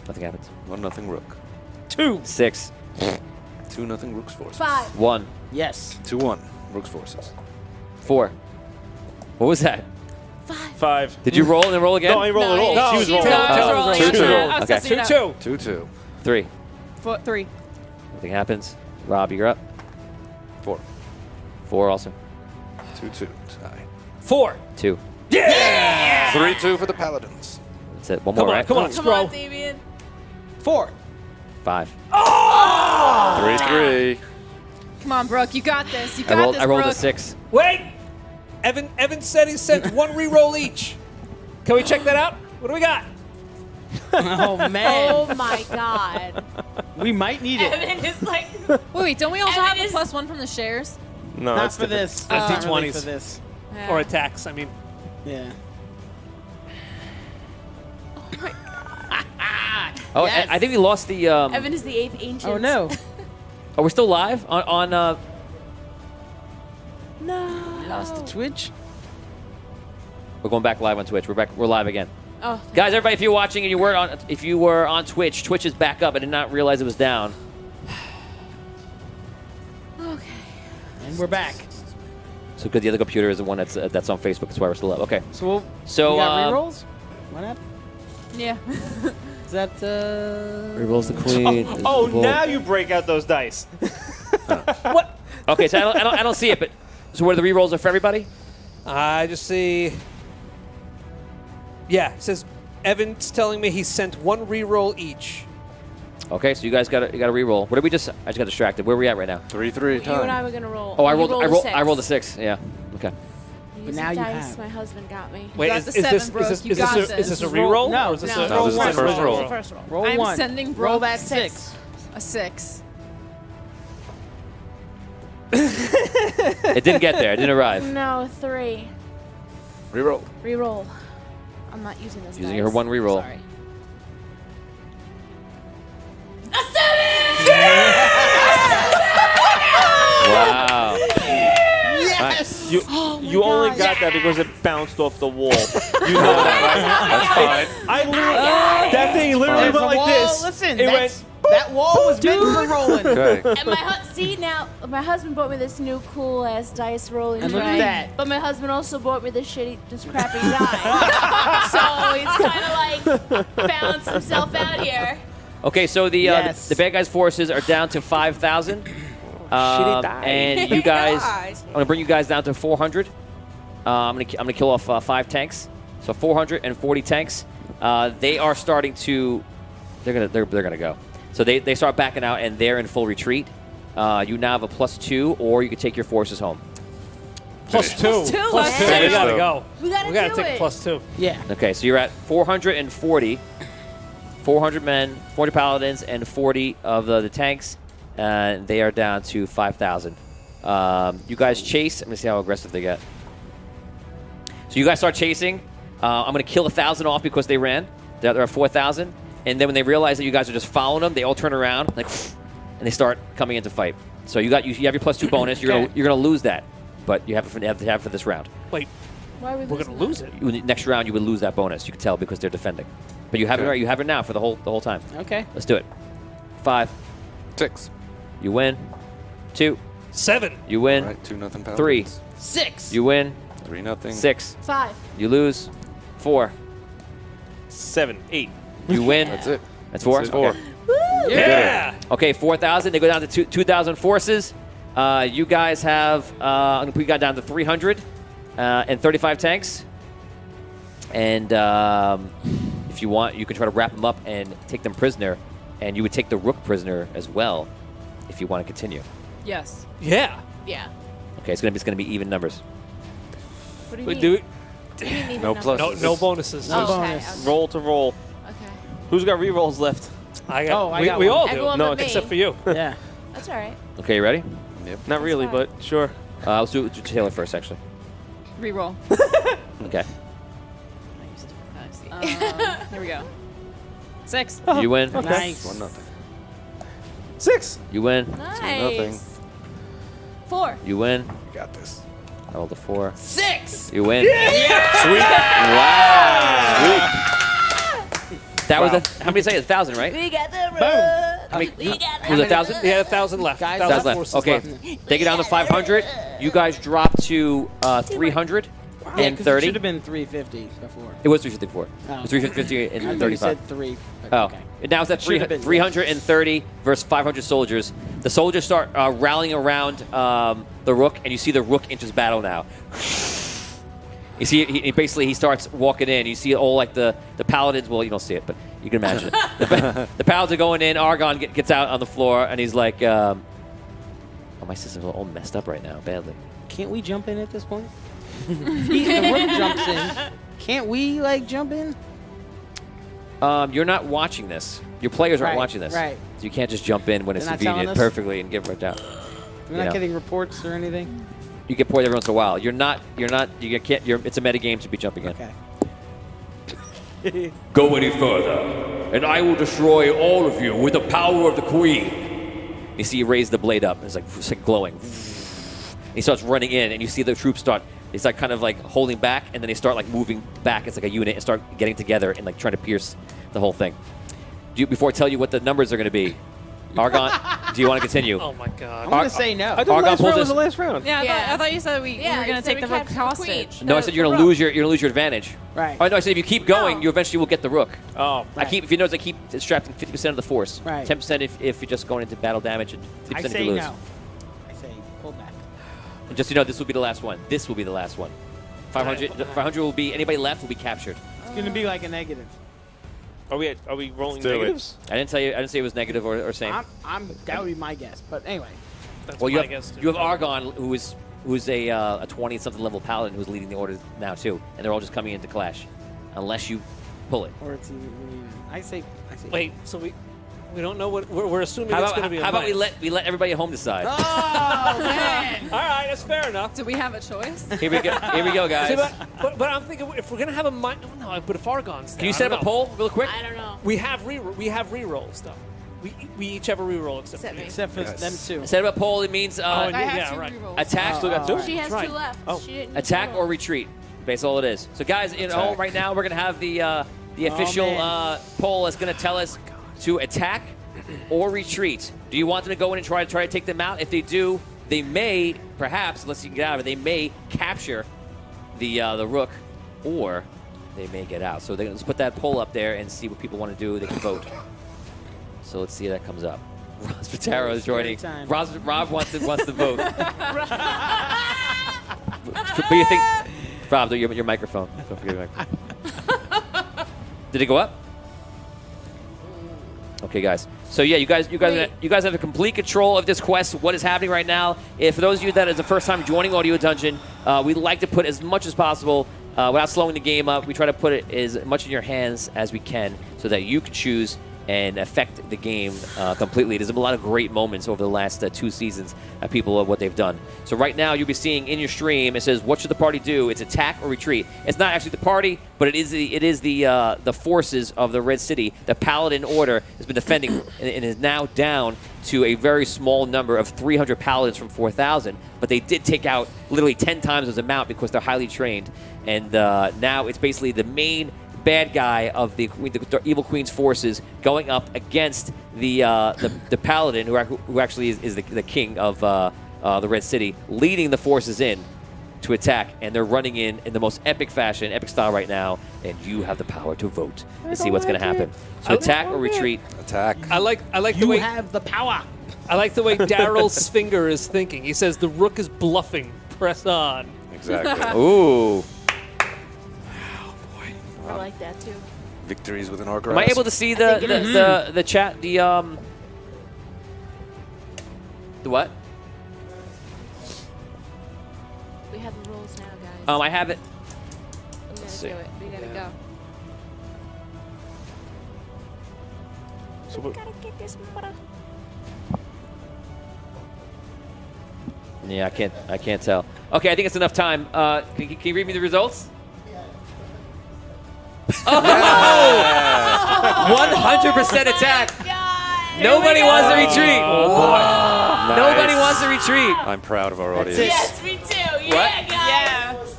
Nothing happens. 1-0 rook. 2. 6. 2-0 rook's forces. 5. 1. Yes. 2-1 rook's forces. 4. What was that? 5. Did you roll and then roll again? No, I didn't roll at all. No, She was she rolling. was No, I was rolling. 2-2. I was Okay. testing it out. 2-2. 2-2. 3. 3. Nothing happens. Rob, you're up. 4. 4 also. 2-2 tie. 4. 2. 3-2 for the Paladins. That's it. One Come more, on, right? come on, Come scroll. on, Damien. 4. 5. 3-3. Come on, Brooke. You got this. You I got rolled, this, I rolled Brooke. a 6. Wait! Evan said he sent 1 reroll each. Can we check that out? What do we got? Oh man, Oh my god. we might need it. Evan is like. Wait, don't we also Evan have a is- +1 from the shares? No, Not that's for different. this. That's Not really D20s. for this. Or attacks, I mean. Yeah. Oh, Yes. I think we lost the. Evan is the 8th ancient. Oh no. Oh, we're still live on No. Lost the Twitch. We're going back live on Twitch. We're back. We're live again. Oh. Guys, everybody, if you're watching and if you were on Twitch, Twitch is back up. I did not realize it was down. Okay. And we're back. So good. The other computer is the one that's on Facebook. That's why we're still up. Okay. So we'll. So we got rerolls. What happened? Yeah. Is that Rerolls the queen. Oh, now you break out those dice. What? Okay, so I don't see it, but so where the rerolls are for everybody? I just see. Yeah, it says Evan's telling me he sent 1 reroll each. Okay, so you guys got a reroll. What did we just? I just got distracted. Where are we at right now? 3-3 You and I tie. were gonna roll. Oh, I You rolled. a I rolled a 6. 6. Yeah. Okay. Using now you dice, have. my husband got me. Wait, got is the this 7, Brooke. You got is this. this a Roll- reroll? no, or is this No, a No, this is the first first roll. roll. It's the first roll. roll I'm one? sending Roll Brooke that 6. a 6. It didn't get there. It didn't arrive. No, 3. Reroll. Reroll. I'm not using this. Using dice. her 1 reroll. Sorry. Wow. Yes. You only got that because it bounced off the wall. You know that, right? That's fine. I literally, that thing literally There's went a like wall. this. Listen, It that's, that wall was meant for rolling. Okay. And see now, my husband bought me this new cool ass dice rolling And look tray. at that. But my husband also bought me this shitty, just crappy die. So he's kind of like balanced himself out here. Okay, so Yes. the bad guys' forces are down to 5,000. Shitty die. And you guys, I'm gonna bring you guys down to 400. I'm gonna kill off 5 tanks, so 440 tanks. They are starting to, they're gonna go. So they start backing out and they're in full retreat. You now have a +2, or you can take your forces home. +2. Let's We gotta go. We gotta We gotta do take it. a +2. Yeah. Okay, so you're at 440, 400 men, 40 paladins, and 40 of the tanks. They are down to 5,000. You guys chase. Let me see how aggressive they get. So you guys start chasing. I'm going to kill 1,000 off because they ran. They're at 4,000. And then when they realize that you guys are just following them, they all turn around like, and they start coming into fight. So you have your +2 bonus. You're gonna lose that, but you have to have it for this round. Wait, Why are we we're losing gonna lose it. Next round you would lose that bonus. You can tell because they're defending. But you have it Okay. right. You have it now for the whole time. Okay. Let's do it. 5. 6. You win. 2. 7. You win. All right, 2-0 Paladins. 3. 6. You win. 3-0. 6. 5. You lose. 4. 7, 8. You win. That's it. That's 4. That's it. 4. Okay. Yeah. Okay, 4,000. They go down to 2,000 forces. You guys have. I'm gonna put you guys down to 300 and 35 tanks. And if you want, you can try to wrap them up and take them prisoner. And you would take the rook prisoner as well, if you want to continue. Yes. Yeah. Yeah. Okay, it's gonna be even numbers. What do you We mean? do it. What do you mean even No numbers? plus. No bonuses. Oh, No okay, bonus. okay. Roll to roll. Okay. Who's got rerolls left? I got. Oh, I we got we one. all do. Everyone No, but me. Except for you. Yeah. That's all right. Okay, you ready? Not really, fine. but sure. Let's do Taylor first, actually. Reroll. Okay. Here we go. 6. You win. Nice. 1-0. 6. You win. Nice. 4. You win. You got this. I rolled a 4. 6. You win. Sweet. Wow. That was how many say 1,000, right? We got the How many, We got was it 1,000? We had 1,000 left. Guys, 1,000 1,000 left. forces Okay. left. They get down to 500. You guys drop to 300 and It 30. should have been 350 before. It was 354. Oh. It was 350 I and thought you 35. said 3. but Oh, Okay. now it's at Should have been 330 versus 500 soldiers. The soldiers start rallying around the rook, and you see the rook enters battle now. You see, he starts walking in. You see all like the paladins. Well, you don't see it, but you can imagine. The paladins are going in. Argon gets out on the floor, and he's like, "Oh, my system's all messed up right now, badly." Can't we jump in at this point? The rook jumps in. Can't we like jump in? You're not watching this. Your players aren't Right, watching this. right. So you can't just jump in when it's They're not telling convenient us? perfectly and get ripped out. We're You not know. getting reports or anything. You get points every once in a while. You can't. It's a meta game to be jumping in. Okay. Go any further, and I will destroy all of you with the power of the Queen. You see, he raised the blade up. It's like glowing. He starts running in, and you see the troops start. They start kind of like holding back, and then they start like moving back. It's like a unit, and start getting together and like trying to pierce the whole thing. Before I tell you what the numbers are going to be, Argon, do you want to continue? Oh my God. I'm gonna say no. I thought Argon last pulls round was this- the last round. Yeah, Yeah. I thought you said we were gonna take the rook hostage. No, I said you're going to lose your advantage. Right. Oh no, I said if you keep going, No. you eventually will get the rook. Oh, If you notice, I keep strapping 50% of the force. Right. 10% if you're just going into battle damage, and 50% I if you say lose. no. I say pull back. And just so you know, this will be the last one. This will be the last one. 500 will be, anybody left will be captured. It's gonna be like a negative. are we rolling do it. negatives? I didn't say it was negative or same. That would be my guess. But anyway. That's Well, my guess, too. you have Argon, who's a 20-something level paladin who's leading the order now too, and they're all just coming into clash, unless you pull it. Or it's I say. Wait, so we don't know what we're assuming How it's about, going to be. how a about minus. we let everybody at home decide? Oh man! All right, that's fair enough. Do we have a choice? Here we go, guys. See, but I'm thinking if we're going to have a no, but if Argon's there, Can you I set don't up a know. poll real quick? I don't know. We have rerolls though. We each have a reroll except for you. Except for them two. Set up a poll. It means and I have yeah, two right. rerolls. attack. Still got two? She has right. two left. Oh. She didn't Attack use or her. retreat. That's all it is. So, guys, in home right now, we're going to have the official man. poll that's going to tell us to attack or retreat. Do you want them to go in and try to take them out? If they do, they may, perhaps, unless you can get out of it, they may capture the rook, or they may get out. So let's put that poll up there and see what people want to do. They can vote. So let's see if that comes up. Ross Pataro is joining. Time. Rob wants to vote. But you think, Rob, your microphone. Don't forget your microphone. Did it go up? Okay, guys. So yeah, you guys have a complete control of this quest. What is happening right now? If for those of you that is the first time joining Audio Dungeon, we like to put as much as possible without slowing the game up. We try to put it as much in your hands as we can, so that you can choose and affect the game completely. There's been a lot of great moments over the last 2 seasons of people of what they've done. So right now you'll be seeing in your stream, it says, what should the party do? It's attack or retreat. It's not actually the party, but it is the forces of the Red City. The Paladin Order has been defending and is now down to a very small number of 300 Paladins from 4,000, but they did take out literally 10 times as amount because they're highly trained. And now it's basically the main bad guy of the Evil Queen's forces going up against the Paladin, who actually is the king of the Red City, leading the forces in to attack, and they're running in the most epic fashion, epic style right now, and you have the power to vote and see what's going to happen. So attack or retreat? Attack. I like the You way have the power. I like the way Daryl's finger is thinking. He says the rook is bluffing. Press on. Exactly. Ooh. I like that too. Victories within our grasp. Am I able to see the chat? The what? We have the rules now, guys. I have it. we gotta see. do it. We gotta go. So what, Gotta get this water. Yeah, I can't tell. Okay, I think it's enough time. Can you read me the results? Oh! 100% attack. Nobody wants to retreat. Nice. Nobody wants to retreat. I'm proud of our audience. Yes, me too. Yeah, guys.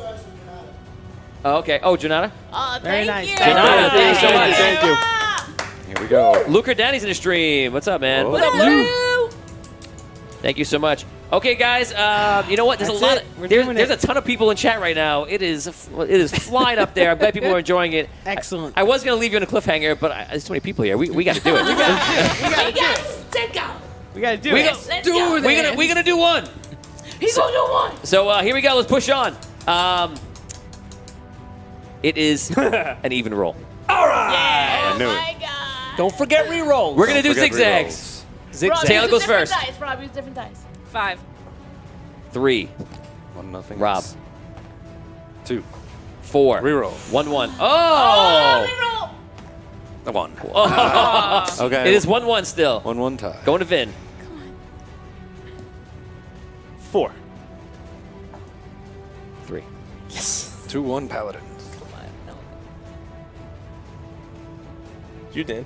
Oh, okay. Oh, Janata? Oh, Very thank nice. you. Janata, thank you so much. Thank you. Here we go. Luker Danny's in the stream. What's up, man? What up, Woo! Thank you so much. Okay, guys. You know what? There's That's a lot. it. We're There's doing a it. ton of people in chat right now. It is flying up there. I'm glad people are enjoying it. Excellent. I was gonna leave you on a cliffhanger, but there's too many people here. We got to do it. Hey, guys, take out. We gotta do We it. got- Let's go. We're gonna do one. He's on your one. So here we go. Let's push on. It is an even roll. Yeah. I knew it. My God. Don't forget re-rolls. We're gonna do Forget zigzags. Zigzag. Taylor goes different first. Dice. Rob, use different dice. 5. 3, 1-0. Rob. 2. 4. Reroll. 1-1. Oh! Reroll. 1. Oh. Okay. It is 1-1 still. 1-1 tie. Going to Vin. 4. 3. 2-1 paladins. You did.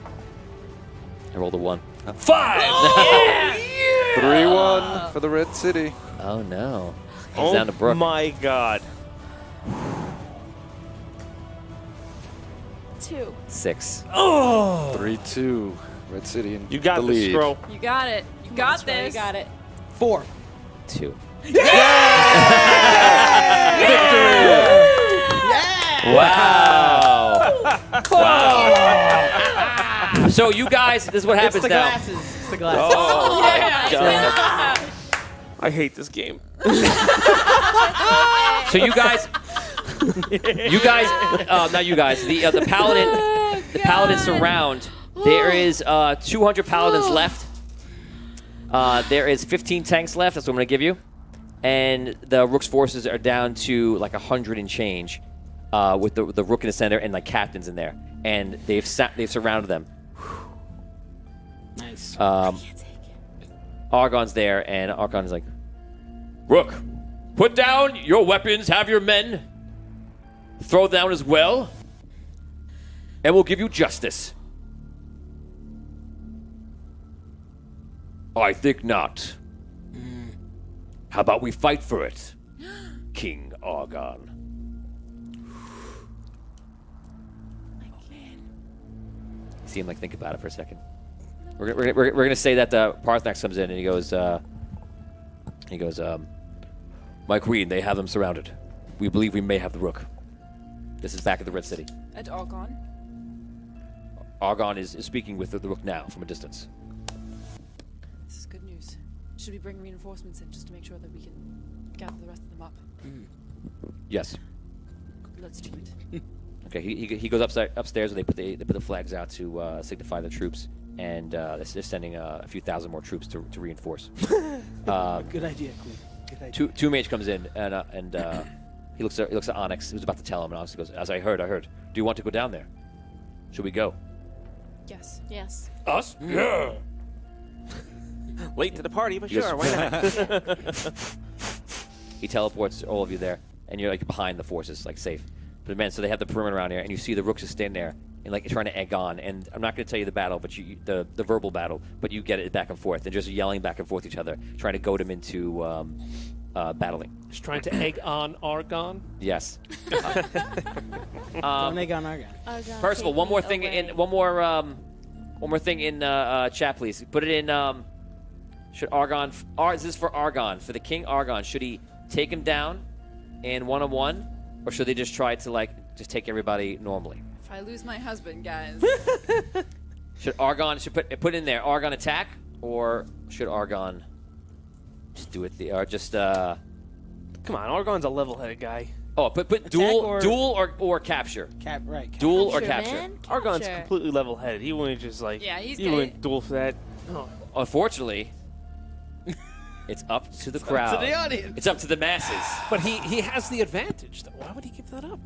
I rolled a 1. 5. 3-1 for the Red City. Oh no. Comes down to Brooke. My God. 2. 6. 3-2 Red City in You got the this, lead. Scroll. You got it. You got this. You got it. 4. 2. Wow. Wow. So you guys, this is what happens It's the now. glasses. It's the glasses. Oh, Yeah. God. I hate this game. So you guys, not you guys, the paladin, the paladin surround. There is 200 paladins left. There is 15 tanks left. That's what I'm gonna give you, and the Rook's forces are down to like 100 and change, with the Rook in the center and like captains in there, and they've surrounded them. Nice. Argon's there, and Argon's like, Rook, put down your weapons, have your men throw down as well, and we'll give you justice. I think not. How about we fight for it, King Argon? See him like think about it for a second. We're gonna say that Parthenax comes in and he goes, my queen, they have them surrounded. We believe we may have the Rook. This is back at the Red City. And Argon. Argon is speaking with the Rook now from a distance. This is good news. Should we bring reinforcements in just to make sure that we can gather the rest of them up? Yes. Let's do it. Okay. He goes upstairs and they put the flags out to signify the troops, and they're sending a few thousand more troops to reinforce. Good idea, Queen. Good idea. Two mage comes in and he looks at Onyx, who's about to tell him, and Onyx goes, "As I heard. Do you want to go down there? Should we go?" Yes. Yes. Us? Yeah. Late to the party, but Yes. sure, why not? He teleports all of you there, and you're like behind the forces, like safe. But man, so they have the perimeter around here, and you see the Rooks just standing there and like trying to egg on. And I'm not going to tell you the battle, but the verbal battle, but you get it back and forth, and just yelling back and forth each other, trying to goad him into battling. Just trying to egg on Argon. Yes. Don't egg on Argon. Argon, Percival, take one more me thing away. one more thing in chat, please. Put it in. Should Argon? This is for Argon, for the King Argon. Should he take him down in one-on-one, or should they just try to just take everybody normally? If I lose my husband, guys. Should Argon put in there Argon attack, or should Argon just do it Come on, Argon's a level-headed guy. put duel or capture. Right. Duel or Capture, capture. man. Argon's Capture. completely level-headed. He wouldn't just Yeah, he's he gay. wouldn't duel for that. Unfortunately, it's up to the crowd. to the audience. It's up to the masses. But he has the advantage, though. Why would he give that up?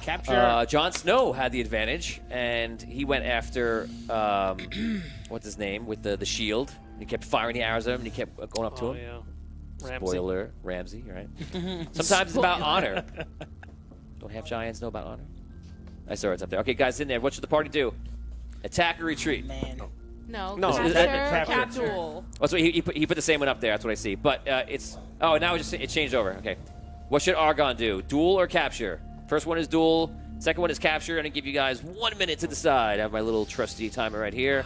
Capture. Jon Snow had the advantage, and he went after what's his name with the shield. He kept firing the arrows at him, and he kept going up to him. Yeah. Ramsay. Spoiler, Ramsay, right? Sometimes it's about honor. Don't half giants know about honor? I saw it's up there. Okay, guys, in there. What should the party do? Attack or retreat? Man. No. No, Capture. capture. Duel. Oh, so he put the same one up there. That's what I see. But it's now it changed over. Okay, what should Argon do? Duel or capture? First one is duel. Second one is capture. And I give you guys 1 minute to decide. I have my little trusty timer right here.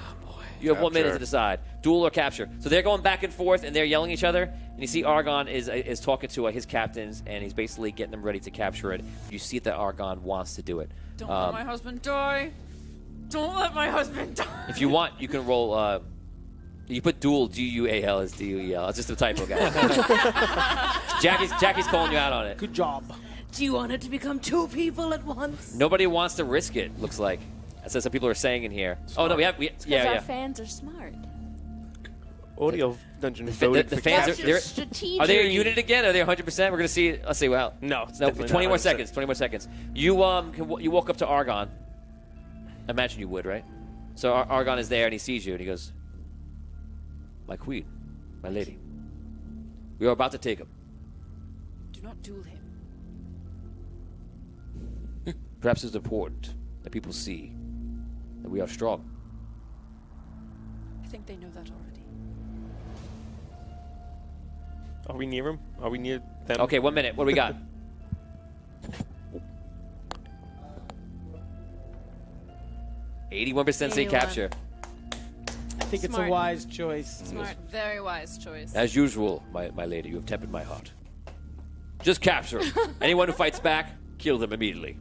You have 1 minute to decide. Duel or capture. So they're going back and forth, and they're yelling at each other. And you see Argon is talking to his captains, and he's basically getting them ready to capture it. You see that Argon wants to do it. Don't let my husband die. Don't let my husband die. If you want, you can roll You put dual, G-U-A-L as D-U-E-L. It's just a typo, guys. Jackie's calling you out on it. Good job. Do you want it to become 2 people at once? Nobody wants to risk it, looks like. That's what some people are saying in here. Oh, no, Because yeah. our fans are smart. Audio dungeon The voted for fans capture. are they a unit again? Are they 100%? We're going to see. Let's see. Well, No, it's no. definitely 20 not more 100%. seconds. 20 more seconds. You you walk up to Argon. Imagine you would, right? So Argon is there and he sees you and he goes, "My queen, my lady, we are about to take him. Do not duel him. Perhaps it's important that people see that we are strong. I think they know that already. Are we near him? Are we near them? Okay, 1 minute. What do we got? "81% say 81. capture. I think it's a Smart. wise choice. Smart. Very wise choice. As usual, my lady, you have tempered my heart. Just capture him. Anyone who fights back, kill them immediately."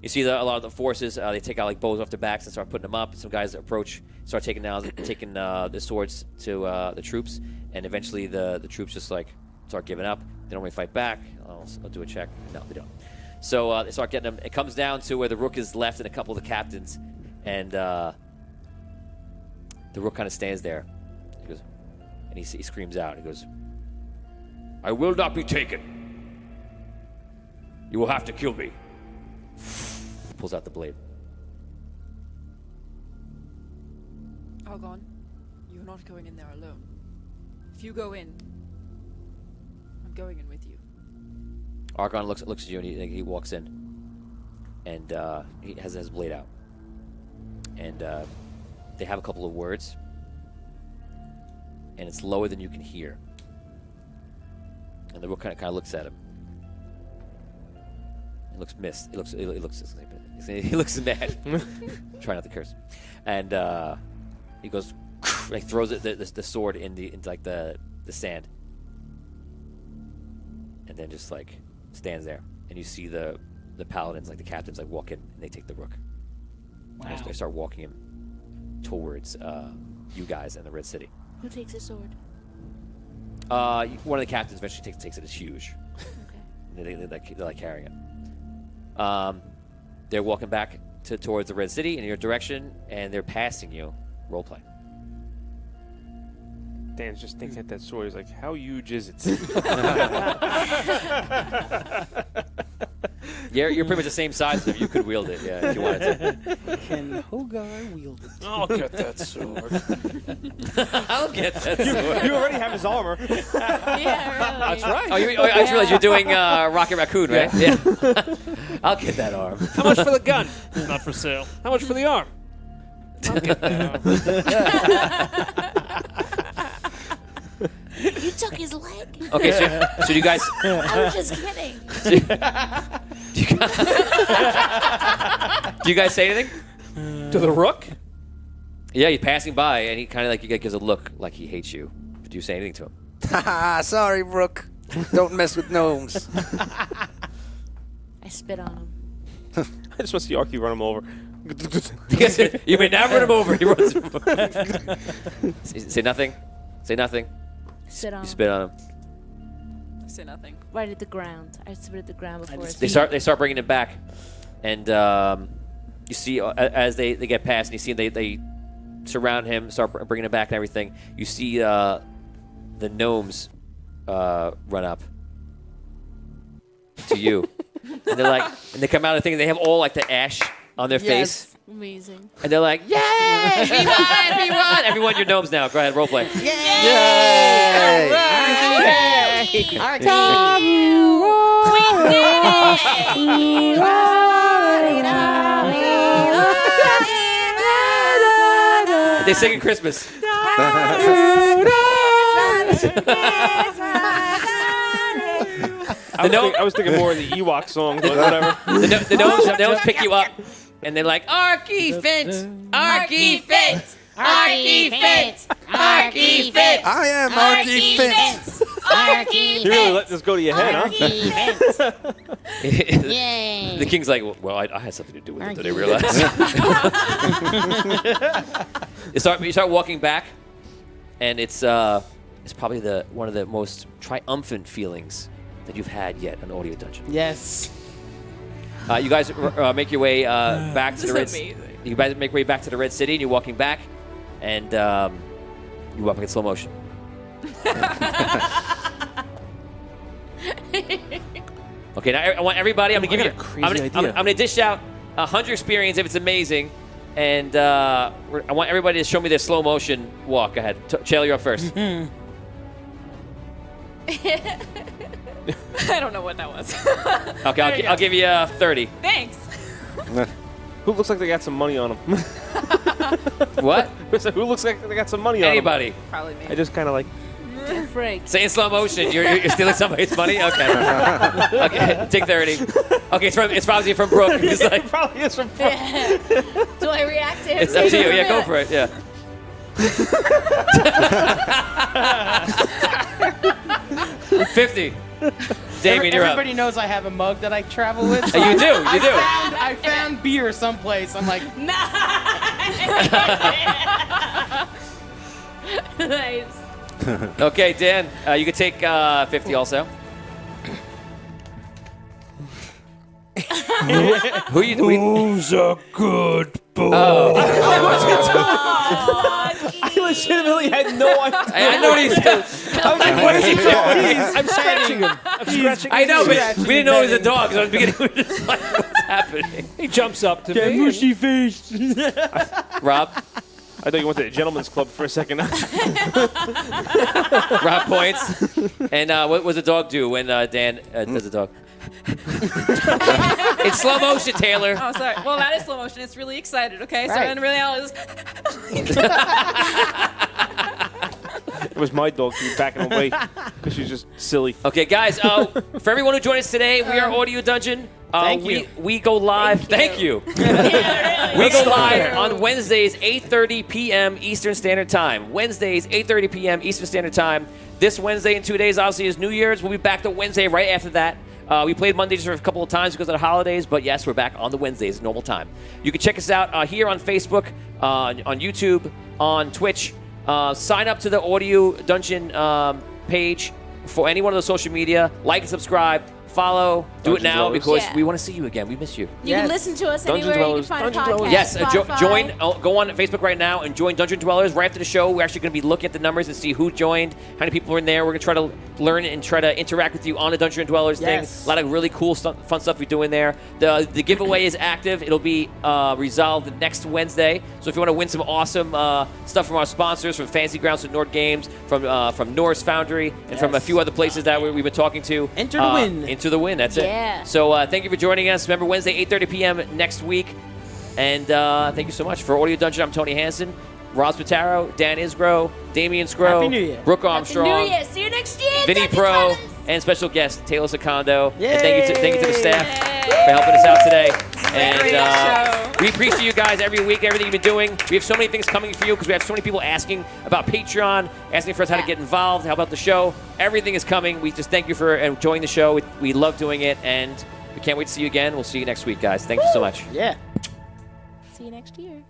You see a lot of the forces, they take out like bows off their backs and start putting them up. Some guys approach, start taking the swords to the troops, and eventually the troops just like start giving up. They don't really fight back. I'll do a check. No, they don't. So they start getting them. It comes down to where the rook is left and a couple of the captains, and the rook kind of stands there. He goes, and he screams out. He goes, "I will not be taken. You will have to kill me." Pulls out the blade. Argon, you're not going in there alone. If you go in, I'm going in with you. Argon looks at you and he walks in, and he has his blade out, and they have a couple of words, and it's lower than you can hear, and the rook kind of looks at him. He looks missed. He looks mad. Try not to curse, and he goes, like throws the sword into like the sand, and then just like stands there, and you see the paladins, like the captains, like walk in and they take the rook. Wow. And they start walking him towards you guys in the Red City. Who takes a sword? One of the captains eventually takes it. It's huge. Okay. They're like carrying it. They're walking back towards the Red City in your direction, and they're passing you. Roleplay. Dan just thinks at that sword. He's like, how huge is it? You're pretty much the same size as him. You could wield it, yeah, if you wanted to. Can Hogar wield it? I'll get that sword. I'll get that sword. You already have his armor. Yeah, really. That's right. I just realized you're doing Rocket Raccoon, right? Yeah. I'll get that arm. How much for the gun? It's not for sale. How much for the arm? I'll get that arm. You took his leg. Okay, so do you guys... I was just kidding. Do you guys say anything? To the rook? Yeah, he's passing by, and he kind of like gives a look like he hates you. Do you say anything to him? Haha, sorry, Rook. Don't mess with gnomes. I spit on him. I just want to see Arky run him over. You may now run him over. He runs him over. Say nothing. Say nothing. Spit on You him. spit on him. I say nothing. Right at the ground. I spit at the ground before his They feet. start bringing him back, and you see as they get past, and you see they surround him, start bringing him back and everything. You see the gnomes run up to you, and they're like, and they come out of the thing, and they have all like the ash on their face, Amazing. and they're like, "Yay! We won! We won!" Everyone, your gnomes now. Go ahead, roleplay. Yay! They sing in Christmas. I was thinking more of the Ewok song, but whatever. The gnomes pick you up, and they're like, "Arky Fint! Arky Fint! Arky Fint! Arky Fint!" I am Arky Fint. You really let this go to your head, huh? Yay. The king's like, "Well, I had something to do with it. Did I realize?" You start walking back, and it's probably one of the most triumphant feelings that you've had yet in Audio Dungeon. Yes. You guys make your way back to This the is Red. amazing. You guys make your way back to the Red City, and you're walking back, and you walk in slow motion. Okay, now I want everybody. I'm gonna give you. I'm gonna dish out 100 experience if it's amazing, and I want everybody to show me their slow motion walk. Go ahead, Chael, you're up first. I don't know what that was. Okay, I'll give you 30. Thanks. Who looks like they got some money on them? What? Who looks like they got some money on them? Anybody? Probably me. I just kind of like. Frank. Say in slow motion. You're stealing somebody's money. Okay. Okay. Take 30. Okay, it's probably from Brooke. It's like, It probably is from. Do I react to him? it's up to you. Yeah, go for it. Yeah. 50. Damien, you're up. Everybody knows I have a mug that I travel with. You do. You do. I found beer someplace. I'm like, Nice. Okay, Dan, you can take 50 also. Who you doing? Who's a good boy? I legitimately had no idea. I know what he's doing. I was like, what is he doing? I'm scratching him. I'm scratching. I know, but Scratching we didn't know it was a and dog, so at the beginning we were just like, what's happening? He jumps up to Get me. mushy face. Rob? I thought you went to the gentleman's club for a second. Rob points. And what does the dog do when Dan does the dog? It's slow motion, Taylor. Oh, sorry. Well, that is slow motion. It's really excited. Okay, so Right. in reality, It was my dog. She was backing away because she's just silly. Okay, guys, for everyone who joined us today, we are Audio Dungeon. Thank you. We go live. Thank you. We go live on Wednesdays, 8:30 p.m. Eastern Standard Time. Wednesdays, 8:30 p.m. Eastern Standard Time. This Wednesday in 2 days, obviously, is New Year's. We'll be back to Wednesday right after that. We played Mondays for a couple of times because of the holidays, but yes, we're back on the Wednesdays, normal time. You can check us out here on Facebook, on YouTube, on Twitch. Sign up to the Audio Dungeon page for any one of the social media. Like and subscribe. Follow. Do it Dungeon now Dwellers. because Yeah. we want to see you again. We miss you. You Yes. can listen to us Dungeon anywhere Dwellers, you can find Dungeon a podcast. Dwellers. Yes, Spotify. go on Facebook right now and join Dungeon Dwellers. Right after the show, we're actually going to be looking at the numbers and see who joined, how many people are in there. We're going to try to learn and try to interact with you on the Dungeon Dwellers Yes. thing. A lot of really cool fun stuff we're doing there. The giveaway is active. It'll be resolved next Wednesday. So if you want to win some awesome stuff from our sponsors, from Fantasy Grounds to Nord Games, from Norse Foundry, and from a few other places that we've been talking to. Enter the win. Enter the win. That's Yeah. it. So thank you for joining us. Remember, Wednesday, 8:30 p.m. next week. And thank you so much. For Audio Dungeon, I'm Tony Hansen, Rob Spataro, Dan Isgro, Damian Scro, Happy New Year. Brooke Happy Armstrong, New Year. See you next year. Vinny Dungeon Pro, Dwellers. and special guest Taylor Secondo. Yay. And thank you to the staff for helping us out today. And great show. we appreciate you guys every week, everything you've been doing. We have so many things coming for you because we have so many people asking about Patreon, asking for us how to get involved, how about the show. Everything is coming. We just thank you for enjoying the show. We love doing it, and we can't wait to see you again. We'll see you next week, guys. Thank you so much. yeah. See you next year.